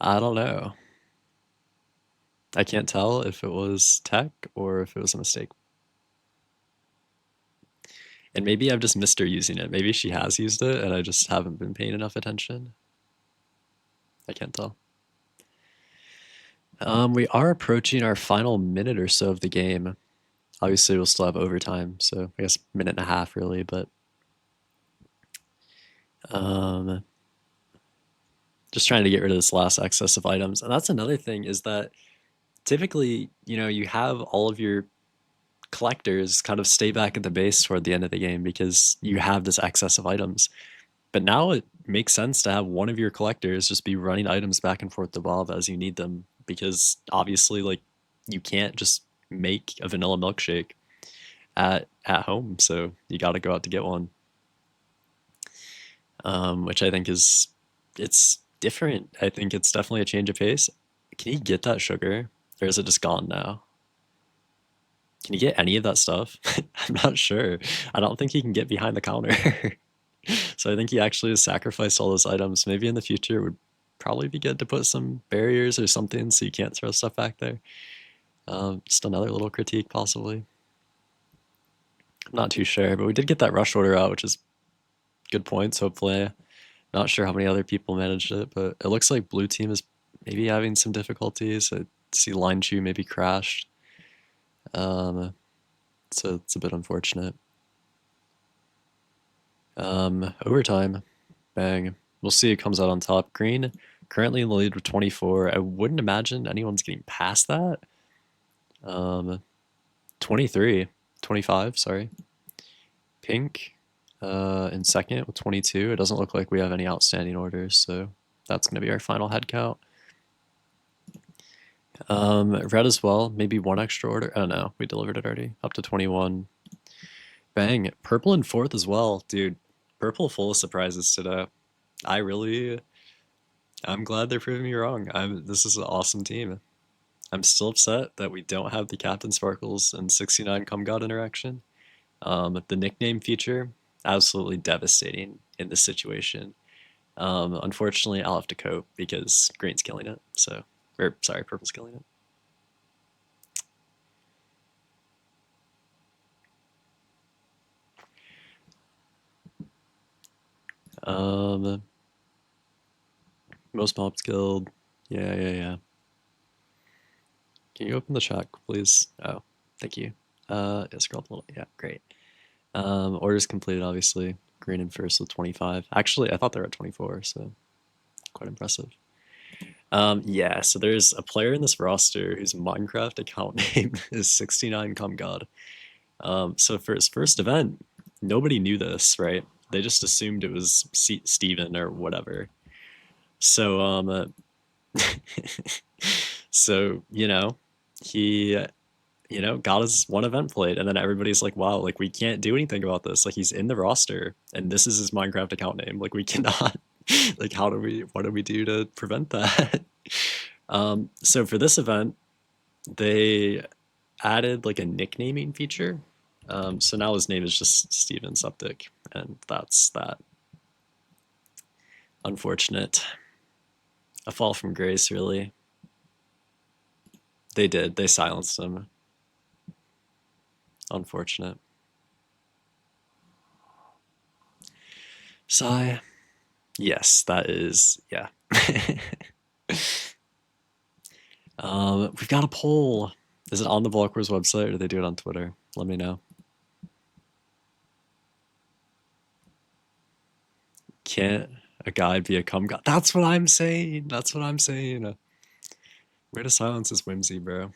I don't know. I can't tell if it was tech or if it was a mistake. And maybe I've just missed her using it. Maybe she has used it and I just haven't been paying enough attention. I can't tell. We are approaching our final minute or so of the game. Obviously, we'll still have overtime, so I guess minute and a half really, but just trying to get rid of this last excess of items. And that's another thing is that typically, you have all of your collectors kind of stay back at the base toward the end of the game because you have this excess of items. But now it makes sense to have one of your collectors just be running items back and forth to Bob as you need them, because obviously, like, you can't just make a vanilla milkshake at home, so you got to go out to get one. Which I think it's different. I think it's definitely a change of pace. Can you get that sugar, or is it just gone now? Can you get any of that stuff? I'm not sure. I don't think he can get behind the counter. So I think he actually has sacrificed all those items. Maybe in the future it would probably be good to put some barriers or something so you can't throw stuff back there. Just another little critique possibly. I'm not too sure, but we did get that rush order out, which is good points, hopefully. Not sure how many other people managed it, but it looks like blue team is maybe having some difficulties. I see line chew maybe crashed. So it's a bit unfortunate. Overtime. Bang. We'll see who comes out on top. Green currently in the lead with 24. I wouldn't imagine anyone's getting past that. 23. 25, sorry. Pink in second with 22. It doesn't look like we have any outstanding orders, so that's going to be our final head count. Red as well, maybe one extra order. Oh no, we delivered it already. Up to 21. Bang. Purple in fourth as well. Dude, purple full of surprises today. I'm glad they're proving me wrong. This is an awesome team. I'm still upset that we don't have the Captain Sparkles and 69 Cum God interaction. The nickname feature, absolutely devastating in this situation. Unfortunately, I'll have to cope because green's killing it. Sorry, purple's killing it. Most mobs killed. Yeah. Can you open the chat, please? Oh, thank you. Yeah, scroll up a little. Yeah, great. Orders completed, obviously. Green in first with 25. Actually, I thought they were at 24, so quite impressive. Yeah, so there's a player in this roster whose Minecraft account name is 69 Come God. So for his first event, nobody knew this, right? They just assumed it was Steven or whatever. So, so, he, got his one event played, and then everybody's like, wow, like, we can't do anything about this. Like, he's in the roster, and this is his Minecraft account name. Like, we cannot, like, what do we do to prevent that? So for this event, they added, like, a nicknaming feature. So now his name is just Steven Septic, and that's that. Unfortunate. A fall from grace, really. They did. They silenced him. Unfortunate. Sigh. Yes, that is, yeah. We've got a poll. Is it on the Blockwars website or do they do it on Twitter? Let me know. Can't a guy be a cum god? That's what I'm saying. That's what I'm saying. Way to silence is whimsy, bro.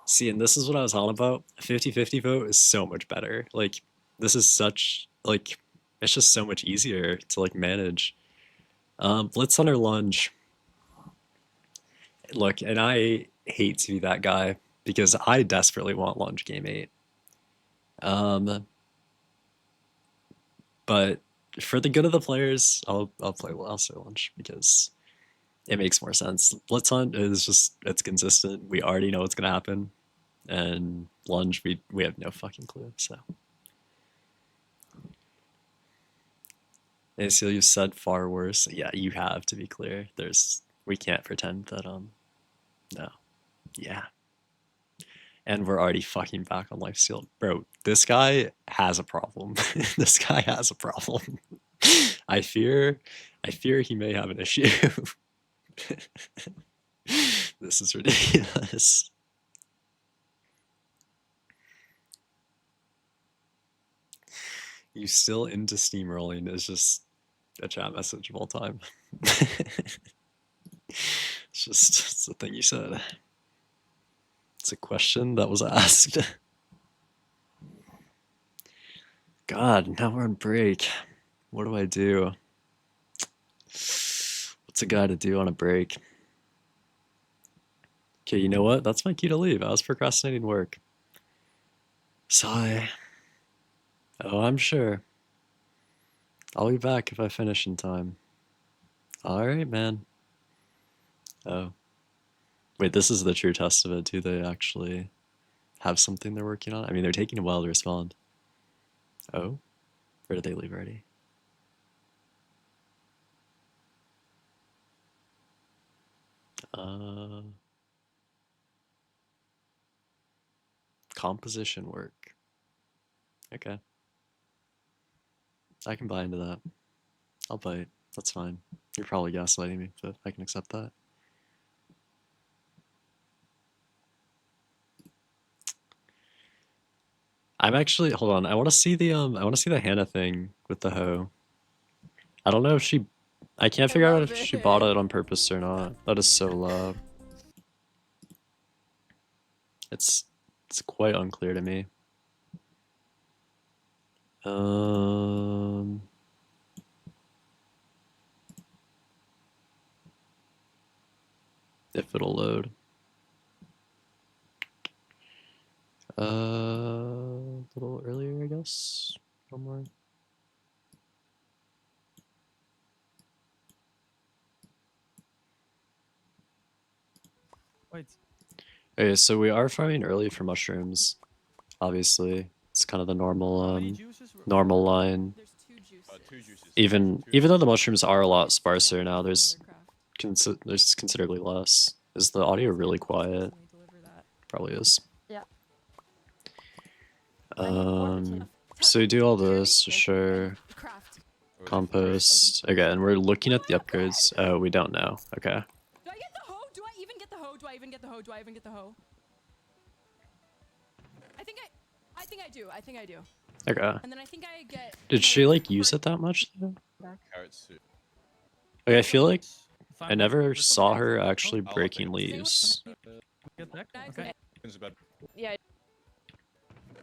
See, and this is what I was on about. A 50-50 vote is so much better. Like, this is such, like, it's just so much easier to, like, manage. Blitz Hunter Lunge. Look, and I hate to be that guy because I desperately want Lunge Game 8. But for the good of the players, I'll say Lunge because it makes more sense. Blitz Hunt is just, it's consistent. We already know what's gonna happen. And Lunge, we have no fucking clue, so. ACL, you said far worse. Yeah, you have, to be clear. We can't pretend that, no. Yeah. And we're already fucking back on Lifesteal. Bro, this guy has a problem. This guy has a problem. I fear he may have an issue. This is ridiculous. You still into steamrolling is just a chat message of all time. It's a thing you said. It's a question that was asked. God, now we're on break. What do I do? What's a guy to do on a break? Okay, you know what? That's my cue to leave. I was procrastinating work. Sigh. Oh, I'm sure. I'll be back if I finish in time. Alright, man. Oh. Wait, this is the true test of it. Do they actually have something they're working on? I mean, they're taking a while to respond. Oh? Or did they leave already? Composition work. Okay. I can buy into that. I'll bite. That's fine. You're probably gaslighting me, but I can accept that. I'm actually, hold on. I want to see the Hannah thing with the hoe. I don't know if I can't figure out if she bought it on purpose or not. That is so loud. It's quite unclear to me. If it'll load. A little earlier, I guess. One more. Wait. Okay, so we are farming early for mushrooms. Obviously, it's kind of the normal normal line. There's two juices. Two juices. Even though the mushrooms are a lot sparser now, there's considerably less. Is the audio really quiet? Probably is. Yeah. So we do all this, sure. Craft. Compost. Okay, and we're looking at the upgrades. Oh, we don't know. Okay. Do I get the hoe? Do I even get the hoe? Do I get the hoe? Do I even get the hoe? I think I do. I think I do. Okay. And then I think I get. Did she like use it that much though? Carrots too. Like I feel like Fine, I never we're saw back. her Oh, actually I'll breaking take it. leaves. Get back? Guys, Okay. It's about Yeah.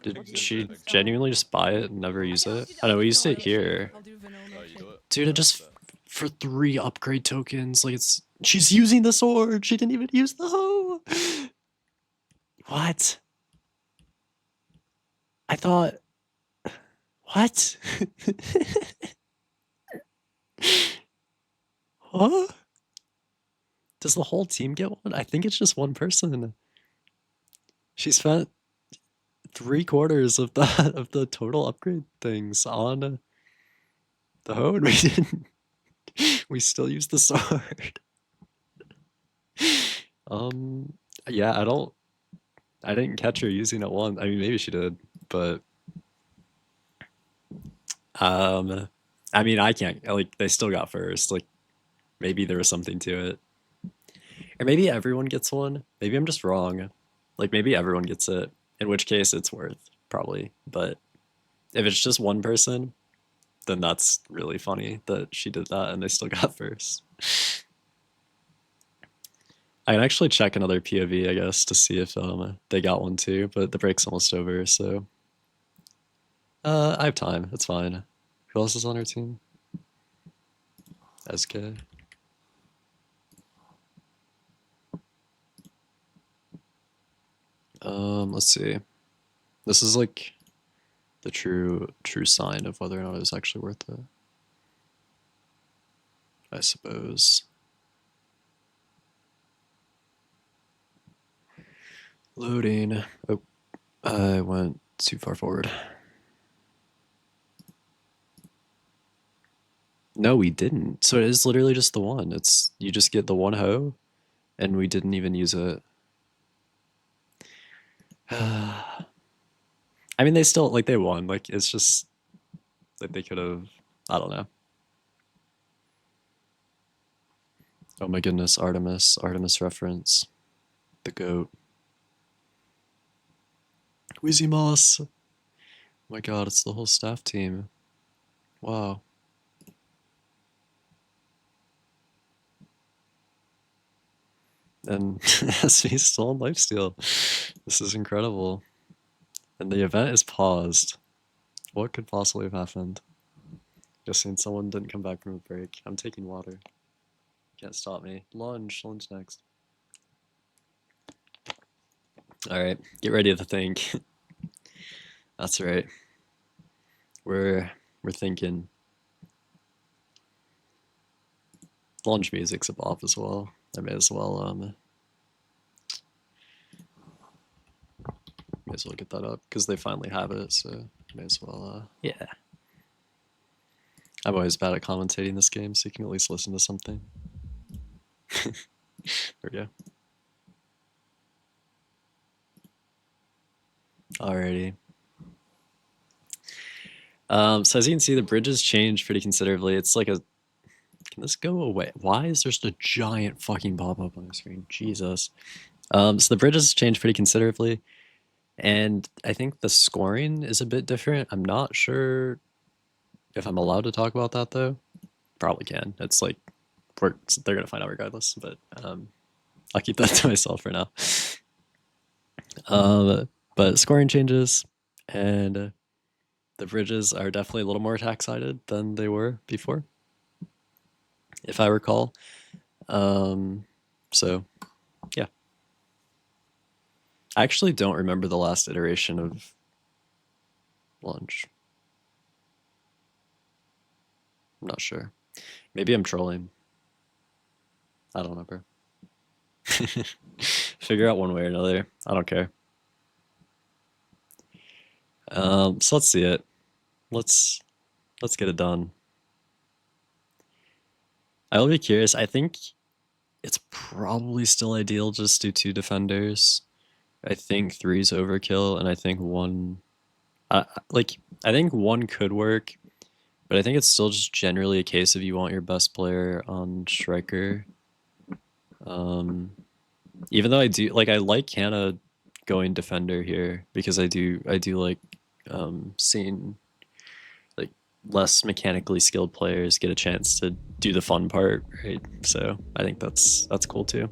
Did she genuinely just buy it and never use it? I know I'll we do used it vanilla milkshake. here. I'll do vanilla you milkshake. do it. Dude, it just for 3 upgrade tokens. Like she's using the sword. She didn't even use the hoe. What? I thought. What? Huh? Does the whole team get one? I think it's just one person. She spent 3/4 of the total upgrade things on the hoe, and we didn't. We still use the sword. Yeah, I didn't catch her using it once. I mean, maybe she did, but I mean, I can't. Like, they still got first. Like, maybe there was something to it, or maybe everyone gets one. Maybe I'm just wrong. Like, maybe everyone gets it. In which case, it's worth probably. But if it's just one person, then that's really funny that she did that and they still got first. I can actually check another POV, I guess, to see if they got one too, but the break's almost over, so I have time. It's fine. Who else is on our team? SK. Let's see. This is like the true sign of whether or not it was actually worth it, I suppose. Loading. Oh, I went too far forward. No, we didn't. So it is literally just the one. It's you just get the one hoe, and we didn't even use it. I mean, they still like they won. Like it's just like they could have. I don't know. Oh my goodness, Artemis reference, the goat. Wizzy Moss. Oh my god, it's the whole staff team. Wow. And SV's still on lifesteal. This is incredible. And the event is paused. What could possibly have happened? Guessing someone didn't come back from a break. I'm taking water. Can't stop me. Lunge next. Alright, get ready to think. That's right. We're thinking. Lunge music's a bop as well. I may as well get that up because they finally have it, so may as well yeah. I'm always bad at commentating this game, so you can at least listen to something. There we go. Alrighty. So as you can see, the bridges changed pretty considerably. It's like a... Can this go away? Why is there just a giant fucking pop-up on the screen? Jesus. So the bridges changed pretty considerably. And I think the scoring is a bit different. I'm not sure if I'm allowed to talk about that, though. Probably can. It's like... they're going to find out regardless, but I'll keep that to myself for now. But scoring changes, and the bridges are definitely a little more attack-sided than they were before, if I recall. So, yeah. I actually don't remember the last iteration of Lunge. I'm not sure. Maybe I'm trolling. I don't know, bro. Figure out one way or another. I don't care. So let's see it. Let's get it done. I will be curious. I think it's probably still ideal just do 2 defenders. I think 3's overkill, and I think 1... I think 1 could work, but I think it's still just generally a case of you want your best player on striker. Even though I like Hannah going defender here because I do like seeing like less mechanically skilled players get a chance to do the fun part, right? So I think that's cool too.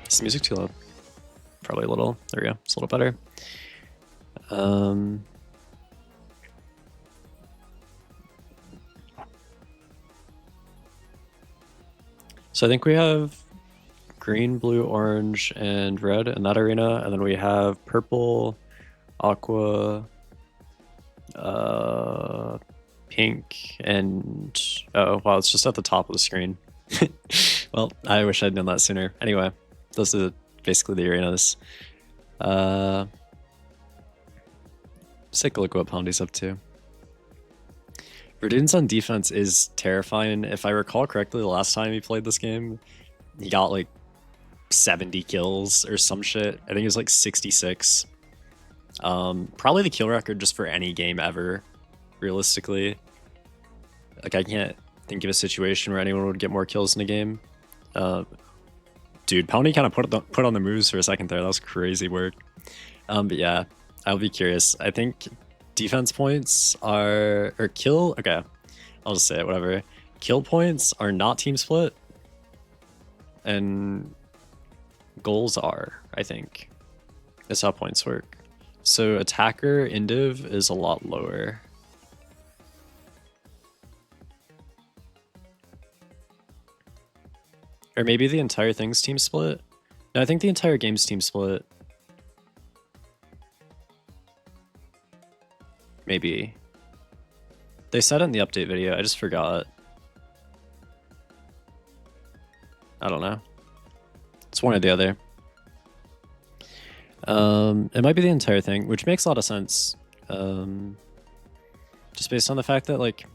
Is the music too loud? Probably a little. There we go. It's a little better. So I think we have green, blue, orange, and red in that arena, and then we have purple, aqua, pink, and oh wow, it's just at the top of the screen. Well, I wish I'd known that sooner. Anyway, those are basically the arenas. Let's take a look at what Pondy's up to. Verdun's on defense is terrifying. If I recall correctly, the last time he played this game, he got like 70 kills or some shit. I think it was like 66. Probably the kill record just for any game ever, realistically. Like, I can't think of a situation where anyone would get more kills in a game. Dude, Pony kind of put on the moves for a second there. That was crazy work. But yeah, I'll be curious. I think defense points are, or kill, okay, I'll just say it, whatever. Kill points are not team split, and goals are, I think. That's how points work. So attacker indiv is a lot lower. Or maybe the entire thing's team split? No, I think the entire game's team split. Maybe. They said it in the update video, I just forgot. I don't know. It's one or the other. It might be the entire thing, which makes a lot of sense. Just based on the fact that, like,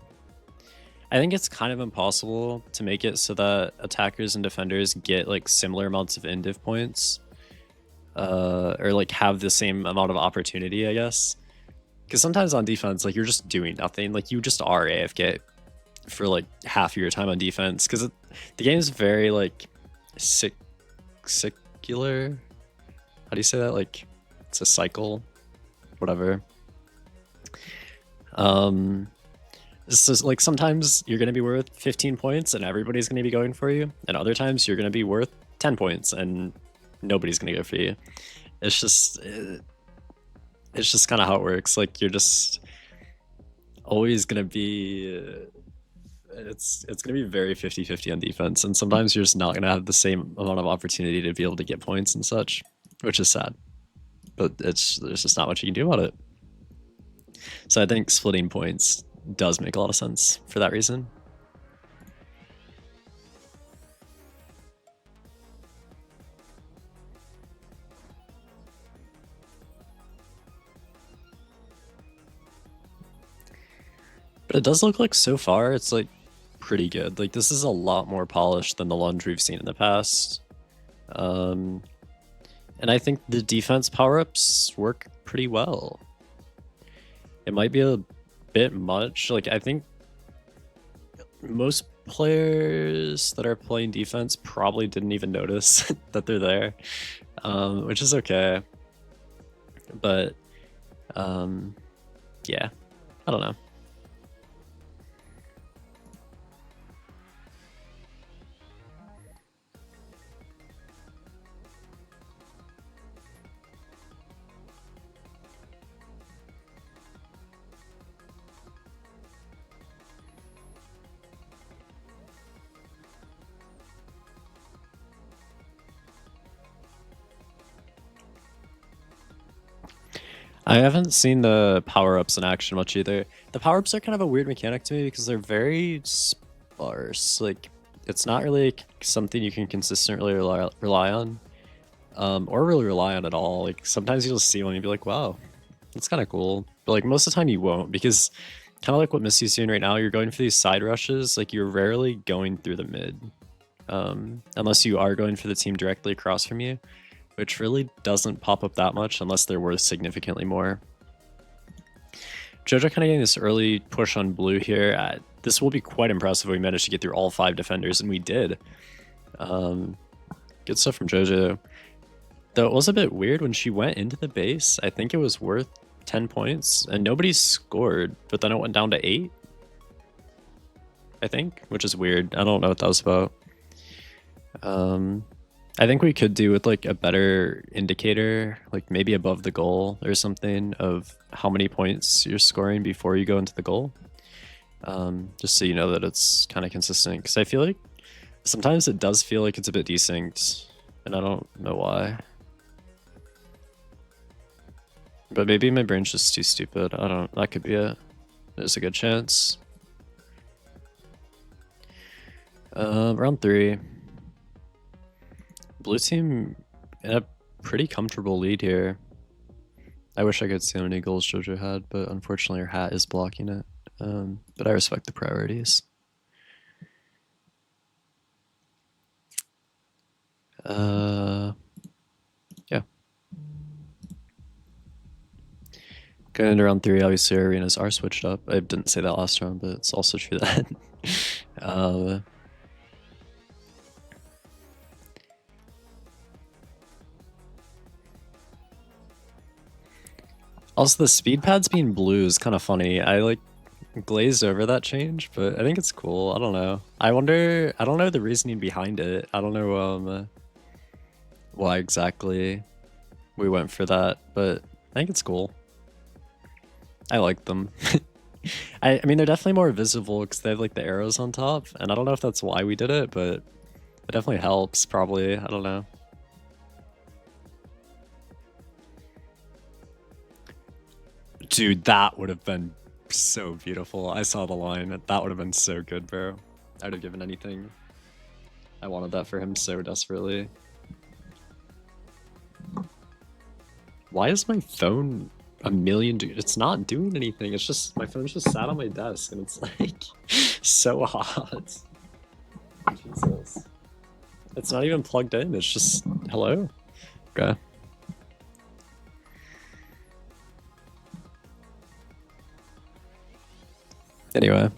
I think it's kind of impossible to make it so that attackers and defenders get like similar amounts of indiv points, or like have the same amount of opportunity, I guess. Because sometimes on defense, like, you're just doing nothing. Like, you just are AFK for like half of your time on defense. Because the game is very like secular. How do you say that? Like, it's a cycle, whatever. So like sometimes you're gonna be worth 15 points and everybody's gonna be going for you, and other times you're gonna be worth 10 points and nobody's gonna go for you. It's just kind of how it works. Like, you're just always gonna be it's gonna be very 50-50 on defense, and sometimes you're just not gonna have the same amount of opportunity to be able to get points and such, which is sad. But there's just not much you can do about it. So I think splitting points does make a lot of sense for that reason. But it does look like so far it's like pretty good. Like, this is a lot more polished than the lunge we've seen in the past. And I think the defense power-ups work pretty well. It might be a bit much. Like, I think most players that are playing defense probably didn't even notice that they're there, which is okay. But yeah, I don't know. I haven't seen the power-ups in action much either. The power-ups are kind of a weird mechanic to me because they're very sparse. Like, it's not really like something you can consistently rely on, or really rely on at all. Like, sometimes you'll see one and you'll be like, wow, that's kind of cool. But like, most of the time you won't, because kind of like what Missy's doing right now, you're going for these side rushes. Like, you're rarely going through the mid, unless you are going for the team directly across from you, which really doesn't pop up that much unless they're worth significantly more. Jojo kind of getting this early push on blue here. this will be quite impressive if we managed to get through all 5 defenders, and we did. Good stuff from JoJo. Though it was a bit weird when she went into the base. I think it was worth 10 points, and nobody scored, but then it went down to 8. I think, which is weird. I don't know what that was about. I think we could do with like a better indicator, like maybe above the goal or something, of how many points you're scoring before you go into the goal. Just so you know that it's kind of consistent, because I feel like sometimes it does feel like it's a bit desynced, and I don't know why. But maybe my brain's just too stupid. I don't. That could be it. There's a good chance. Round 3. Blue team in a pretty comfortable lead here. I wish I could see how many goals JoJo had, but unfortunately her hat is blocking it. But I respect the priorities. Yeah. Going into round 3, obviously our arenas are switched up. I didn't say that last round, but it's also true that also, the speed pads being blue is kind of funny. I like glazed over that change, but I think it's cool. I don't know. I don't know the reasoning behind it. I don't know why exactly we went for that, but I think it's cool. I like them. I mean, they're definitely more visible because they have like the arrows on top, and I don't know if that's why we did it, but it definitely helps, probably. I don't know. Dude, that would have been so beautiful. I saw the line. That would have been so good, bro. I would have given anything. I wanted that for him so desperately. Why is my phone a million? It's not doing anything. It's just, my phone's just sat on my desk and it's like so hot. Jesus. It's not even plugged in. It's just, hello? Okay. Anyway.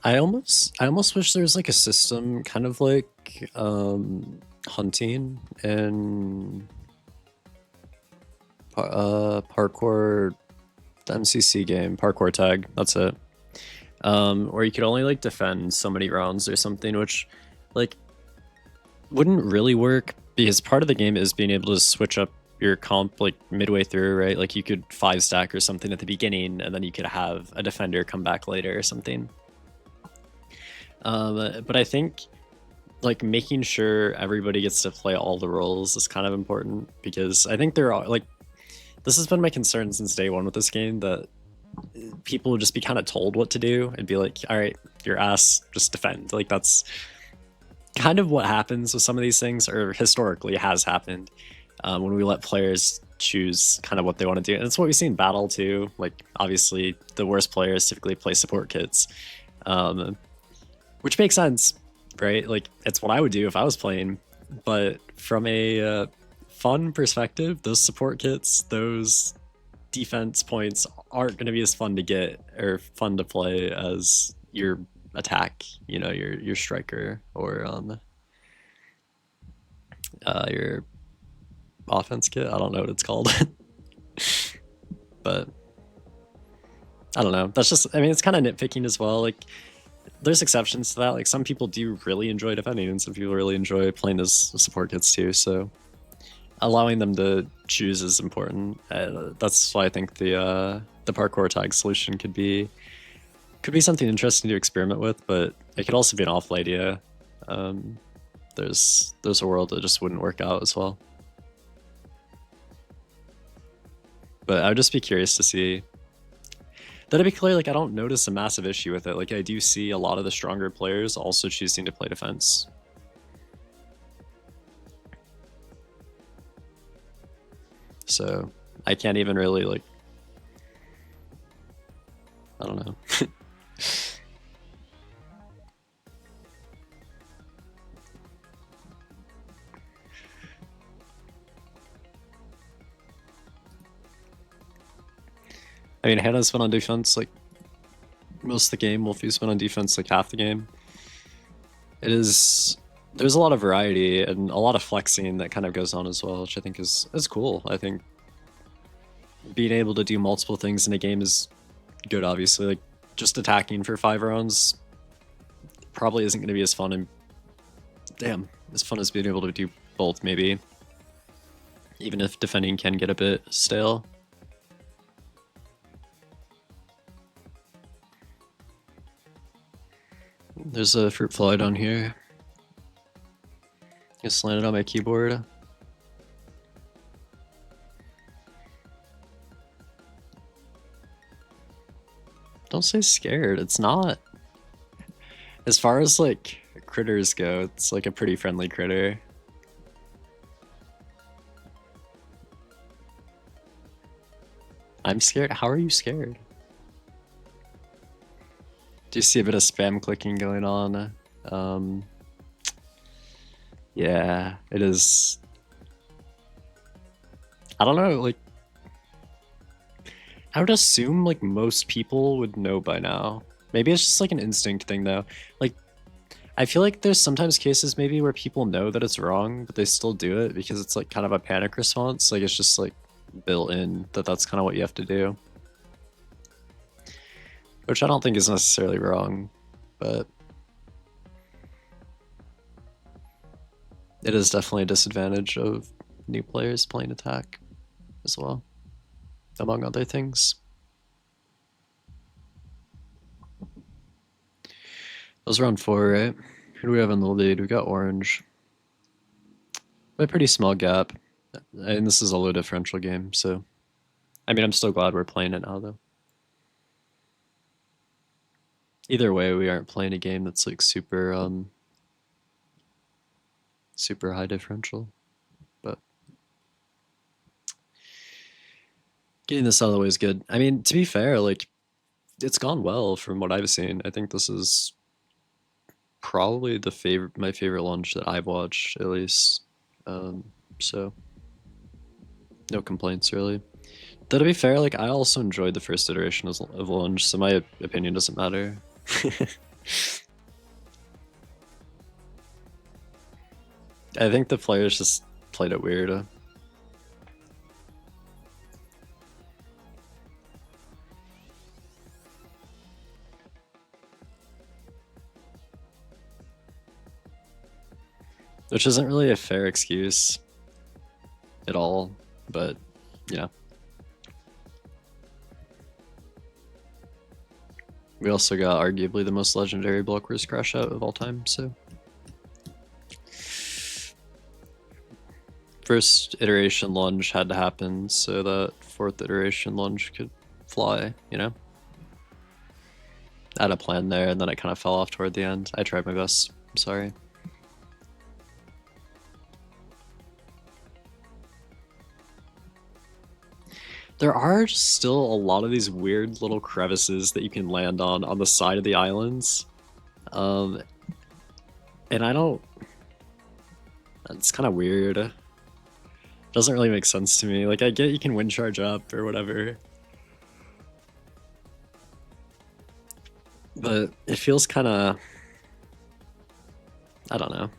I almost wish there was like a system kind of like hunting and parkour, the MCC game, parkour tag, that's it. Where you could only like defend so many rounds or something, which like wouldn't really work because part of the game is being able to switch up your comp like midway through, right? Like you could 5-stack or something at the beginning and then you could have a defender come back later or something. But I think like making sure everybody gets to play all the roles is kind of important, because I think there are like, this has been my concern since day one with this game, that people would just be kind of told what to do and be like, all right, your ass, just defend. Like that's kind of what happens with some of these things, or historically has happened, when we let players choose kind of what they want to do. And it's what we see in battle too. Like obviously the worst players typically play support kits, which makes sense, right? Like it's what I would do if I was playing. But from a fun perspective, those support kits, those defense points aren't going to be as fun to get or fun to play as your attack, you know, your striker, or your offense kit. I don't know what it's called. But I don't know. That's just, I mean, it's kind of nitpicking as well. Like there's exceptions to that. Like some people do really enjoy defending and some people really enjoy playing as support kits too. So allowing them to choose is important. That's why I think the parkour tag solution could be something interesting to experiment with, but it could also be an awful idea. There's a world that just wouldn't work out as well. But I would just be curious to see. That'd be clear, like I don't notice a massive issue with it. Like I do see a lot of the stronger players also choosing to play defense. So I can't even really like, I don't know. I mean, Hannah's been on defense like most of the game. Wolfie's been on defense like half the game. There's a lot of variety and a lot of flexing that kind of goes on as well, which I think is cool. I think being able to do multiple things in a game is good, obviously. Like, just attacking for 5 rounds probably isn't going to be as fun and as fun as being able to do both, maybe. Even if defending can get a bit stale. There's a fruit fly down here. Just landed on my keyboard. Don't say scared. It's not. As far as like critters go, it's like a pretty friendly critter. I'm scared? How are you scared? Do you see a bit of spam clicking going on? Yeah, it is. I don't know, like, I would assume like most people would know by now. Maybe it's just like an instinct thing though. Like, I feel like there's sometimes cases maybe where people know that it's wrong, but they still do it because it's like kind of a panic response. Like, it's just like built in that that's kind of what you have to do. Which I don't think is necessarily wrong, but it is definitely a disadvantage of new players playing attack as well, among other things. That was round 4, right? Who do we have in the lead? We got orange. By a pretty small gap. And this is a low differential game, so I mean, I'm still glad we're playing it now, though. Either way, we aren't playing a game that's like super high differential, but getting this out of the way is good. I mean, to be fair, like, it's gone well from what I've seen. I think this is probably my favorite launch that I've watched, at least. So no complaints really. Though to be fair, like, I also enjoyed the first iteration of launch, so my opinion doesn't matter. I think the players just played it weird. Which isn't really a fair excuse at all, but yeah. We also got arguably the most legendary Blockwars crash out of all time, so. First iteration lunge had to happen so that 4th iteration lunge could fly, you know? I had a plan there and then it kind of fell off toward the end. I tried my best, I'm sorry. There are still a lot of these weird little crevices that you can land on the side of the islands. And I don't... It's kind of weird. It doesn't really make sense to me. Like, I get you can wind charge up or whatever. But it feels kind of... I don't know.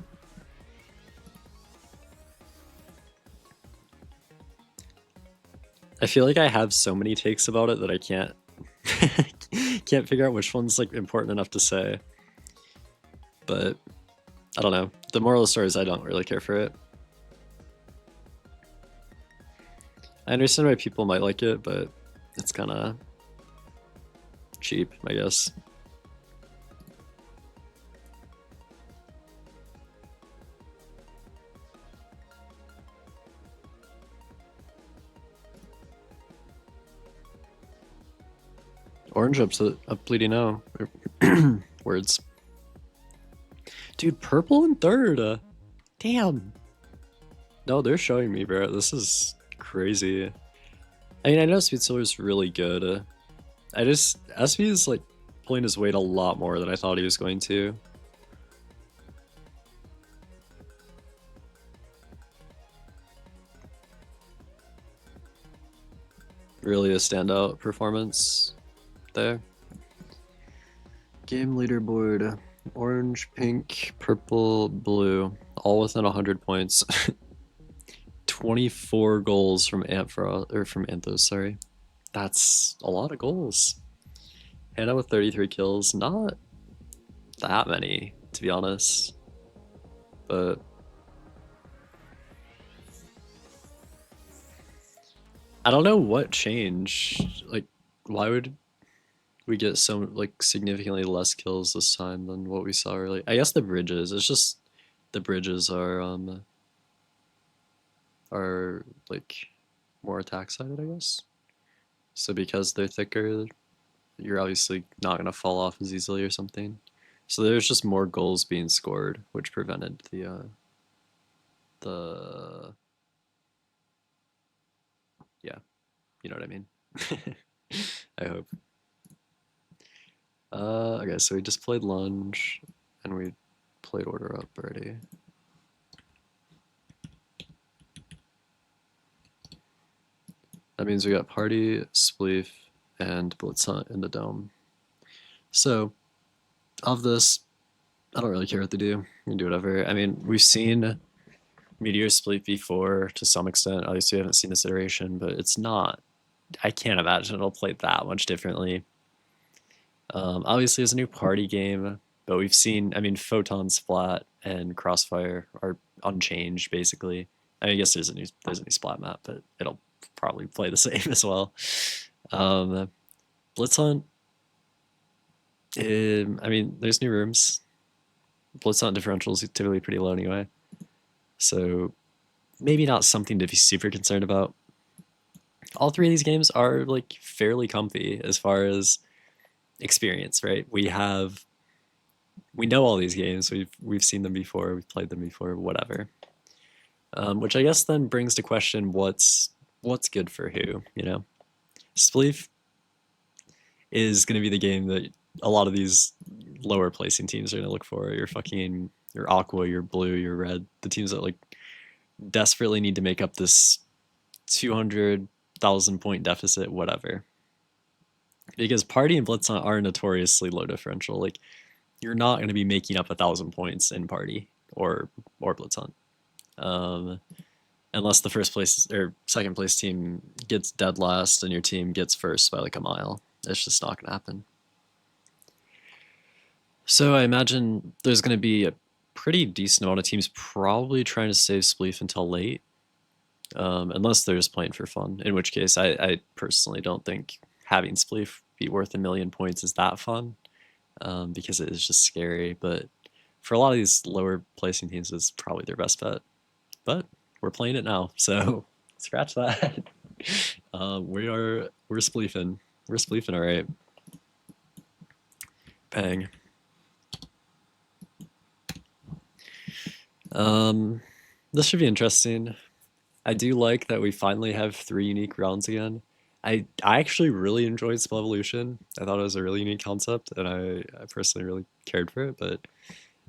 I feel like I have so many takes about it that I can't can't figure out which one's like important enough to say. But I don't know. The moral of the story is I don't really care for it. I understand why people might like it, but it's kind of cheap, I guess. Orange up bleeding now. Words. Dude, purple in 3rd. Damn. No, they're showing me, bro. This is crazy. I mean, I know Speed Solar's really good. SB is like pulling his weight a lot more than I thought he was going to. really a standout performance there. Game leaderboard: orange, pink, purple, blue, all within 100 points. 24 goals from from Anthos, sorry. That's a lot of goals. Hannah with 33 kills, not that many, to be honest. But I don't know what changed. Like, why would we get so like significantly less kills this time than what we saw earlier? I guess the bridges. It's just the bridges are like more attack sided, I guess. So because they're thicker, you're obviously not gonna fall off as easily or something. So there's just more goals being scored, which prevented the yeah, you know what I mean. I hope. Okay, so we just played lunge, and we played order up already. That means we got party, spleef, and blitz hunt in the dome. So, of this, I don't really care what they do. You can do whatever. I mean, we've seen Meteor spleef before to some extent. Obviously, we haven't seen this iteration, but it's not. I can't imagine it'll play that much differently. Obviously, it's a new party game, but we've seen. I mean, Photon Splat and Crossfire are unchanged basically. I mean, I guess there's a new Splat map, but it'll probably play the same as well. Blitz Hunt. I mean, there's new rooms. Blitz Hunt differentials are typically pretty low anyway, so maybe not something to be super concerned about. All three of these games are like fairly comfy as far as experience, right? We know all these games. We've seen them before. We've played them before. Whatever. Which I guess then brings to question what's good for who. You know, Spleef is going to be the game that a lot of these lower placing teams are going to look for. Your aqua, your blue, your red. The teams that like desperately need to make up this 200,000 point deficit, whatever. Because party and blitz are notoriously low differential. Like, you're not going to be making up 1,000 points in party or blitz hunt, unless the first place or second place team gets dead last and your team gets first by like a mile. It's just not going to happen. So I imagine there's going to be a pretty decent amount of teams probably trying to save Spleef until late, unless they're just playing for fun. In which case, I personally don't think having Spleef be worth 1,000,000 points is that fun, because it is just scary. But for a lot of these lower placing teams, it's probably their best bet. But we're playing it now, so scratch that. We're spleefing. We're spleefing, all right. Bang. This should be interesting. I do like that we finally have 3 unique rounds again. I actually really enjoyed Spell Evolution. I thought it was a really unique concept, and I personally really cared for it, but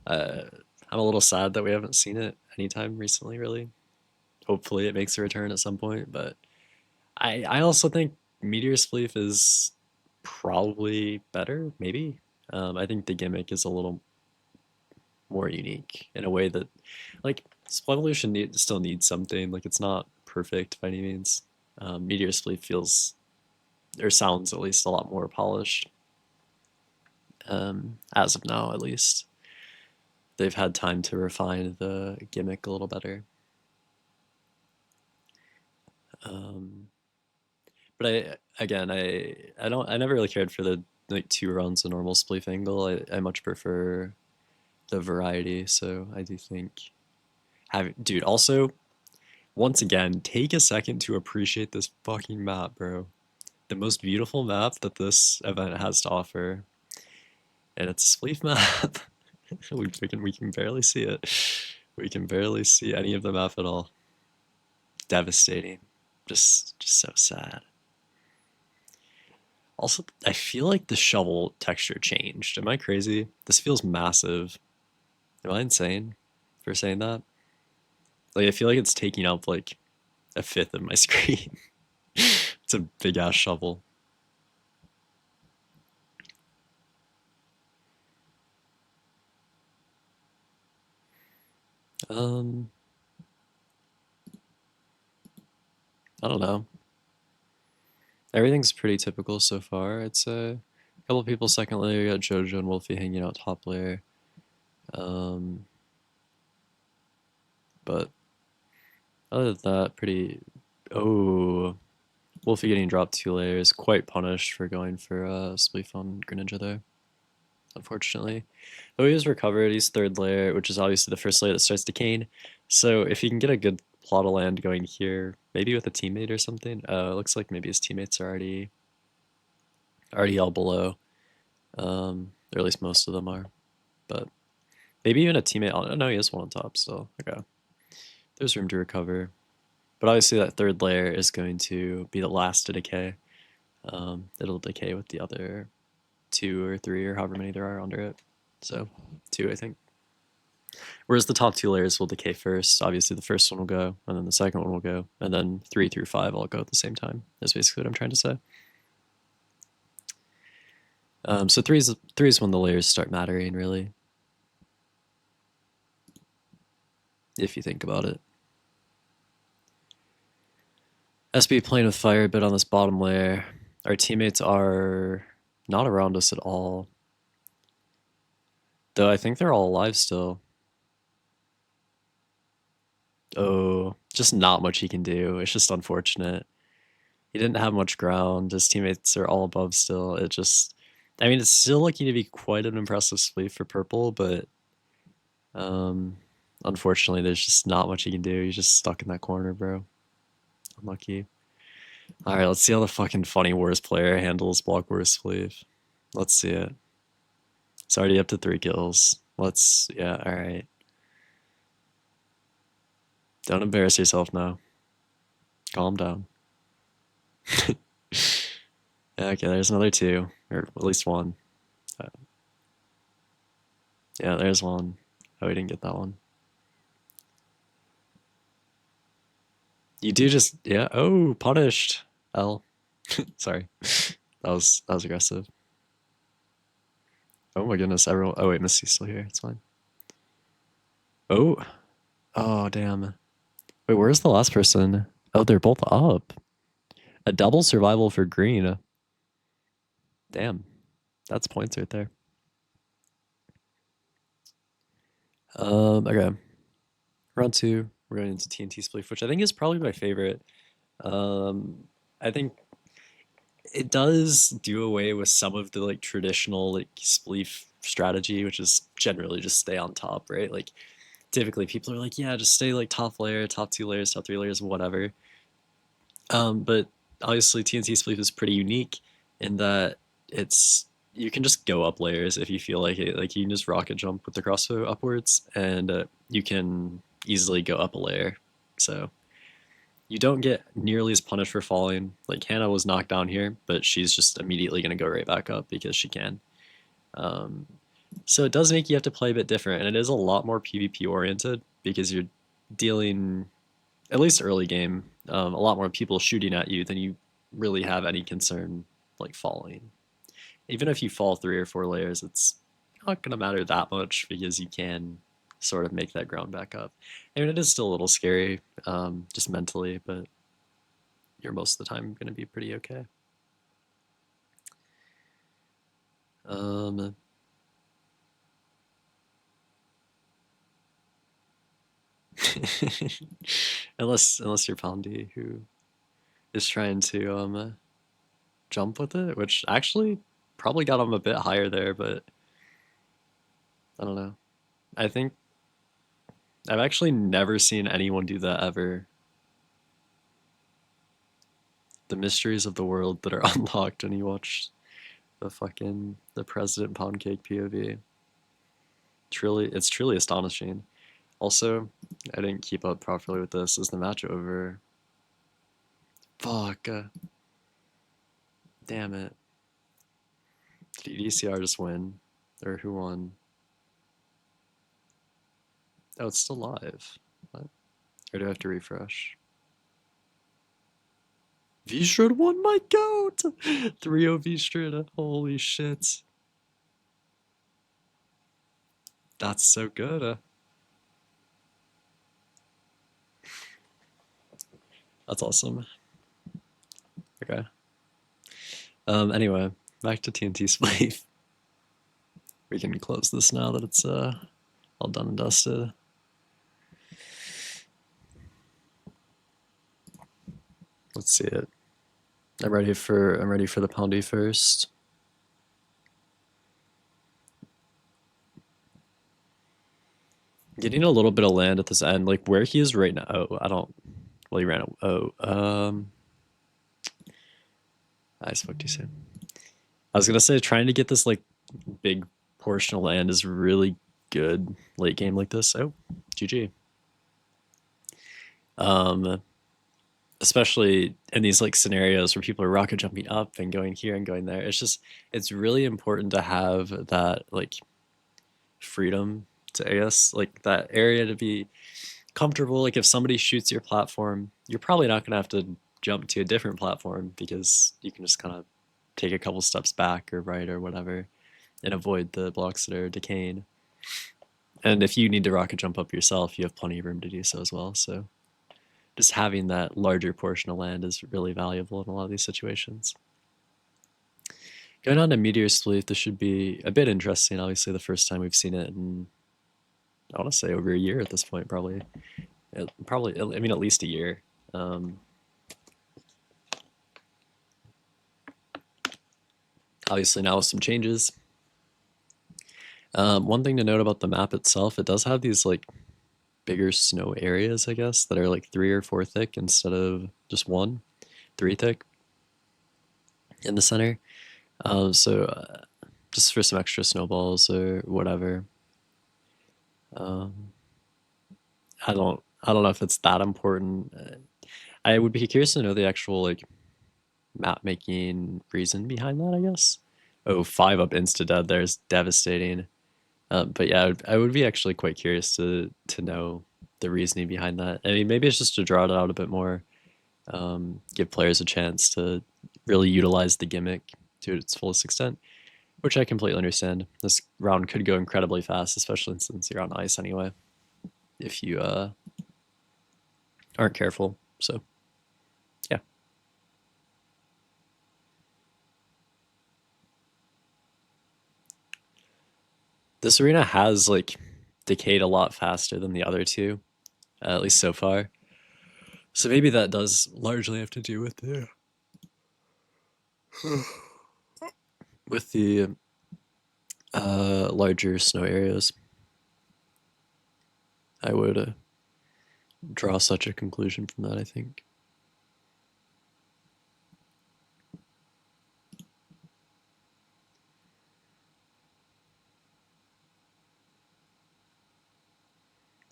I'm a little sad that we haven't seen it anytime recently, really. Hopefully it makes a return at some point, but I also think Meteor Spleef is probably better, maybe. I think the gimmick is a little more unique in a way that, like, Spell Evolution still needs something. Like, it's not perfect by any means. Meteor Spleef feels, or sounds at least, a lot more polished. As of now, at least. They've had time to refine the gimmick a little better. But I never really cared for the like 2 runs of normal Spleef angle. I much prefer the variety, so I do think dude, also, once again, take a second to appreciate this fucking map, bro. The most beautiful map that this event has to offer. And it's a Spleef map. we can barely see it. We can barely see any of the map at all. Devastating. Just so sad. Also, I feel like the shovel texture changed. Am I crazy? This feels massive. Am I insane for saying that? Like, I feel like it's taking up like 1/5 of my screen. It's a big ass shovel. I don't know. Everything's pretty typical so far, I'd say. A couple people second layer, got Jojo and Wolfie hanging out top layer. But other than that, pretty... Oh, Wolfie getting dropped 2 layers, quite punished for going for Spleef on Greninja there, unfortunately. Though he was recovered, he's 3rd layer, which is obviously the first layer that starts decaying. So if he can get a good plot of land going here, maybe with a teammate or something. It looks like maybe his teammates are already all below. Or at least most of them are. But maybe even a teammate. Oh no, he has one on top still. Okay. There's room to recover. But obviously that 3rd layer is going to be the last to decay. It'll decay with the other 2 or 3 or however many there are under it. So 2, I think. Whereas the top 2 layers will decay first. Obviously the first one will go, and then the second one will go, and then 3 through 5 all go at the same time. That's basically what I'm trying to say. So 3 is when the layers start mattering, really. If you think about it. SB playing with fire a bit on this bottom layer. Our teammates are not around us at all. Though I think they're all alive still. Oh, just not much he can do. It's just unfortunate. He didn't have much ground. His teammates are all above still. It just... I mean, it's still looking to be quite an impressive split for purple, but... unfortunately, there's just not much he can do. He's just stuck in that corner, bro. Unlucky. Alright, let's see how the fucking funny Wars player handles Blockwars sleeve. Let's see it. It's already up to 3 kills. Let's... yeah, alright. Don't embarrass yourself now. Calm down. Yeah, okay, there's another 2. Or at least 1. Yeah, there's 1. Oh, we didn't get that one. You do just... yeah, oh, punished. L. Sorry. That was aggressive. Oh my goodness, everyone... oh wait, Misty's still here. It's fine. Oh. Oh, damn. Wait, where's the last person? Oh, they're both up. A double survival for green. Damn. That's points right there. Okay. Round 2. We're going into TNT Spleef, which I think is probably my favorite. I think it does do away with some of the like traditional like Spleef strategy, which is generally just stay on top, right? Like typically people are like, yeah, just stay like top layer, top 2 layers, top 3 layers, whatever. But obviously TNT Spleef is pretty unique in that it's you can just go up layers if you feel like it. Like you can just rocket jump with the crossbow upwards, and you can easily go up a layer. So you don't get nearly as punished for falling. Like Hannah was knocked down here, but she's just immediately going to go right back up because she can. So it does make you have to play a bit different, and it is a lot more PvP oriented because you're dealing, at least early game, a lot more people shooting at you than you really have any concern like falling. Even if you fall 3 or 4 layers, it's not going to matter that much because you can sort of make that ground back up. I mean, it is still a little scary, just mentally, but you're most of the time going to be pretty okay. Unless you're Poundy, who is trying to jump with it, which actually probably got him a bit higher there, but I don't know. I think I've actually never seen anyone do that ever. The mysteries of the world that are unlocked when you watch the President Pound Cake POV. It's truly astonishing. Also, I didn't keep up properly with this. Is the match over? Fuck. Damn it. Did EDCR just win? Or who won? Oh, it's still live. What? Or do I have to refresh? V-Strud won my goat! 3-0 V-Strud, holy shit. That's so good. That's awesome. Okay. Anyway, back to TNT Spleef. We can close this now that it's all done and dusted. Let's see it. I'm ready for the Pondy first. Getting a little bit of land at this end, like where he is right now. Oh, I don't. Well, he ran. I spoke too soon. I was gonna say trying to get this like big portion of land is really good late game like this. Oh, GG. Especially in these like scenarios where people are rocket jumping up and going here and going there. It's really important to have that like freedom to, I guess, like that area to be comfortable. Like if somebody shoots your platform, you're probably not gonna have to jump to a different platform because you can just kind of take a couple steps back or right or whatever and avoid the blocks that are decaying. And if you need to rocket jump up yourself, you have plenty of room to do so as well. So just having that larger portion of land is really valuable in a lot of these situations. Going on to Meteor Spleef, this should be a bit interesting. Obviously, the first time we've seen it in, I want to say, over a year at this point, probably. I mean, at least a year. Obviously, now with some changes. One thing to note about the map itself, it does have these like bigger snow areas, I guess, that are like 3 or 4 thick instead of just 1, 3 thick in the center. So just for some extra snowballs or whatever. I don't know if it's that important. I would be curious to know the actual like map making reason behind that, I guess. Oh, 5 up insta dead there is devastating. But yeah, I would be actually quite curious to know the reasoning behind that. I mean, maybe it's just to draw it out a bit more, give players a chance to really utilize the gimmick to its fullest extent, which I completely understand. This round could go incredibly fast, especially since you're on ice anyway, if you aren't careful. So, yeah. This arena has like decayed a lot faster than the other two, at least so far. So maybe that does largely have to do with the larger snow areas. I would draw such a conclusion from that, I think.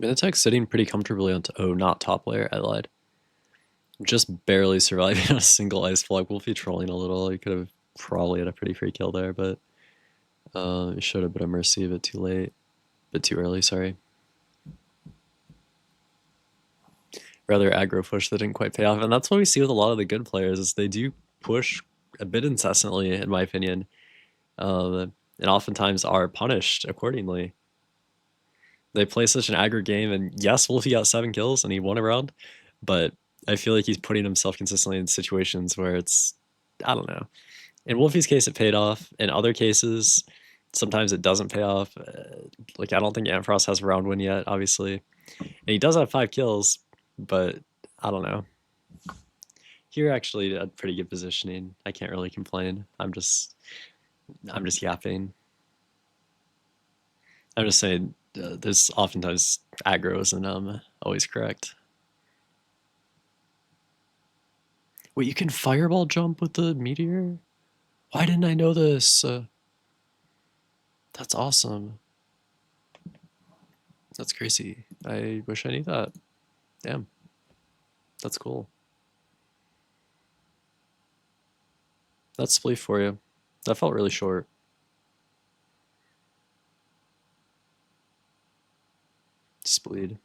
Minitech sitting pretty comfortably on, oh, not top layer, I lied. Just barely surviving on a single ice block. Wolfie trolling a little. He could have probably had a pretty free kill there, but showed a bit of mercy a bit too late. A bit too early, sorry. Rather aggro push that didn't quite pay off. And that's what we see with a lot of the good players is they do push a bit incessantly, in my opinion. And oftentimes are punished accordingly. They play such an aggro game, and yes, Wolfie got 7 kills and he won a round, but I feel like he's putting himself consistently in situations where it's, I don't know. In Wolfie's case, it paid off. In other cases, sometimes it doesn't pay off. Like, I don't think Amfrost has a round win yet, obviously. And he does have 5 kills, but I don't know. Here, actually, a pretty good positioning. I can't really complain. I'm just yapping. I'm just saying, there's oftentimes aggros and always correct. Wait, you can fireball jump with the meteor? Why didn't I know this? That's awesome. That's crazy. I wish I knew that. Damn. That's cool. That's Spleef for you. That felt really short. Spleed.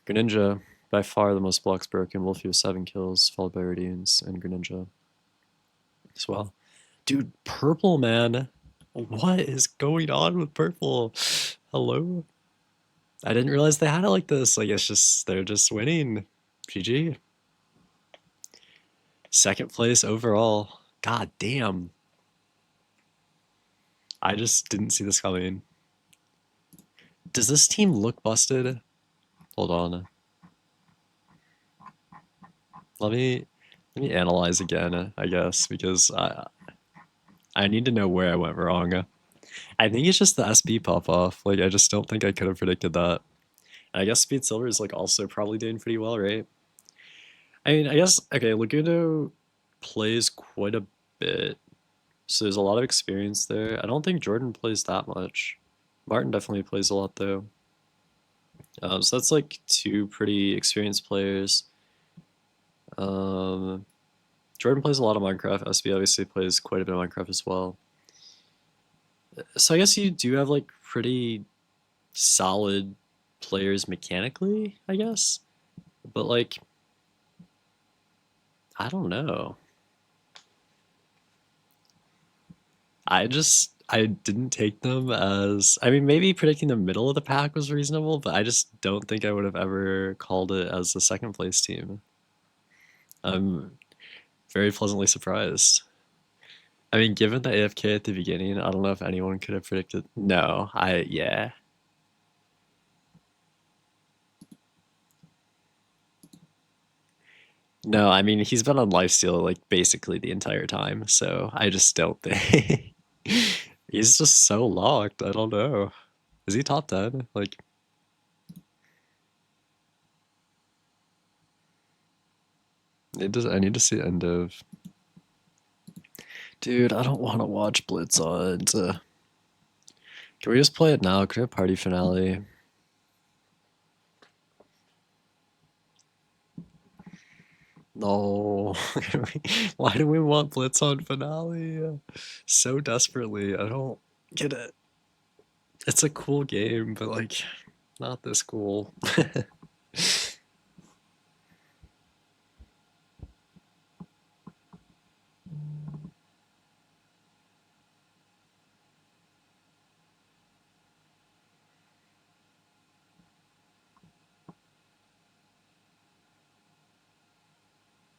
Greninja. by far the most blocks broken. Wolfie with 7 kills, followed by Radiance and Greninja as well. Dude, purple, man. What is going on with purple? Hello? I didn't realize they had it like this. Like, it's just, they're just winning. GG. Second place overall. God damn. I just didn't see this coming. Does this team look busted? Hold on. Let me analyze again, I guess, because I need to know where I went wrong. I think it's just the SB pop off. Like, I just don't think I could have predicted that. And I guess Speed Silver is like also probably doing pretty well, right? I mean, I guess, okay, Laguno plays quite a bit, so there's a lot of experience there. I don't think Jordan plays that much. Martin definitely plays a lot though. So that's like 2 pretty experienced players. Jordan plays a lot of Minecraft. SB obviously plays quite a bit of Minecraft as well. So I guess you do have like pretty solid players mechanically, I guess. But like, I don't know. I didn't take them as, I mean, maybe predicting the middle of the pack was reasonable, but I just don't think I would have ever called it as the second place team. I'm very pleasantly surprised. I mean, given the AFK at the beginning, I don't know if anyone could have predicted. No, yeah. No, I mean, he's been on lifesteal like basically the entire time, so I just don't think he's just so locked. I don't know. Is he top 10? Like, I need to see end of. Dude, I don't want to watch Blitz on. Can we just play it now? Can we have party finale? No. Why do we want Blitz on finale so desperately? I don't get it. It's a cool game, but like, not this cool.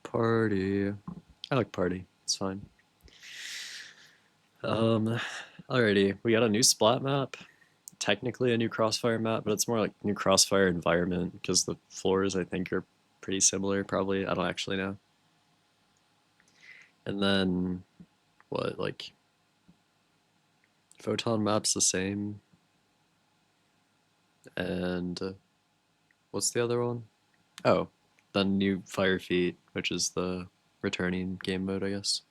Party. I like party. It's fine. Alrighty. We got a new splat map. Technically a new crossfire map, but it's more like new crossfire environment because the floors I think are pretty similar probably. I don't actually know. And then what, like photon map's the same. And what's the other one? Oh, the new Fire Feet, which is the returning game mode, I guess.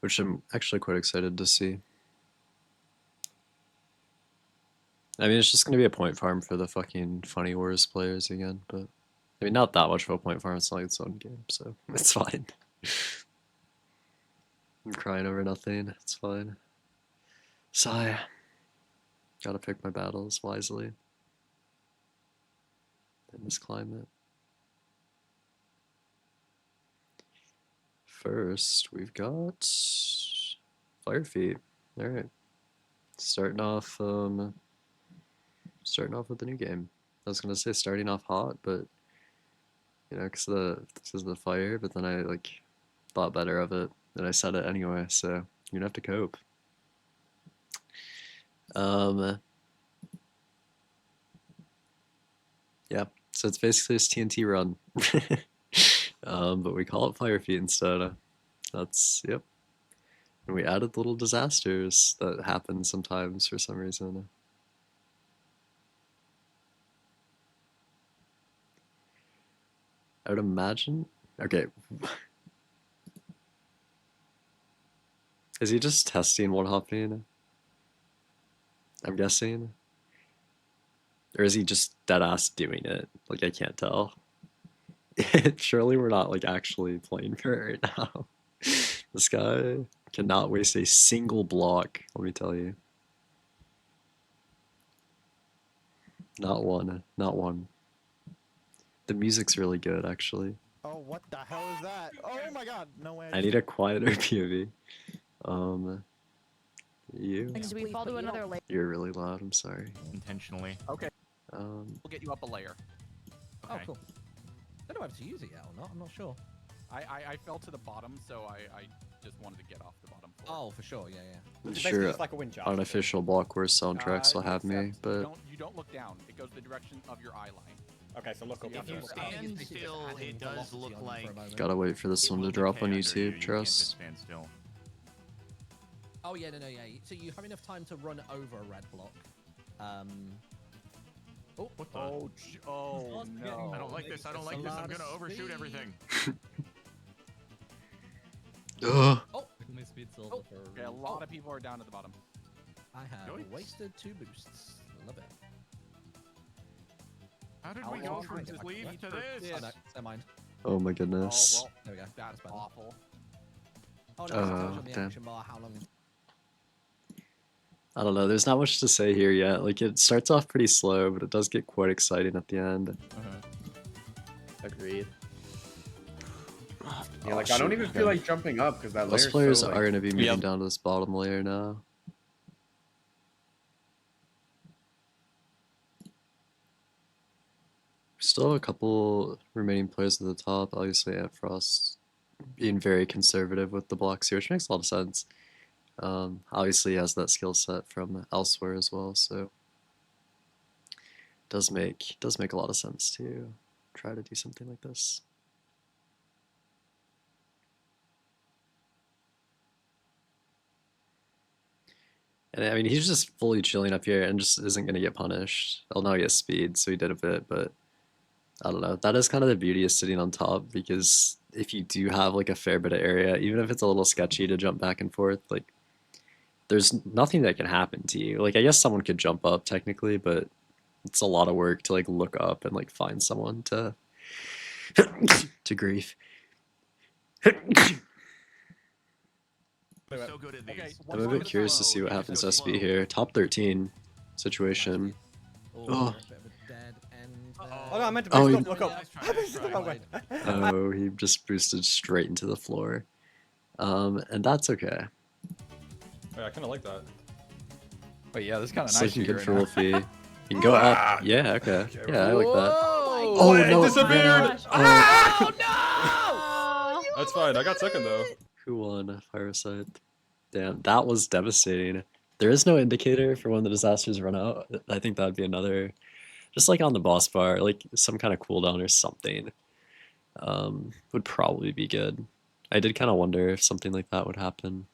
Which I'm actually quite excited to see. I mean, it's just gonna be a point farm for the fucking Funny Wars players again, but I mean, not that much of a point farm. It's not like its own game, so it's fine. I'm crying over nothing. It's fine. Sigh. Gotta pick my battles wisely in this climate. First, we've got Fire Feet. All right, starting off with the new game. I was gonna say starting off hot, but you know, because of the fire. But then I like thought better of it, and I said it anyway. So you're gonna have to cope. Yeah. So it's basically this TNT run, but we call it Fire Feet instead. That's yep. And we added little disasters that happen sometimes for some reason. I would imagine. Okay. Is he just testing one hopping? I'm guessing. Or is he just dead ass doing it? Like, I can't tell. Surely we're not like actually playing for it right now. This guy cannot waste a single block, let me tell you. Not one, not one. The music's really good, actually. Oh, what the hell is that? Oh my god, no way. I need a quieter POV. You? Do we fall to another layer? You're really loud, I'm sorry. Intentionally. Okay, Um, we'll get you up a layer. Okay. Oh, cool. I don't know if to use it yet or not. I'm not sure. I fell to the bottom, so I just wanted to get off the bottom floor. Oh, for sure. Yeah, yeah. I'm It's basically sure just like a wind chart. unofficial Blockwars soundtracks will have me, except but you don't look down. It goes the direction of your eye line. Okay, so look up. If you stand still, it does look like. gotta wait for this it one to will drop on decay under you. YouTube, You can't trust. just stand still. Oh yeah, no, yeah. So you have enough time to run over a red block. Oh, What the? Oh no! I don't like this. I don't like this. I'm gonna overshoot everything. Ugh. oh! My speed still Okay, a lot of people are down at the bottom. I have Yoinks. wasted 2 boosts. Love it. How did How we go long from did it sleep take to for this? Oh no, never mind. Oh my Oh goodness. well, There we go. that's better. awful. Oh no, it tells you on the damn. action bar how long. I don't know, there's not much to say here yet. Like, it starts off pretty slow, but it does get quite exciting at the end. Agreed. Oh, Yeah, like I don't even feel like jumping up because that Most layer's players so, are like, going to be moving down to this bottom layer now. Still a couple remaining players at the top. Obviously, Ant Frost being very conservative with the blocks here, which makes a lot of sense. Obviously, he has that skill set from elsewhere as well, so does make a lot of sense to try to do something like this. And I mean, he's just fully chilling up here and just isn't going to get punished. Well, now he has speed, so he did a bit, but I don't know. That is kind of the beauty of sitting on top, because if you do have like a fair bit of area, even if it's a little sketchy to jump back and forth, like there's nothing that can happen to you. Like, I guess someone could jump up technically, but it's a lot of work to like look up and like find someone to to grief. So good at these. Okay, I'm a bit curious to see what happens to SB here. Top 13 situation. Oh, Oh. a bit of a dead end there. Oh no, I meant to Oh, look up. I meant to look up. Oh, he just boosted straight into the floor. And that's okay. Yeah, I kind of like that. But yeah, this is kind of It's nice. looking good right for now. Wolfie. You can go up. Yeah, okay. Yeah, I like that. Oh, Oh, it no, disappeared! That's fine. I got second though. Who won? Fireside. Damn, that was devastating. There is no indicator for when the disasters run out. I think that'd be another, just like on the boss bar, like some kind of cooldown or something would probably be good. I did kind of wonder if something like that would happen.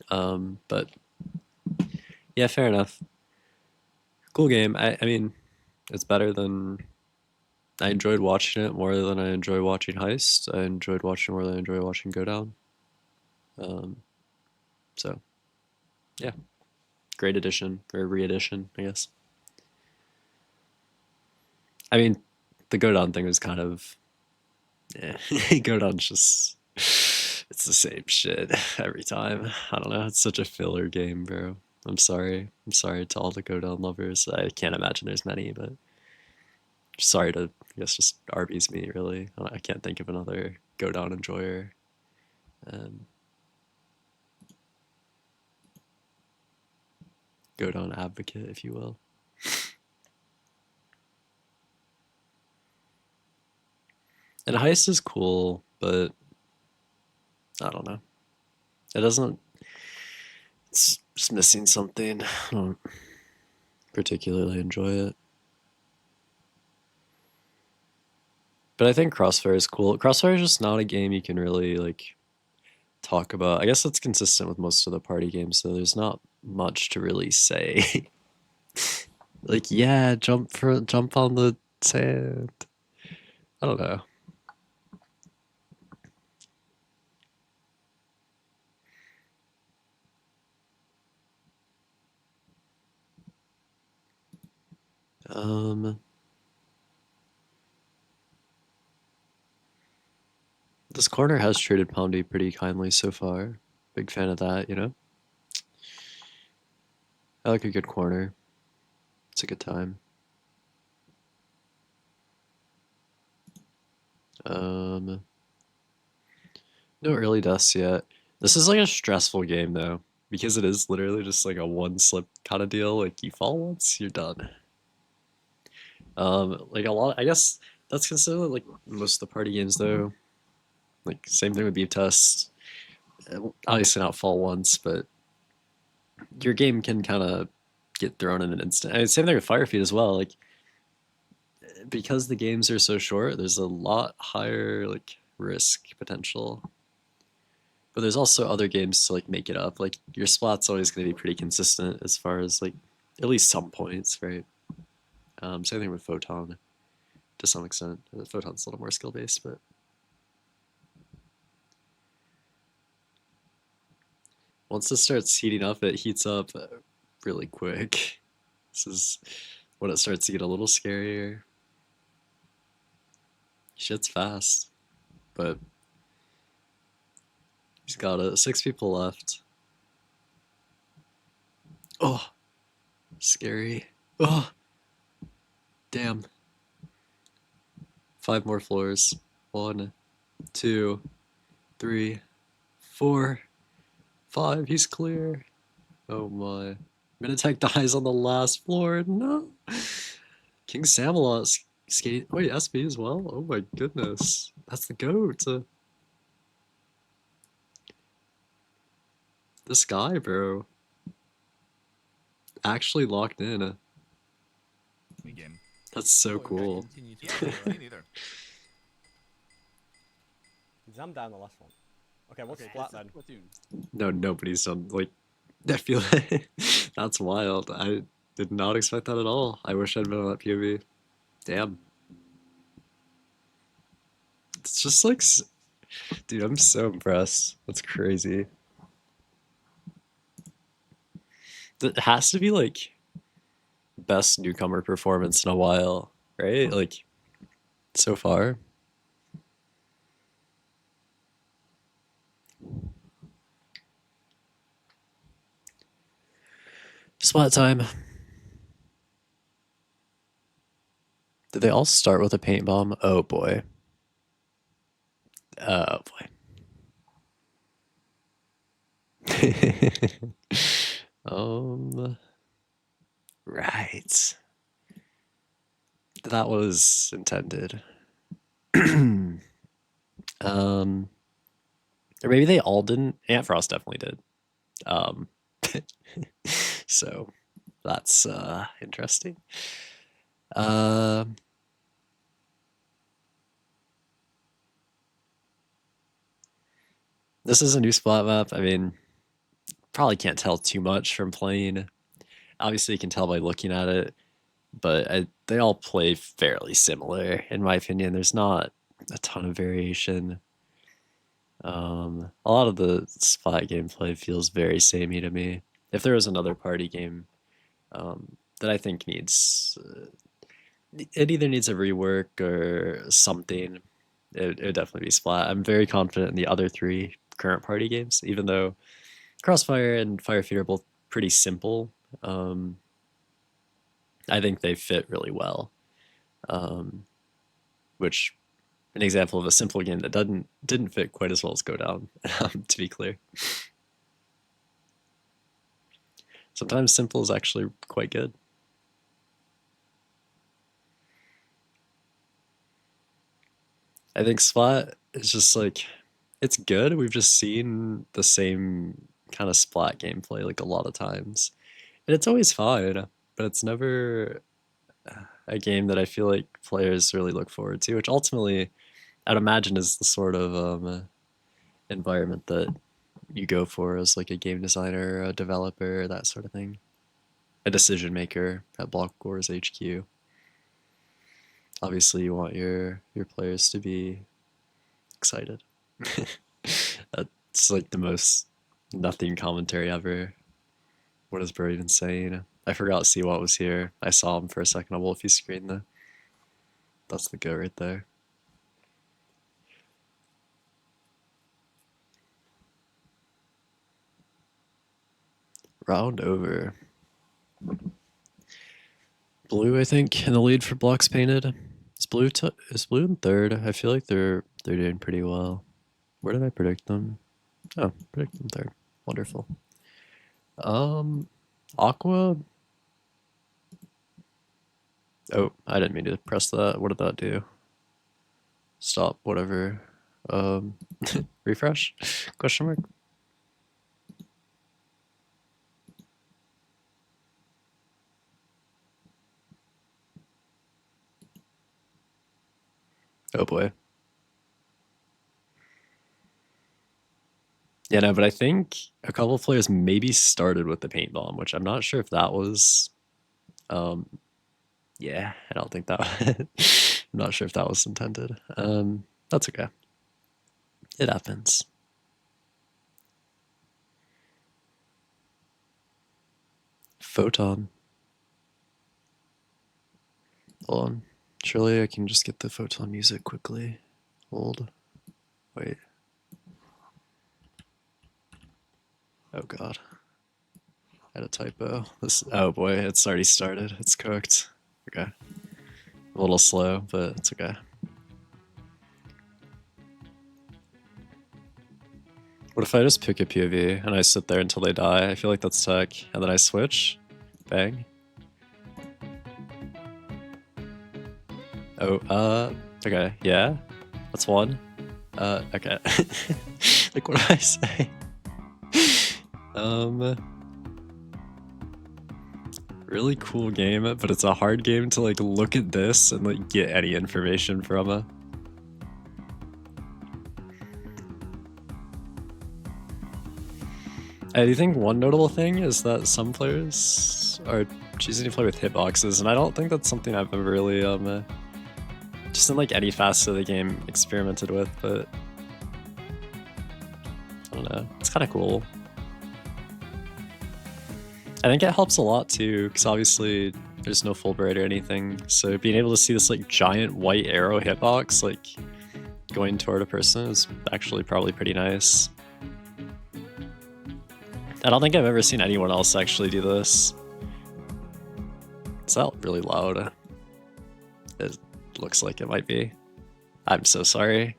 But yeah, fair enough. Cool game. I mean, it's better than... I enjoyed watching it more than I enjoy watching Heist. I enjoyed watching more than I enjoy watching Go Down. So, yeah. Great addition, or re-edition, I guess. I mean, the Go Down thing was kind of... Yeah, Go Down's just... It's the same shit every time. I don't know, it's such a filler game, bro. I'm sorry. I'm sorry to all the Go Down lovers. I can't imagine there's many, but... Sorry to, I guess, just Arby's me, really. I can't think of another Go Down enjoyer. Go Down advocate, if you will. And Heist is cool, but I don't know. It doesn't... It's just missing something. I don't particularly enjoy it. But I think Crossfire is cool. Crossfire is just not a game you can really, like, talk about. I guess that's consistent with most of the party games, so there's not much to really say. Like, yeah, jump on the sand. I don't know. This corner has treated Poundy pretty kindly so far. Big fan of that, you know? I like a good corner. It's a good time. No early deaths yet. This is like a stressful game though, because it is literally just like a one slip kind of deal. Like you fall once, you're done. Like a lot, I guess that's considered like most of the party games though. Like same thing with beef tests. Obviously not fall once, but your game can kind of get thrown in an instant. I mean, same thing with Fire Feed as well. Like because the games are so short, there's a lot higher like risk potential. But there's also other games to like make it up. Like your splat's always going to be pretty consistent as far as like at least some points, right? Same thing with Photon to some extent. Photon's a little more skill based, but once this starts heating up, it heats up really quick. This is when it starts to get a little scarier. Shit's fast, but he's got it. 6 people left. Oh, scary. Oh, damn. 5 more floors. 1, 2, 3, 4, 5. He's clear. Oh my. Minitech dies on the last floor. No. King Samalot skate. Wait, SB as well? Oh my goodness. That's the GOAT. This guy, bro. Actually locked in. Game. That's so cool. Me neither. I'm down the last one. Okay, what's splat then? No, nobody's done. Like, I feel like that's wild. I did not expect that at all. I wish I'd been on that POV. Damn. It's just like, dude, I'm so impressed. That's crazy. It has to be like best newcomer performance in a while, right? Like, so far. Splat time. Did they all start with a paint bomb? Oh boy. Oh boy. Right. That was intended. Or maybe they all didn't. Ant Frost definitely did. So that's interesting. This is a new splat map. I mean, probably can't tell too much from playing. Obviously, you can tell by looking at it, but they all play fairly similar, in my opinion. There's not a ton of variation. A lot of the splat gameplay feels very samey to me. If there was another party game that I think needs, it either needs a rework or something, it would definitely be Splat. I'm very confident in the other 3 current party games, even though Crossfire and Fire Feed are both pretty simple. I think they fit really well, which an example of a simple game that didn't fit quite as well as Go Down, to be clear. Sometimes simple is actually quite good. I think Splat is just like, it's good. We've just seen the same kind of Splat gameplay like a lot of times. And it's always fine, but it's never a game that I feel like players really look forward to, which ultimately I'd imagine is the sort of environment that you go for as like a game designer, a developer, that sort of thing. A decision maker at Blockwars HQ. Obviously you want your players to be excited. That's like the most nothing commentary ever. What is bro even saying? I forgot Seawalt was here. I saw him for a second on Wolfie's screen though. That's the go right there. Round over. Blue, I think, in the lead for blocks painted. It's is blue in third? I feel like they're doing pretty well. Where did I predict them? Oh, predict them third. Wonderful. Aqua. Oh, I didn't mean to press that. What did that do? Stop, whatever. Refresh? Question mark? Oh boy. Yeah, no, but I think a couple of players maybe started with the paint bomb, which I'm not sure if that was. Yeah, I don't think that. I'm not sure if that was intended. That's okay. It happens. Photon. Hold on. Surely I can just get the photon music quickly. Hold. Wait. Oh god. I had a typo. This. Oh boy, it's already started. It's cooked. Okay. A little slow, but it's okay. What if I just pick a POV and I sit there until they die? I feel like that's tech. And then I switch. Bang. Oh, okay, yeah. That's one. Okay. Like, what do I say? Really cool game, but it's a hard game to, like, look at this and, like, get any information from it. I do think one notable thing is that some players are choosing to play with hitboxes, and I don't think that's something I've ever really, just in like any facet of the game experimented with, but I don't know, it's kind of cool. I think it helps a lot too, because obviously there's no Fulbright or anything, so being able to see this like giant white arrow hitbox like going toward a person is actually probably pretty nice. I don't think I've ever seen anyone else actually do this. Is that really loud? It looks like it might be. I'm so sorry.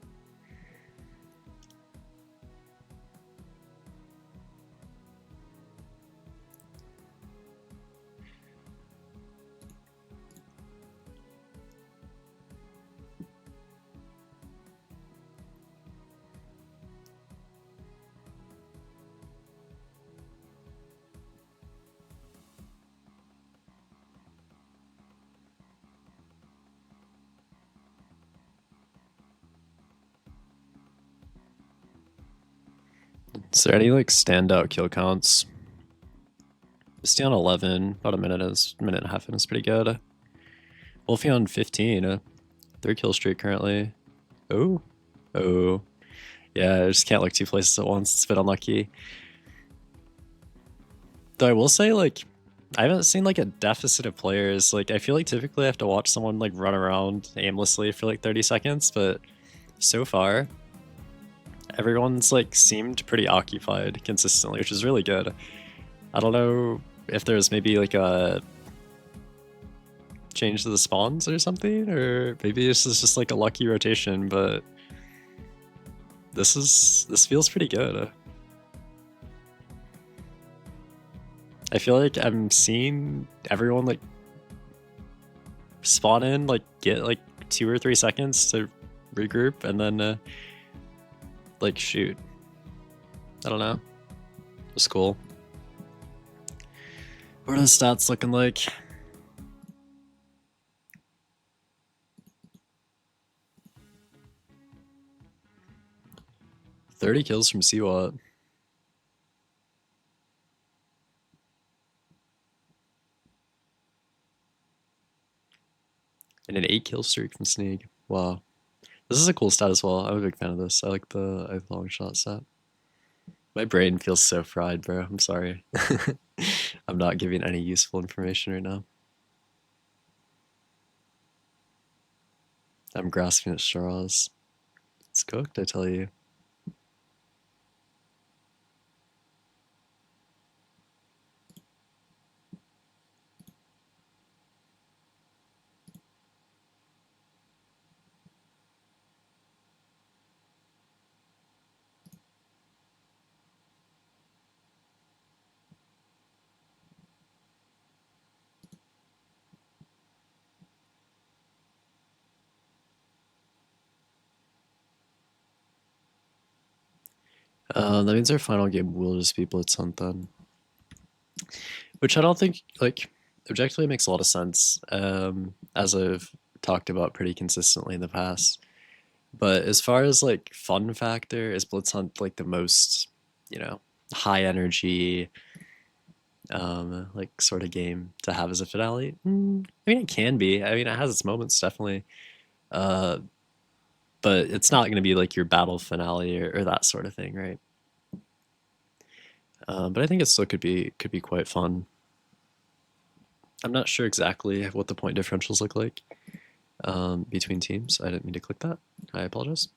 Is there any like standout kill counts? Misty on 11, about a minute and a half in is pretty good. Wolfie on 15, 3 kill streak currently. Oh, yeah, I just can't look 2 places at once. It's a bit unlucky. Though I will say, like, I haven't seen like a deficit of players. Like, I feel like typically I have to watch someone like run around aimlessly for like 30 seconds, but so far, everyone's like seemed pretty occupied consistently, which is really good. I don't know if there's maybe like a change to the spawns or something, or maybe this is just like a lucky rotation, but this feels pretty good. I feel like I'm seeing everyone like spawn in, like get like 2 or 3 seconds to regroup and then like shoot. I don't know. It's cool. What are the stats looking like? $30 kills from Seawat. And an 8 kill streak from Sneak. Wow. This is a cool stat as well. I'm a big fan of this. I like the long shot stat. My brain feels so fried, bro. I'm sorry. I'm not giving any useful information right now. I'm grasping at straws. It's cooked, I tell you. That means our final game will just be Blitz Hunt then. Which I don't think, like, objectively makes a lot of sense, as I've talked about pretty consistently in the past. But as far as, like, fun factor, is Blitz Hunt, like, the most, you know, high energy, like, sort of game to have as a finale? I mean, it can be. I mean, it has its moments, definitely. But it's not going to be, like, your battle finale or that sort of thing, right? But I think it still could be quite fun. I'm not sure exactly what the point differentials look like between teams. I didn't mean to click that. I apologize.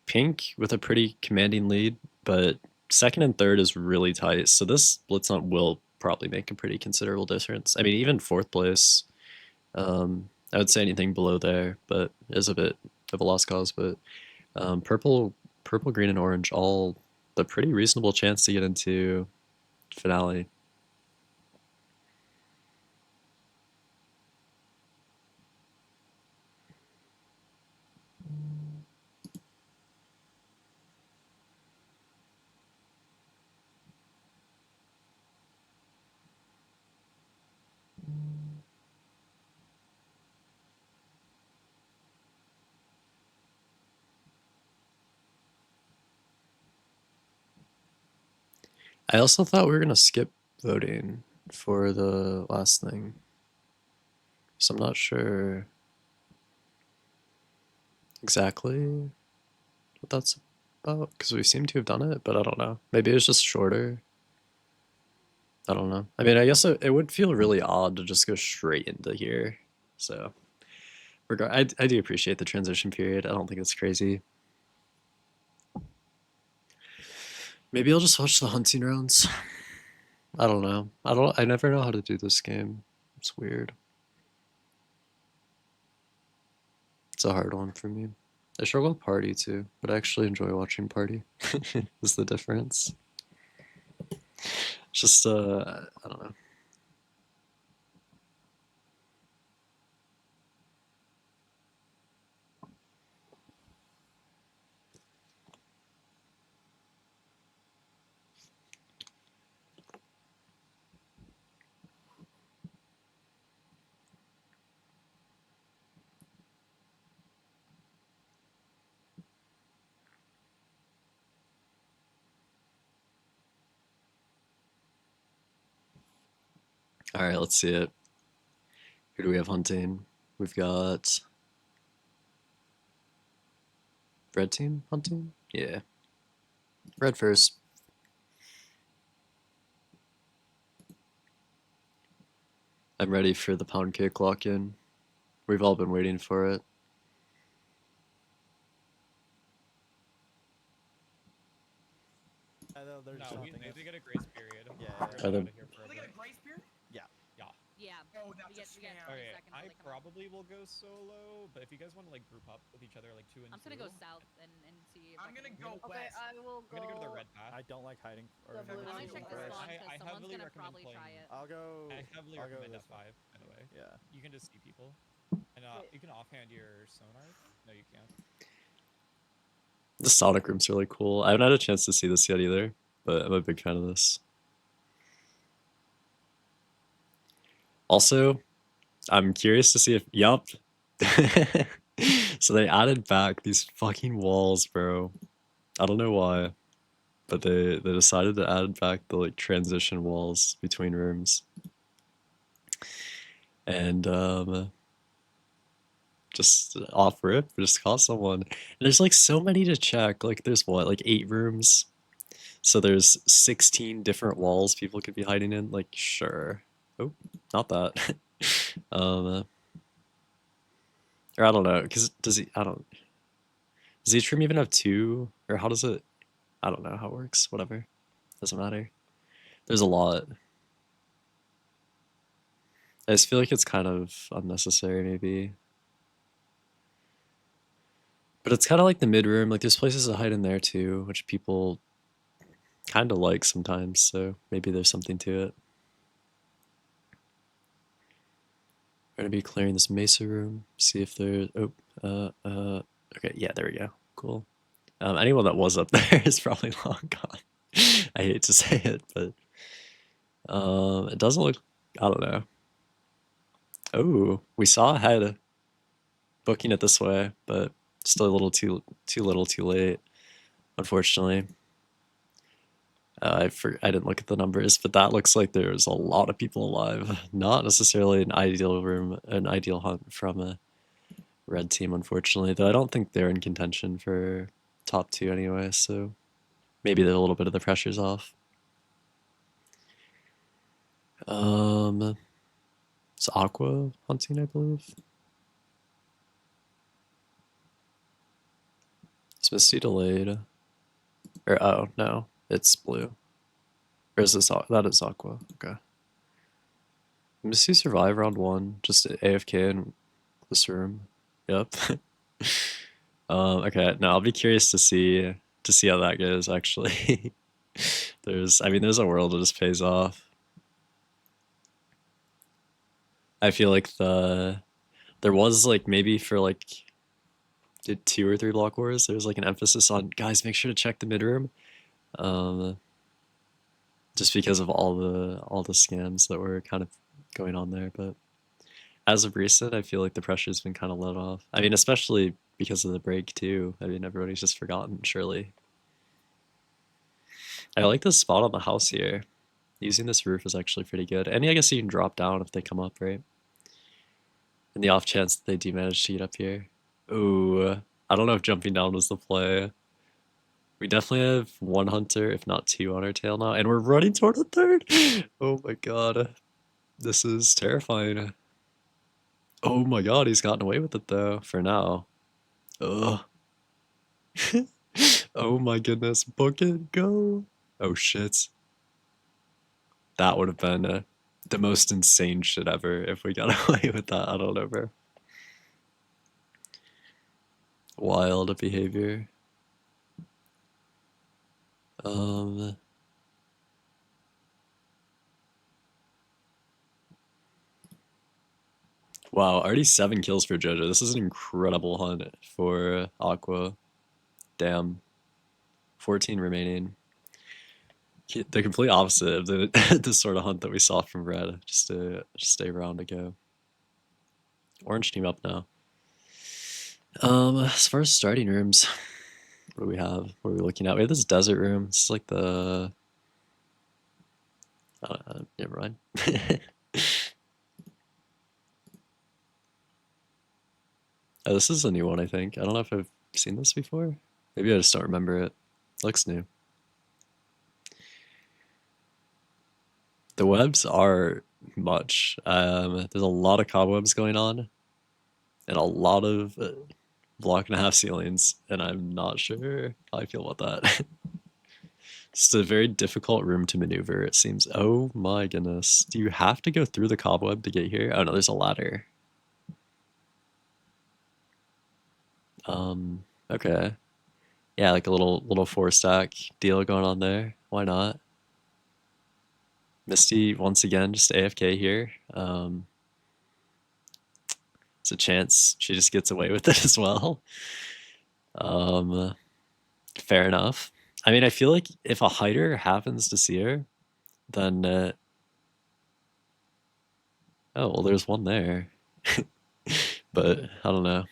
Pink with a pretty commanding lead, but second and third is really tight. So this Blitz Hunt will probably make a pretty considerable difference. I mean, even fourth place, I would say anything below there, but is a bit of a lost cause. But purple, green, and orange all a pretty reasonable chance to get into finale. I also thought we were gonna skip voting for the last thing, so I'm not sure exactly what that's about, because we seem to have done it, but I don't know. Maybe it was just shorter. I don't know. I mean, I guess it would feel really odd to just go straight into here. So, I do appreciate the transition period. I don't think it's crazy. Maybe I'll just watch the hunting rounds. I don't know. I never know how to do this game. It's weird. It's a hard one for me. I struggle with Party too, but I actually enjoy watching Party. Is the difference. Just I don't know. All right, let's see it. Who do we have hunting? We've got red team hunting? Yeah. Red first. I'm ready for the pound cake lock in. We've all been waiting for it. There's No, something we get a grace period. Yeah, We're yeah. out of here for a We get a bit. grace period? Yeah. Yeah. Oh, We that's get, a we get scam. 20 Okay, seconds till I they come out. probably will go solo, but if you guys want to like group up with each other like 2 and 2. I'm just gonna go south and see. If I'm gonna can- go Okay, west. I will I'm gonna go to the go. red path. I don't like hiding. The blue I'm gonna team check the first. spawn I because someone's heavily gonna recommend probably playing- try it. I'll go. I heavily I'll go recommend this F5, by the way. Yeah. You can just see people. And you can offhand your sonar. No, you can't. The Sonic room's really cool. I haven't had a chance to see this yet either, but I'm a big fan of this. Also, I'm curious to see if yup. So they added back these fucking walls, bro. I don't know why, but they decided to add back the like transition walls between rooms. And just off rip, just caught someone. And there's like so many to check. Like there's what, like 8 rooms? So there's 16 different walls people could be hiding in. Like, sure. Oh, not that. Or I don't know, because does each room even have 2? Or how does it, I don't know how it works. Whatever. Doesn't matter. There's a lot. I just feel like it's kind of unnecessary, maybe. But it's kind of like the mid room. Like, there's places to hide in there, too, which people kind of like sometimes, so maybe there's something to it. We're gonna be clearing this mesa room, see if there's, okay, yeah, there we go, cool. Anyone that was up there is probably long gone. I hate to say it, but it doesn't look. I don't know. Oh, we saw ahead booking it this way, but still a little too little, too late. Unfortunately, I didn't look at the numbers, but that looks like there's a lot of people alive. Not necessarily an ideal hunt from a red team, unfortunately. Though I don't think they're in contention for top 2 anyway, so maybe a little bit of the pressure's off. It's Aqua hunting, I believe. Is Misty delayed? Or oh no, it's blue. Or is this that is Aqua? Okay. Misty survive round 1, just AFK in this room. Yep. Okay. Now I'll be curious to see how that goes. Actually, there's a world that just pays off. I feel like there was like maybe for like 2 or 3 block wars, there's like an emphasis on guys make sure to check the mid room, just because of all the scams that were kind of going on there. But as of recent, I feel like the pressure's been kind of let off. I mean, especially because of the break too. I mean, everybody's just forgotten. Surely, I like this spot on the house here. Using this roof is actually pretty good, and I guess you can drop down if they come up, right? In the off chance that they do manage to get up here. Ooh, I don't know if jumping down was the play. We definitely have 1 hunter, if not 2 on our tail now, and we're running toward a 3rd. Oh my god. This is terrifying. Oh my god, he's gotten away with it though, for now. Ugh. Oh my goodness, book it, go. Oh shit. That would have been the most insane shit ever if we got away with that. I don't know, bro. Wild behavior. Wow, already 7 kills for JoJo. This is an incredible hunt for Aqua. Damn. 14 remaining. The complete opposite of the sort of hunt that we saw from Red. Just a round to go. Orange team up now. As far as starting rooms, what do we have? What are we looking at? We have this desert room. It's like the... never mind. Oh, this is a new one, I think. I don't know if I've seen this before. Maybe I just don't remember it. Looks new. The webs are much. There's a lot of cobwebs going on, and a lot of block and a half ceilings, and I'm not sure how I feel about that. It's a very difficult room to maneuver, it seems. Oh my goodness. Do you have to go through the cobweb to get here? Oh no, there's a ladder. Okay. Yeah, like a little 4-stack deal going on there. Why not? Misty, once again, just AFK here. It's a chance she just gets away with it as well. Fair enough. I mean, I feel like if a hider happens to see her, then... oh, well, there's one there. But, I don't know.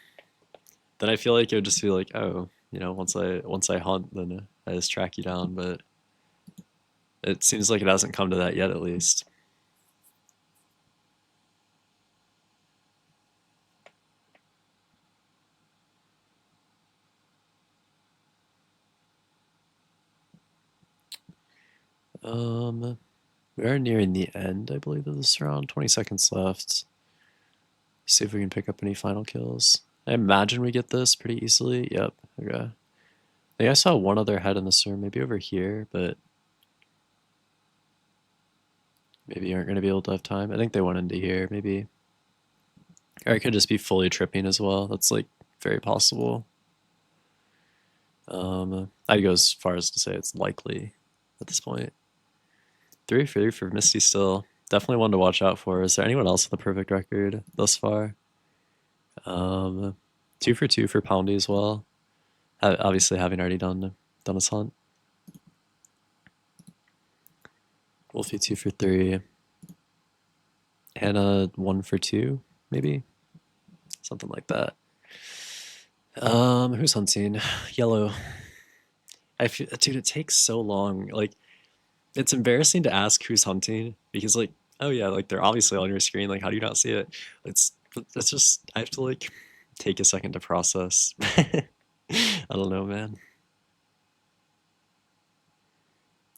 Then I feel like it would just be like, oh, you know, once I hunt, then I just track you down, but... it seems like it hasn't come to that yet, at least. We are nearing the end, I believe, of this round. 20 seconds left. See if we can pick up any final kills. I imagine we get this pretty easily. Yep, okay. I think I saw one other head in this room, maybe over here, but... maybe you aren't going to be able to have time. I think they went into here, maybe. Or it could just be fully tripping as well. That's, like, very possible. I'd go as far as to say it's likely at this point. 3 for 3 for Misty still. Definitely one to watch out for. Is there anyone else with a perfect record thus far? 2 for 2 for Poundy as well. Obviously, having already done his hunt. Wolfie 2 for 3. Hannah 1 for 2, maybe? Something like that. Who's hunting? Yellow. Dude, it takes so long. Like, it's embarrassing to ask who's hunting because, like, oh yeah, like they're obviously on your screen. Like, how do you not see it? It's just I have to like take a second to process. I don't know, man.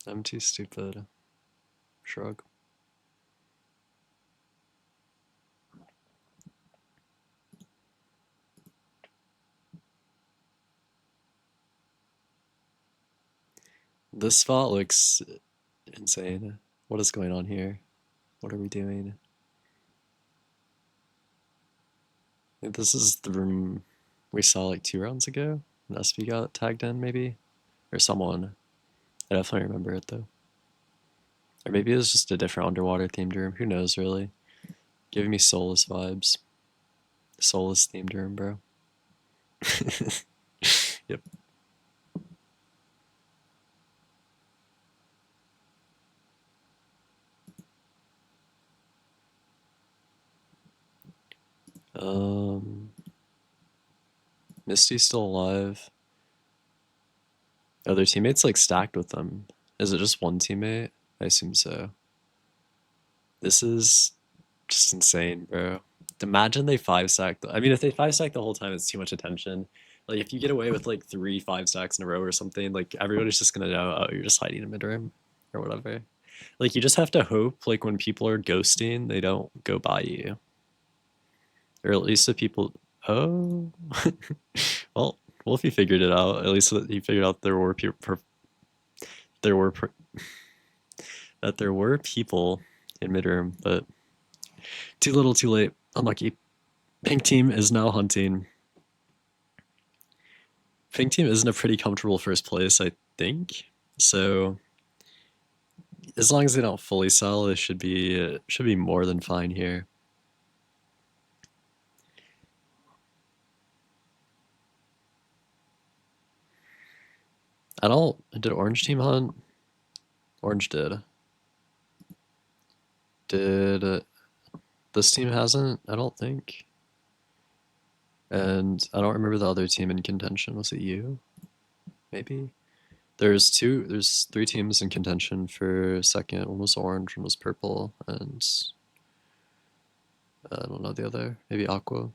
I'm too stupid. Shrug. This spot looks insane. What is going on here? What are we doing? I think this is the room we saw like 2 rounds ago. And SB got tagged in, maybe? Or someone. I definitely remember it, though. Or maybe it was just a different underwater themed room. Who knows, really? Giving me Soulless vibes. Soulless themed room, bro. Yep. Misty's still alive. Are their teammates like stacked with them? Is it just one teammate? I assume so. This is just insane, bro. Imagine they 5-stack. I mean, if they 5-stack the whole time, it's too much attention. Like, if you get away with like 3 5-stacks in a row or something, like everybody's just gonna know, oh, you're just hiding in mid-room or whatever. Like, you just have to hope, like, when people are ghosting, they don't go by you. Or at least the people. Oh, well, if he figured it out, at least he figured out there were people. That there were people in mid-room, but too little, too late. Unlucky. Pink team is now hunting. Pink team is in a pretty comfortable first place, I think. So as long as they don't fully sell, it should be more than fine here. Did Orange team hunt? Orange did. Did this team hasn't? I don't think. And I don't remember the other team in contention. Was it you? Maybe. There's 3 teams in contention for second. One was orange, one was purple, and I don't know the other. Maybe aqua.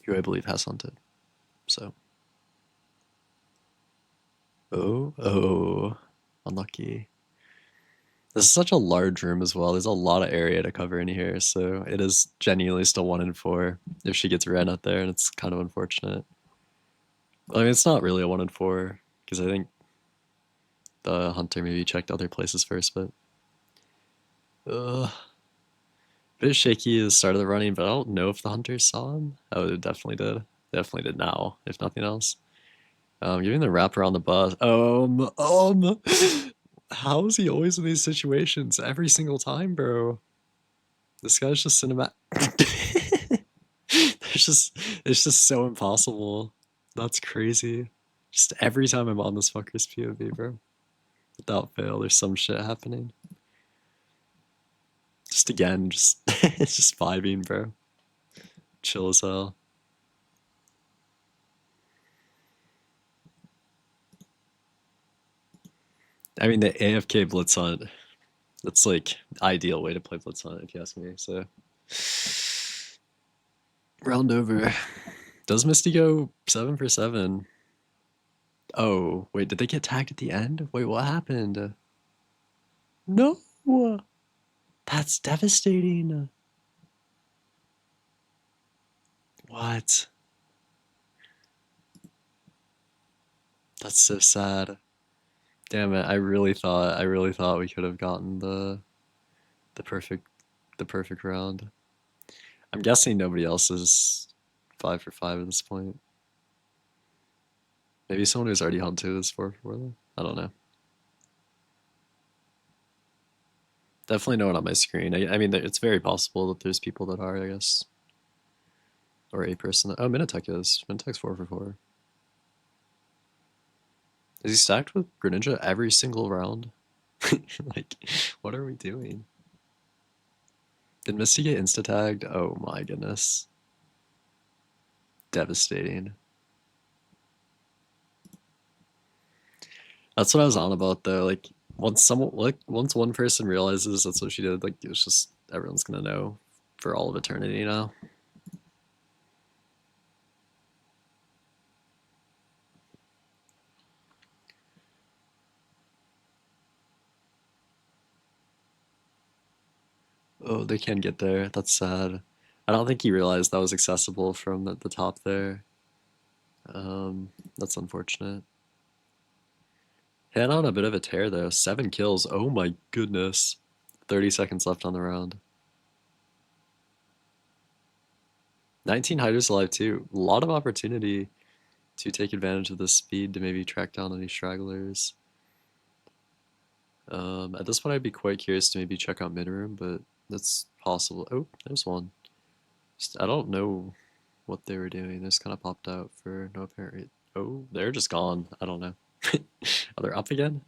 Who I believe has hunted. So. Oh, unlucky. This is such a large room as well. There's a lot of area to cover in here, so it is genuinely still 1 in 4 if she gets ran out there, and it's kind of unfortunate. I mean, it's not really a 1 in 4 because I think the hunter maybe checked other places first, but bit shaky at the start of the running, but I don't know if the hunters saw him. Oh, it definitely did. Definitely did now, if nothing else. Giving the wrap around the bus. How is he always in these situations? Every single time, bro. This guy's just cinematic. It's just so impossible. That's crazy. Just every time I'm on this fucker's POV, bro. Without fail, there's some shit happening. Just again, it's just vibing, bro. Chill as hell. I mean, the AFK Blitz hunt, that's like ideal way to play Blitz hunt, if you ask me. So, round over. Does Misty go 7 for 7? Oh, wait, did they get tagged at the end? Wait, what happened? No! That's devastating. What? That's so sad. Damn it! I really thought we could have gotten the perfect round. I'm guessing nobody else is 5 for 5 at this point. Maybe someone who's already hunted is 4 for 4 though. I don't know. Definitely no one on my screen. I mean, it's very possible that there's people that are, I guess. or a person. Oh, Minotek is. Minotek's 4 for 4. Is he stacked with Greninja every single round? Like, what are we doing? Did Misty get insta-tagged? Oh my goodness. Devastating. That's what I was on about though. Like once one person realizes that's what she did, like it's just everyone's gonna know for all of eternity now. Oh, they can't get there. That's sad. I don't think he realized that was accessible from the top there. That's unfortunate. Hit on a bit of a tear though. 7 kills. Oh my goodness. 30 seconds left on the round. 19 hiders alive too. A lot of opportunity to take advantage of the speed to maybe track down any stragglers. At this point, I'd be quite curious to maybe check out mid room, but that's possible. Oh, there's one. I don't know what they were doing. They just kind of popped out for no apparent reason. Oh, they're just gone. I don't know. Are they up again?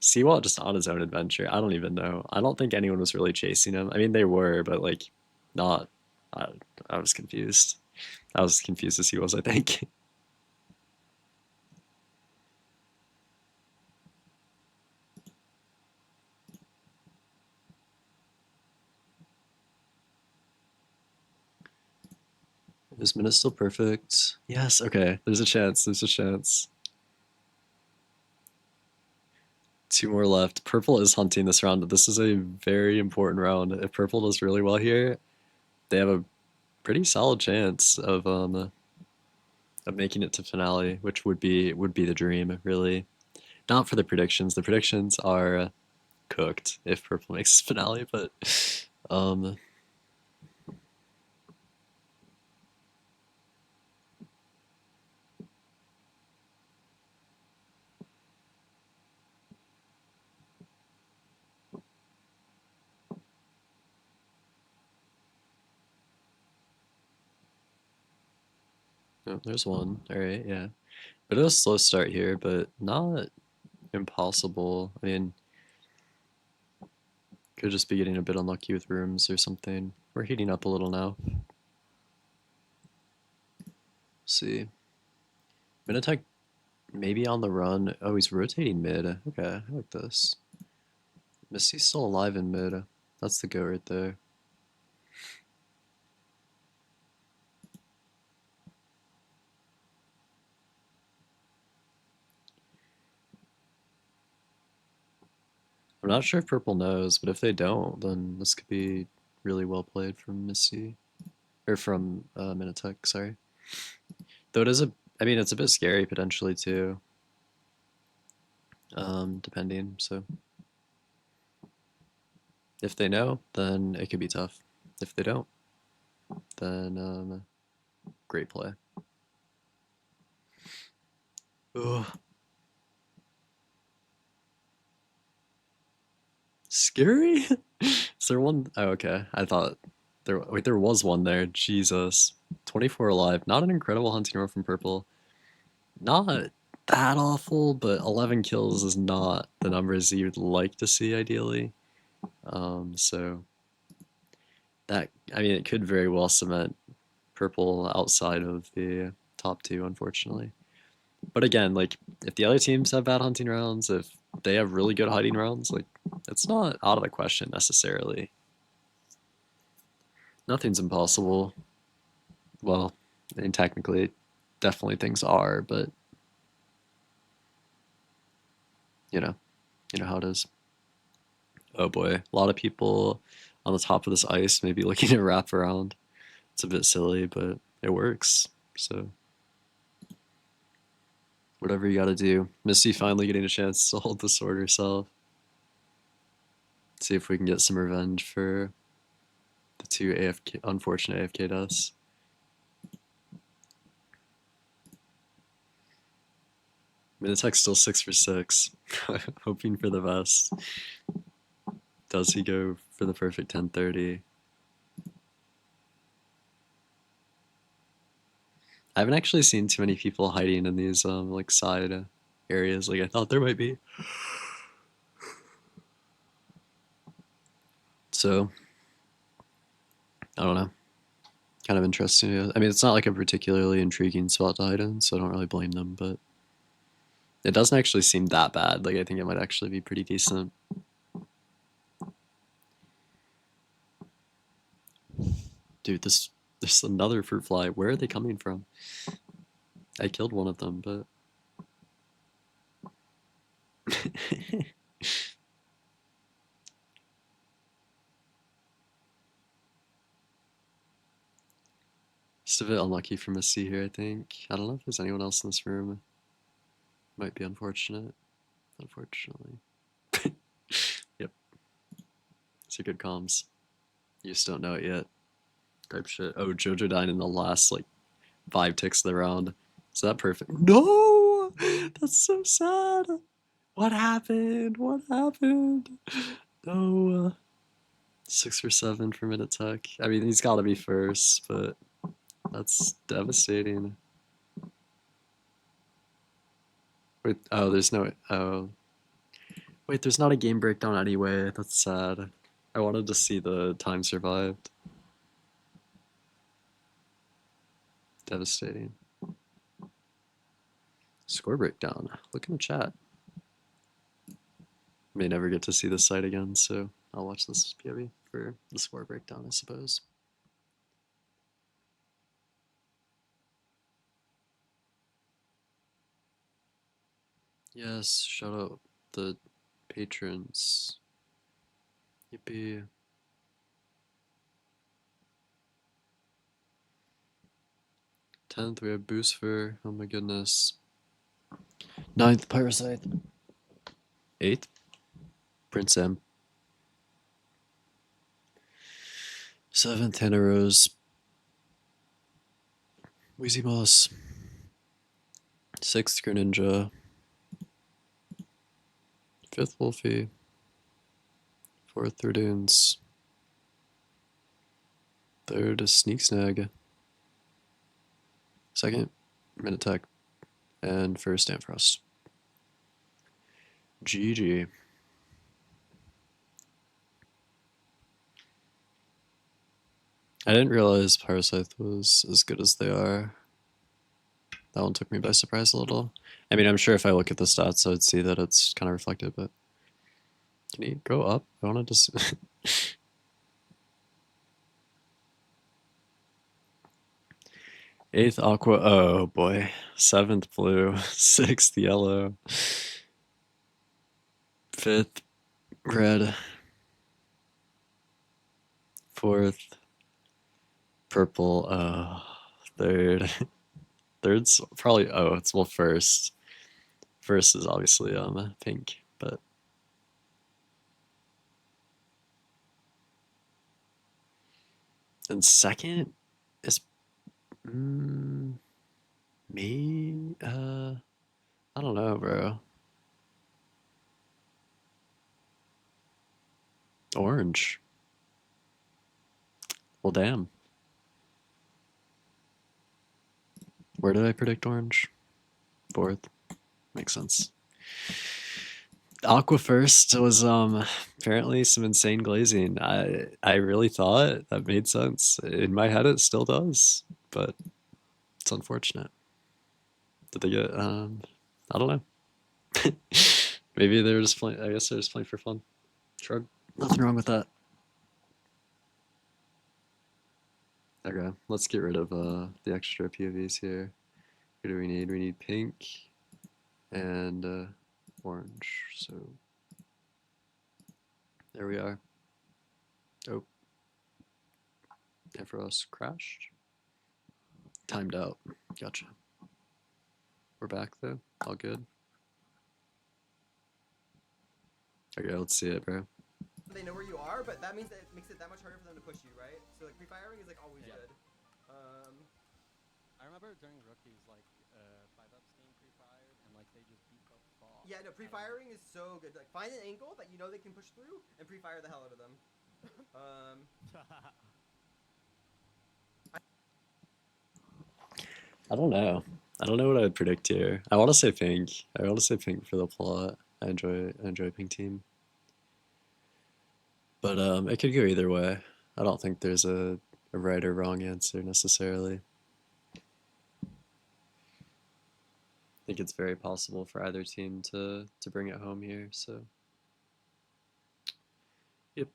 Seawalt just on his own adventure. I don't even know. I don't think anyone was really chasing him. I mean, they were, but like, not. I was confused. I was as confused as he was, I think. Is minute still perfect? Yes, okay. There's a chance. There's a chance. 2 more left. Purple is hunting this round. This is a very important round. If Purple does really well here, they have a pretty solid chance of making it to finale, which would be the dream, really. Not for the predictions. The predictions are cooked if Purple makes finale, but oh, there's one. All right, yeah. Bit of a slow start here, but not impossible. I mean, could just be getting a bit unlucky with rooms or something. We're heating up a little now. Let's see. Minotek maybe on the run. Oh, he's rotating mid. Okay, I like this. Misty's still alive in mid. That's the go right there. I'm not sure if Purple knows, but if they don't, then this could be really well played from Misty. Or from Minotek, sorry. Though it is I mean, it's a bit scary potentially too. Depending, so. If they know, then it could be tough. If they don't, then great play. Ugh. Scary? Is there one? Oh, okay. I thought there was one there. Jesus. 24 alive. Not an incredible hunting roll from Purple. Not that awful, but 11 kills is not the numbers you'd like to see ideally. So that, I mean, it could very well cement Purple outside of the top 2, unfortunately. But again, like, if the other teams have bad hunting rounds, if they have really good hiding rounds, like, it's not out of the question necessarily. Nothing's impossible. Well, I mean, technically, definitely things are, but you know how it is. Oh boy, a lot of people on the top of this ice maybe looking to wrap around. It's a bit silly, but it works. So whatever you gotta do. Misty finally getting a chance to hold the sword herself. See if we can get some revenge for the 2 unfortunate AFK deaths. Minotek's still 6 for 6. Hoping for the best. Does he go for the perfect 1030? I haven't actually seen too many people hiding in these like side areas like I thought there might be. So I don't know. Kind of interesting. I mean, it's not like a particularly intriguing spot to hide in, so I don't really blame them, but it doesn't actually seem that bad. Like I think it might actually be pretty decent. Dude, this another fruit fly. Where are they coming from? I killed one of them, but just a bit unlucky for Missy here, I think. I don't know if there's anyone else in this room. Might be unfortunate. Unfortunately. Yep. These are good comms. You just don't know it yet. Type shit. Oh, Jojo died in the last like 5 ticks of the round. Is that perfect? No! That's so sad. What happened? What happened? No. 6 or 7 for mid attack. I mean, he's got to be first, but that's devastating. Wait, oh, there's no. Oh. Wait, there's not a game breakdown anyway. That's sad. I wanted to see the time survived. Devastating. Score breakdown. Look in the chat. May never get to see this site again, so I'll watch this POV for the score breakdown, I suppose. Yes, shout out the patrons. Yippee. 10th, we have Boostfer. Oh my goodness. 9th, Parasite. 8th, Prince M. 7th, Hannah Rose. Wheezy Moss. 6th, Greninja. 5th, Wolfie. 4th, Thirdunes. 3rd is Sneak Snag. 2nd, Minitech. And 1st, Amfrost. GG. I didn't realize Parasite was as good as they are. That one took me by surprise a little. I mean, I'm sure if I look at the stats, I would see that it's kind of reflected, but can you go up? I wanted to see. 8th Aqua, oh boy. 7th Blue, 6th Yellow, 5th Red, 4th Purple, 3rd. Third's probably, oh, it's, well, first. First is obviously pink, but and second is me. I don't know, bro. Orange. Well, damn. Where did I predict orange? 4th. Makes sense. Aqua first was apparently some insane glazing. I really thought that made sense. In my head it still does, but it's unfortunate. Did they get I don't know. Maybe they were just playing, I guess they're just playing for fun. Shrug. Nothing wrong with that. Okay, let's get rid of the extra POVs here. What do we need? We need pink and orange. So there we are. Oh, Amfrost crashed. Timed out. Gotcha. We're back though. All good. Okay, let's see it, bro. They know where you are, but that means that it makes it that much harder for them to push you, right? So like pre-firing is like always good. I remember during rookies, like 5-ups getting pre-fired, and like they just beat up fall. Yeah, no, pre-firing is so good. Like find an angle that you know they can push through and pre-fire the hell out of them. I don't know. I don't know what I'd predict here. I want to say pink. I want to say pink for the plot. I enjoy pink team. But it could go either way. I don't think there's a right or wrong answer necessarily. I think it's very possible for either team to bring it home here, so yep.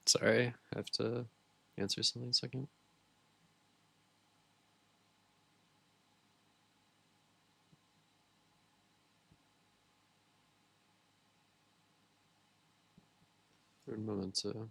Sorry, I have to answer something in a second. Un momento.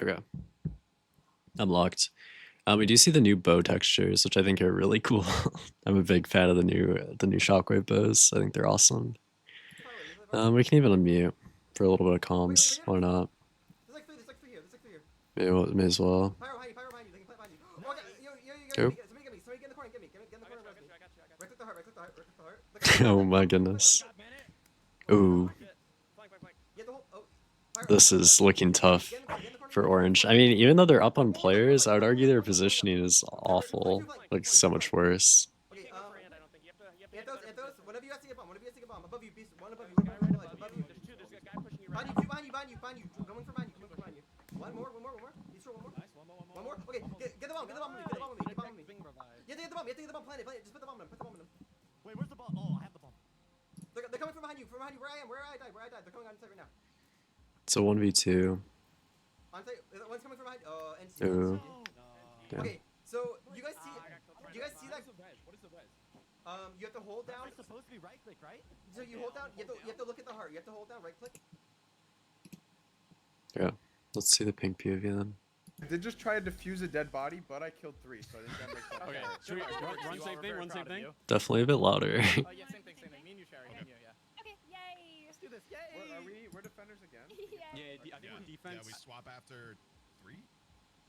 Okay. I'm locked. We do see the new bow textures, which I think are really cool. I'm a big fan of the new shockwave bows. I think they're awesome. We can even unmute for a little bit of comms. Why not? May as well. Oh. Oh my goodness. Ooh. This is looking tough for Orange. I mean, even though they're up on players, I would argue their positioning is awful. Like, so much worse. Wait, where's the bomb? Oh, I have the bomb. They're coming from behind you, where I died. They're coming on site right now. It's a 1v2. On site, one's coming from behind. NC. Ooh. No. Okay, so you guys see that? What is the res? You have to hold down. It's supposed to be right click, right? So you hold down. You have to look at the heart. You have to hold down, right click. Yeah. Let's see the pink POV then. I did just try to defuse a dead body, but I killed 3, so I think that makes sense. Okay, should we run same thing? Run same thing. Definitely a bit louder. Yeah, same thing. Me and you, Sherry. Yeah. Okay, yay. Let's do this. Yay. We're defenders again? Yeah, I think we're defense. Yeah, we swap after 3?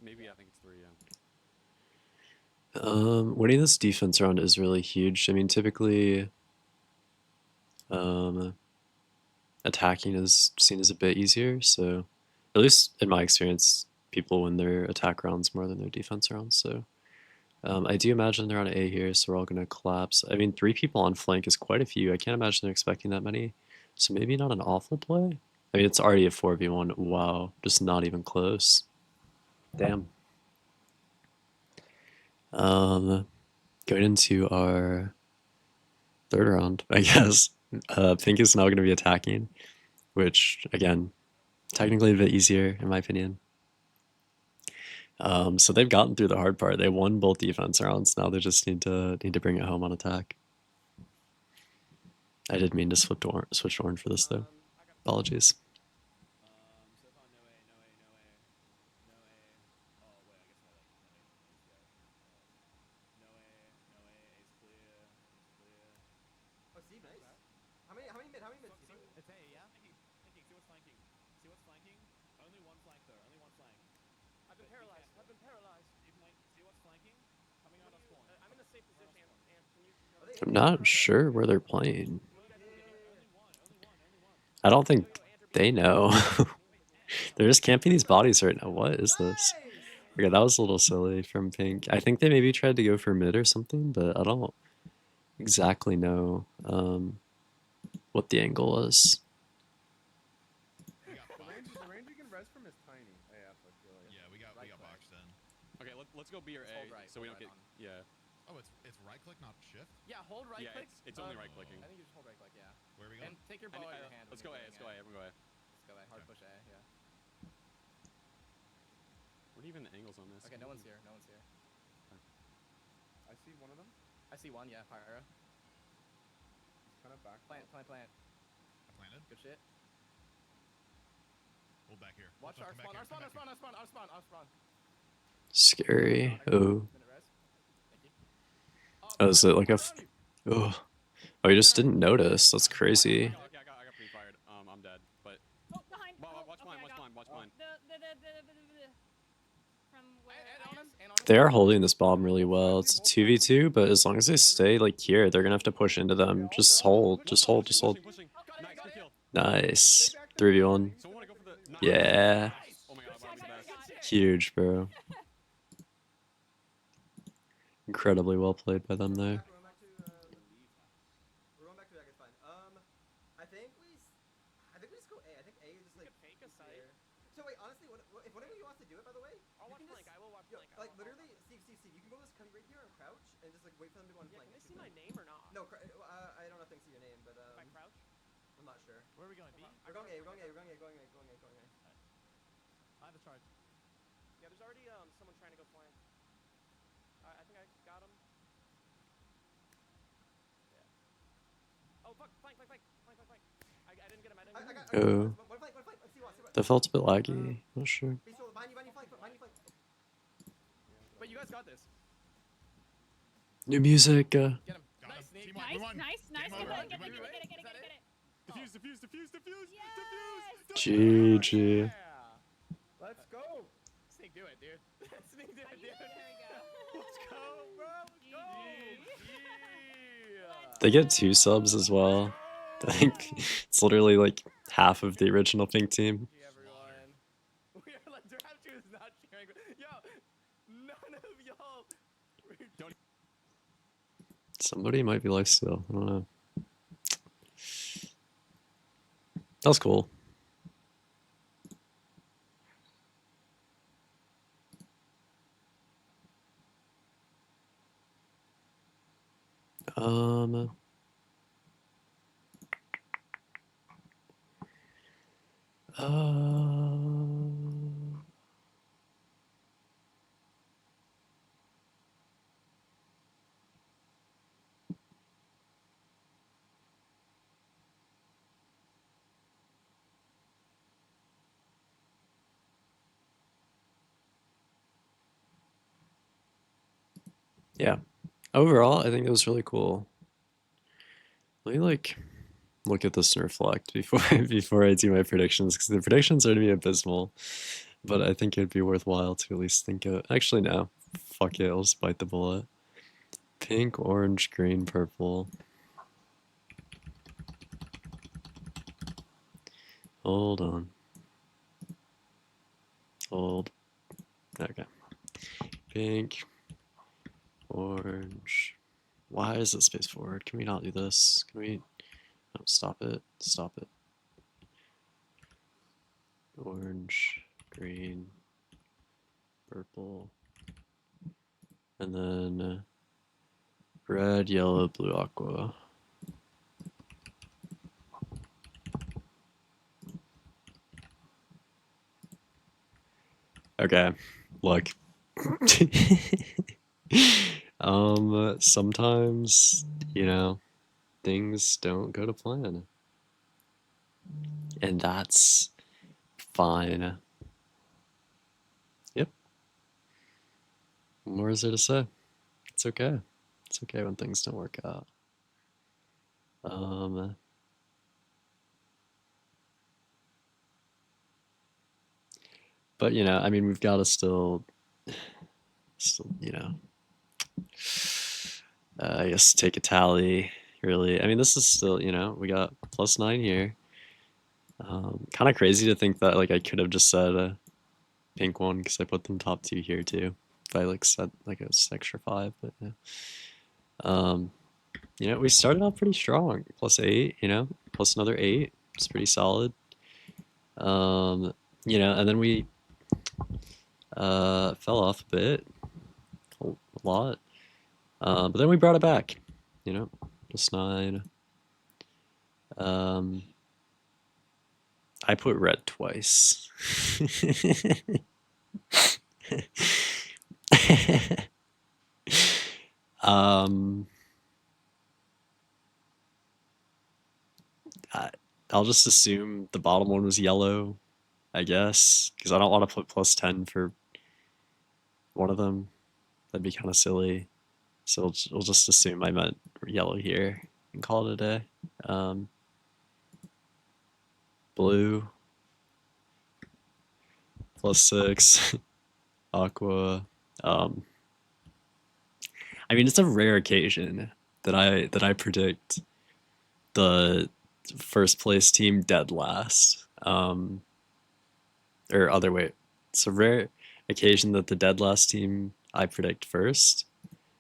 Maybe, I think it's 3, yeah. Winning this defense round is really huge. I mean, typically, attacking is seen as a bit easier. So, at least in my experience, people win their attack rounds more than their defense rounds. So, I do imagine they're on A here, so we're all going to collapse. I mean, 3 people on flank is quite a few. I can't imagine they're expecting that many. So maybe not an awful play. I mean, it's already a 4v1. Wow, just not even close. Damn. Going into our third round, I guess. Pink is now going to be attacking, which, again, technically a bit easier, in my opinion. So they've gotten through the hard part. They won both defense rounds. Now they just need to bring it home on attack. I did mean to switch to orange for this, though. Apologies. How many mid? It's A, yeah? Thinking, see what's flanking. See what's flanking? Only one flank, though. Only one flank. I've been paralyzed. See what's flanking? Coming out of spawn. I'm in a safe position. I'm not sure where they're playing. I don't think they know. They're just camping these bodies right now. What is this? Okay, that was a little silly from Pink. I think they maybe tried to go for mid or something, but I don't exactly know what the angle was. The range you can res from is tiny. AF, I feel like. Yeah, we got boxed in. Okay, let's go B or A, so we don't get. Yeah. Oh, it's right. click, not shift? Yeah, hold right click. It's only right clicking. I think you just hold right click, yeah. Where are we going? And take your bow out of your hand. Let's go A, let's go A, everyone go A. Let's go A. Hard push A, yeah. What are even the angles on this? Okay, no one's here. No one's here. I see one of them. I see one, yeah, Pyro. It's kind of back. Plant. I planted. Good shit. Hold back here. Watch No, our come back spawn, here, come back here. our spawn. Scary. Oh. Minute res. Thank you. Oh, is it like a? Around you. Oh. Oh, you just didn't notice. That's crazy. Okay, I got pre-fired. I'm dead. But Oh, behind. watch mine. Watch mine. From where? And on him. They are holding this bomb really well. It's a 2v2, but as long as they stay like here, they're gonna have to push into them. Just hold. Just hold. Just hold. Pushing. Nice, good kill. Nice. 3v1. So I wanna go for the. Yeah. Oh my god, that was the best. Huge, bro. Incredibly well played by them there. We're going back to back. It's fine. I think we just go A. I think A is just like. Fake a site. So wait, honestly, if one of you wants to do it, by the way, I'll watch you can flank. just, I will watch yo, flank. like literally, Steve. You can go to this cubby right here and crouch and just like wait for them to go on Yeah, flank. can they see my name or not? No, I don't know if they can see your name, but If I crouch? I'm not sure. Where are we going? B? We're going A. We're going A. We're going A. Going A. I have a charge. Yeah, there's already someone trying to go flank. I think I got him. Yeah. Oh fuck! Flank! I didn't get him. I got. Oh. One flank. See what. That felt a bit laggy. Not sure. Behind you, flank. But you guys got this. New music. Get him. Got Nice, him. Nate. Team up. We won. Nice. Game over. Get Game it. over. Defuse. GG. Yes! Let's go. Snake, do it, dude. Snake, do it, dude. There we go. Let's go, bro. Let's go. They get 2 subs as well. I think it's literally like half of the original pink team. GG, everyone. We are like, Draft 2 is not cheering. Yo, none of y'all. Don't. Somebody might be lifesteal. I don't know. That was cool. Yeah. Overall, I think it was really cool. Let me like look at this and reflect before I do my predictions, because the predictions are to be abysmal. But I think it'd be worthwhile to at least think of. Actually, no. Fuck it. I'll just bite the bullet. Pink, orange, green, purple. Hold on. Hold. Okay. Pink, orange. Why is it space forward? Can we not do this? Can we? No, stop it. Stop it. Orange, green, purple, and then red, yellow, blue, aqua. Okay, look. Sometimes, you know, things don't go to plan. And that's fine. Yep. What more is there to say? It's okay. It's okay when things don't work out. But, you know, I mean, we've got to still, you know, I guess take a tally, really. I mean, this is still, you know, we got +9 here. Kind of crazy to think that, like, I could have just said a pink one because I put them top 2 here, too. If I, like, said, like, it was extra 5, but, yeah. You know, we started out pretty strong. +8, you know, plus another 8. It's pretty solid. You know, and then we fell off a bit. A lot. But then we brought it back, you know, just 9. I put red twice. I'll just assume the bottom one was yellow, I guess, because I don't want to put plus 10 for one of them. That'd be kind of silly. So we'll just assume I meant yellow here and call it a day. Blue, plus 6, aqua. I mean, it's a rare occasion that I predict the first place team dead last. Or other way. It's a rare occasion that the dead last team I predict first.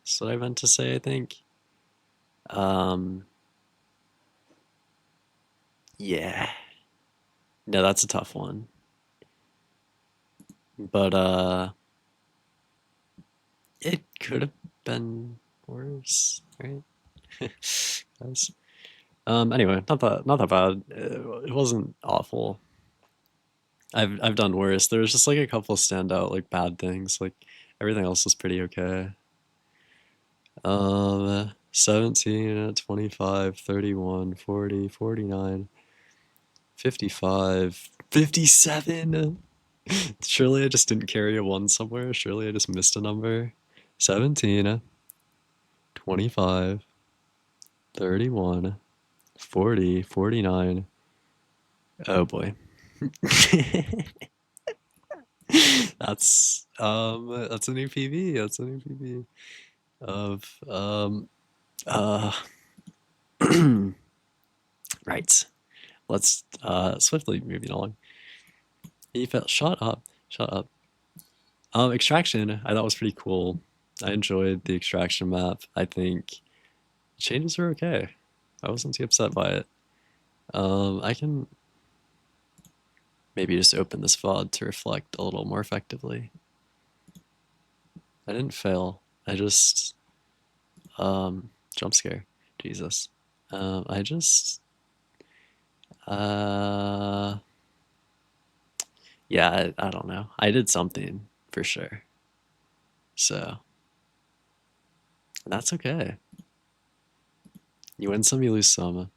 That's what I meant to say, I think. Yeah. No, that's a tough one. But it could have been worse, right? Guys. Anyway, not that bad. It wasn't awful. I've done worse. There was just like a couple standout like bad things. Like everything else was pretty okay. 17, 25, 31, 40, 49, 55, 57. Surely I just didn't carry a 1 somewhere. Surely I just missed a number. 17, 25, 31, 40, 49. Oh boy. That's a new PB. That's a new PB of right. Let's swiftly moving along. He felt shut up. Extraction I thought was pretty cool. I enjoyed the extraction map. I think changes were okay. I wasn't too upset by it. I can maybe just open this VOD to reflect a little more effectively. I didn't fail. I just jump scare. Jesus. I just yeah, I don't know. I did something for sure. So that's okay. You win some, you lose some.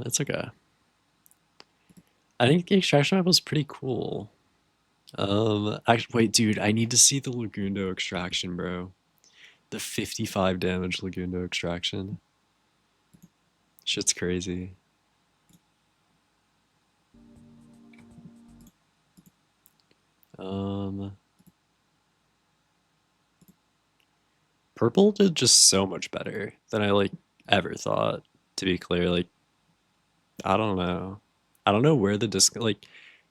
It's okay. I think the extraction map was pretty cool. Actually, wait, dude, I need to see the Lagundo extraction, bro. The 55 damage Lagundo extraction. Shit's crazy. Purple did just so much better than I like ever thought, to be clear. Like, I don't know. I don't know where the disc, like,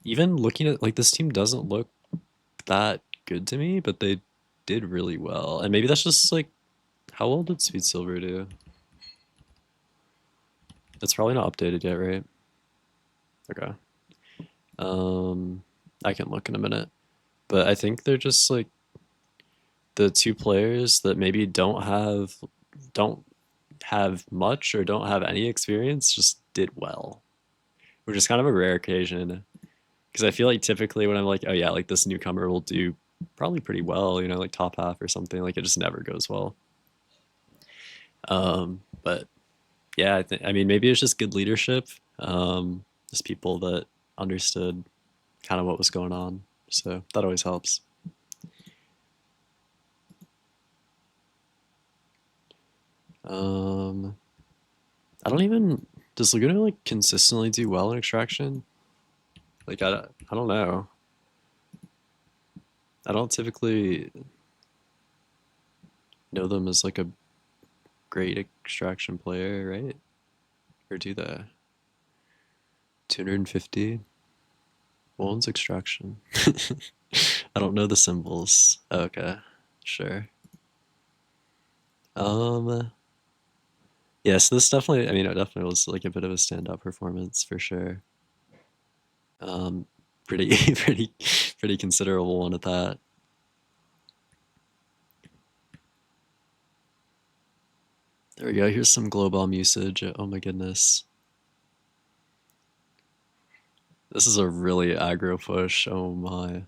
even looking at, like, this team doesn't look that good to me, but they did really well. And maybe that's just, like, how well did Sweet Silver do? It's probably not updated yet, right? Okay. I can look in a minute. But I think they're just, like, the two players that maybe don't have much or don't have any experience just did well, which is kind of a rare occasion, because I feel like typically when I'm like, oh yeah, like this newcomer will do probably pretty well, you know, like top half or something, like it just never goes well. But yeah, I mean maybe it's just good leadership, just people that understood kind of what was going on, so that always helps. I don't even, does Laguna like consistently do well in extraction? Like I don't know. I don't typically know them as like a great extraction player, right? Or do they? 250? What one's extraction? I don't know the symbols. Okay, sure. Yeah, so this definitely, I mean, it definitely was like a bit of a standout performance for sure. pretty pretty considerable one at that. There we go. Here's some glow bomb usage. Oh my goodness. This is a really aggro push. Oh my.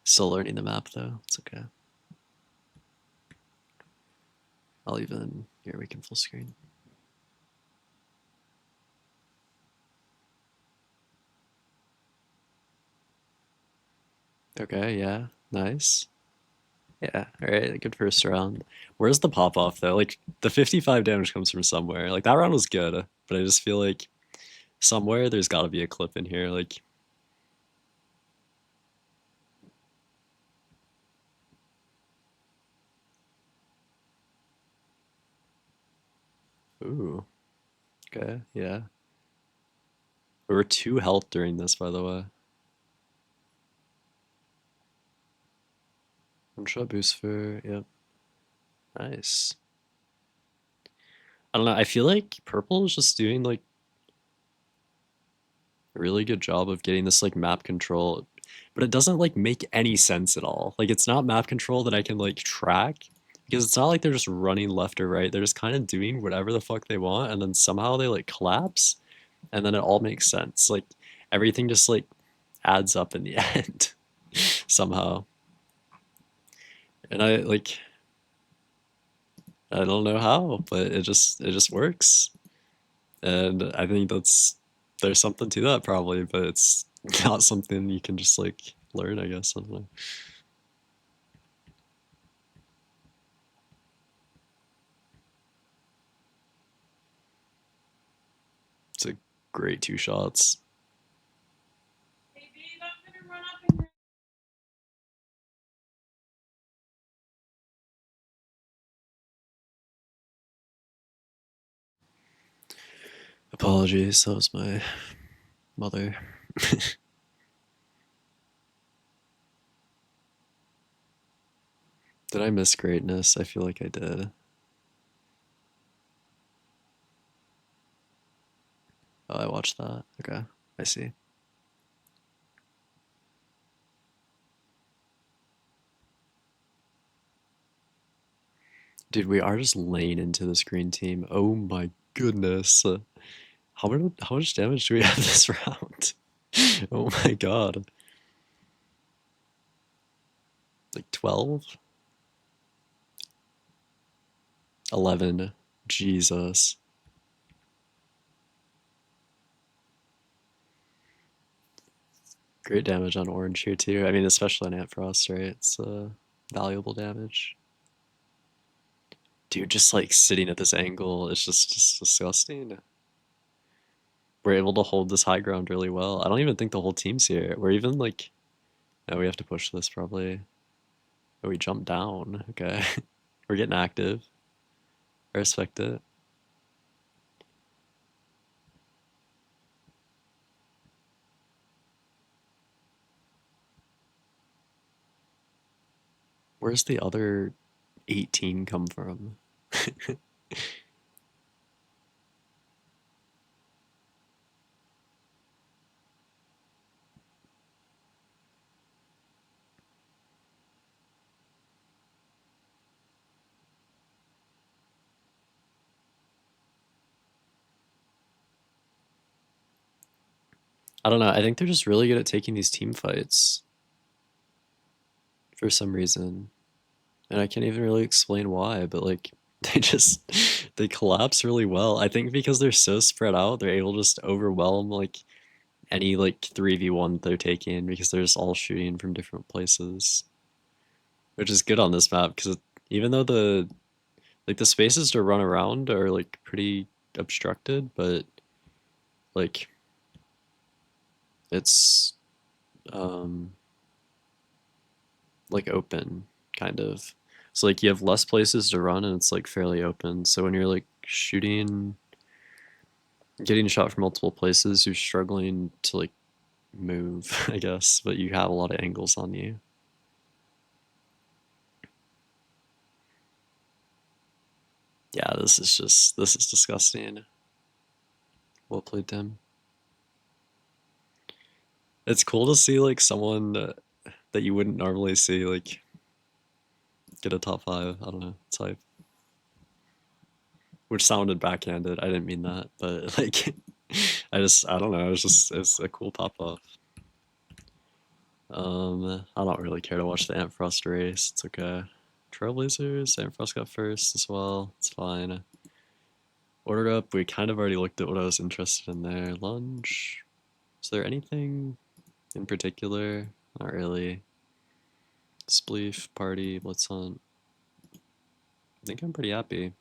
Still learning the map though. It's okay. I'll even, here we can full screen. Okay, yeah, nice. Yeah, alright, good first round. Where's the pop off though? Like, the 55 damage comes from somewhere. Like, that round was good, but I just feel like somewhere there's gotta be a clip in here. Like, ooh, okay, yeah. We were 2 health during this, by the way. One shot boost for, yep. Nice. I don't know, I feel like purple is just doing like a really good job of getting this like map control, but it doesn't like make any sense at all. Like it's not map control that I can like track because it's not like they're just running left or right. They're just kind of doing whatever the fuck they want and then somehow they like collapse and then it all makes sense. Like everything just like adds up in the end somehow. And I like I don't know how, but it just works. And I think there's something to that probably, but it's not something you can just like learn, I guess. I don't know. It's a great 2 shots. Apologies, that was my mother. Did I miss greatness? I feel like I did. Oh, I watched that. Okay, I see. Dude, we are just laying into this green team. Oh my goodness. How much damage do we have this round? Oh my god. Like 12? 11. Jesus. Great damage on orange here too. I mean, especially on Ant Frost, right? It's valuable damage. Dude, just like sitting at this angle is just disgusting. We're able to hold this high ground really well. I don't even think the whole team's here. We're even like, no, we have to push this probably. Oh, we jump down. Okay. We're getting active. I respect it. Where's the other 18 come from? I don't know. I think they're just really good at taking these team fights for some reason. And I can't even really explain why, but like they collapse really well. I think because they're so spread out, they're able to just overwhelm like any like 3v1 they're taking because they're just all shooting from different places. Which is good on this map because even though the spaces to run around are like pretty obstructed, but like it's like open kind of. So like you have less places to run and it's like fairly open. So when you're like shooting, getting shot from multiple places, you're struggling to like move, I guess, but you have a lot of angles on you. Yeah, this is disgusting. Well played, Tim. It's cool to see like someone that you wouldn't normally see like get a top 5. I don't know. It's hype. Which sounded backhanded. I didn't mean that, but like, I don't know. It's a cool pop off. I don't really care to watch the Ant Frost race. It's okay. Trailblazers, Ant Frost got first as well. It's fine. Ordered up. We kind of already looked at what I was interested in there. Lunge. Is there anything in particular? Not really. Spleef, party, Blitz Hunt. I think I'm pretty happy.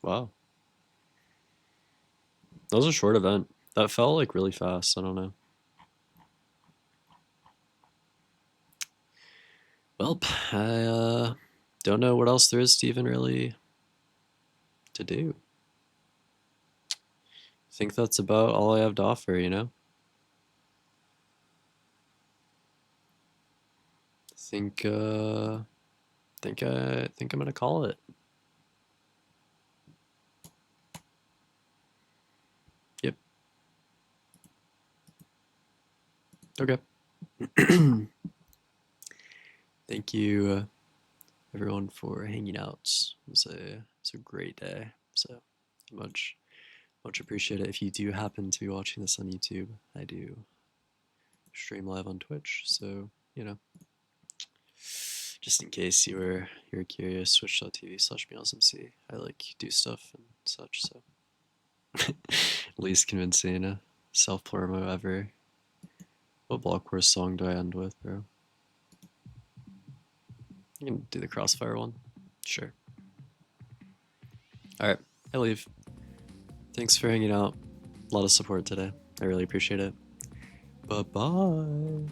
Wow. That was a short event. That felt like really fast. I don't know. Well, I don't know what else there is to even really to do. I think that's about all I have to offer, you know? think I'm gonna call it. Yep. Okay. Thank you, everyone, for hanging out. It's a great day. So much appreciate it. If you do happen to be watching this on YouTube, I do stream live on Twitch. So just in case you were curious, twitch.tv/meowsmc. I like do stuff and such. So least convincing self-promo ever. What Blockwars song do I end with, bro? You can do the Crossfire one. Sure. Alright, I leave. Thanks for hanging out. A lot of support today. I really appreciate it. Bye-bye.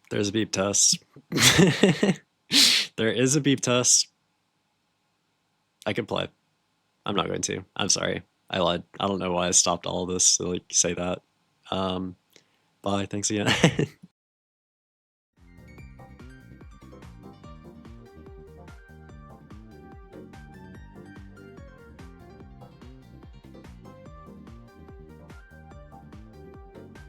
There's a beep test. There is a beep test. I could play. I'm not going to. I'm sorry. I lied. I don't know why I stopped all of this to like say that. Bye. Thanks again.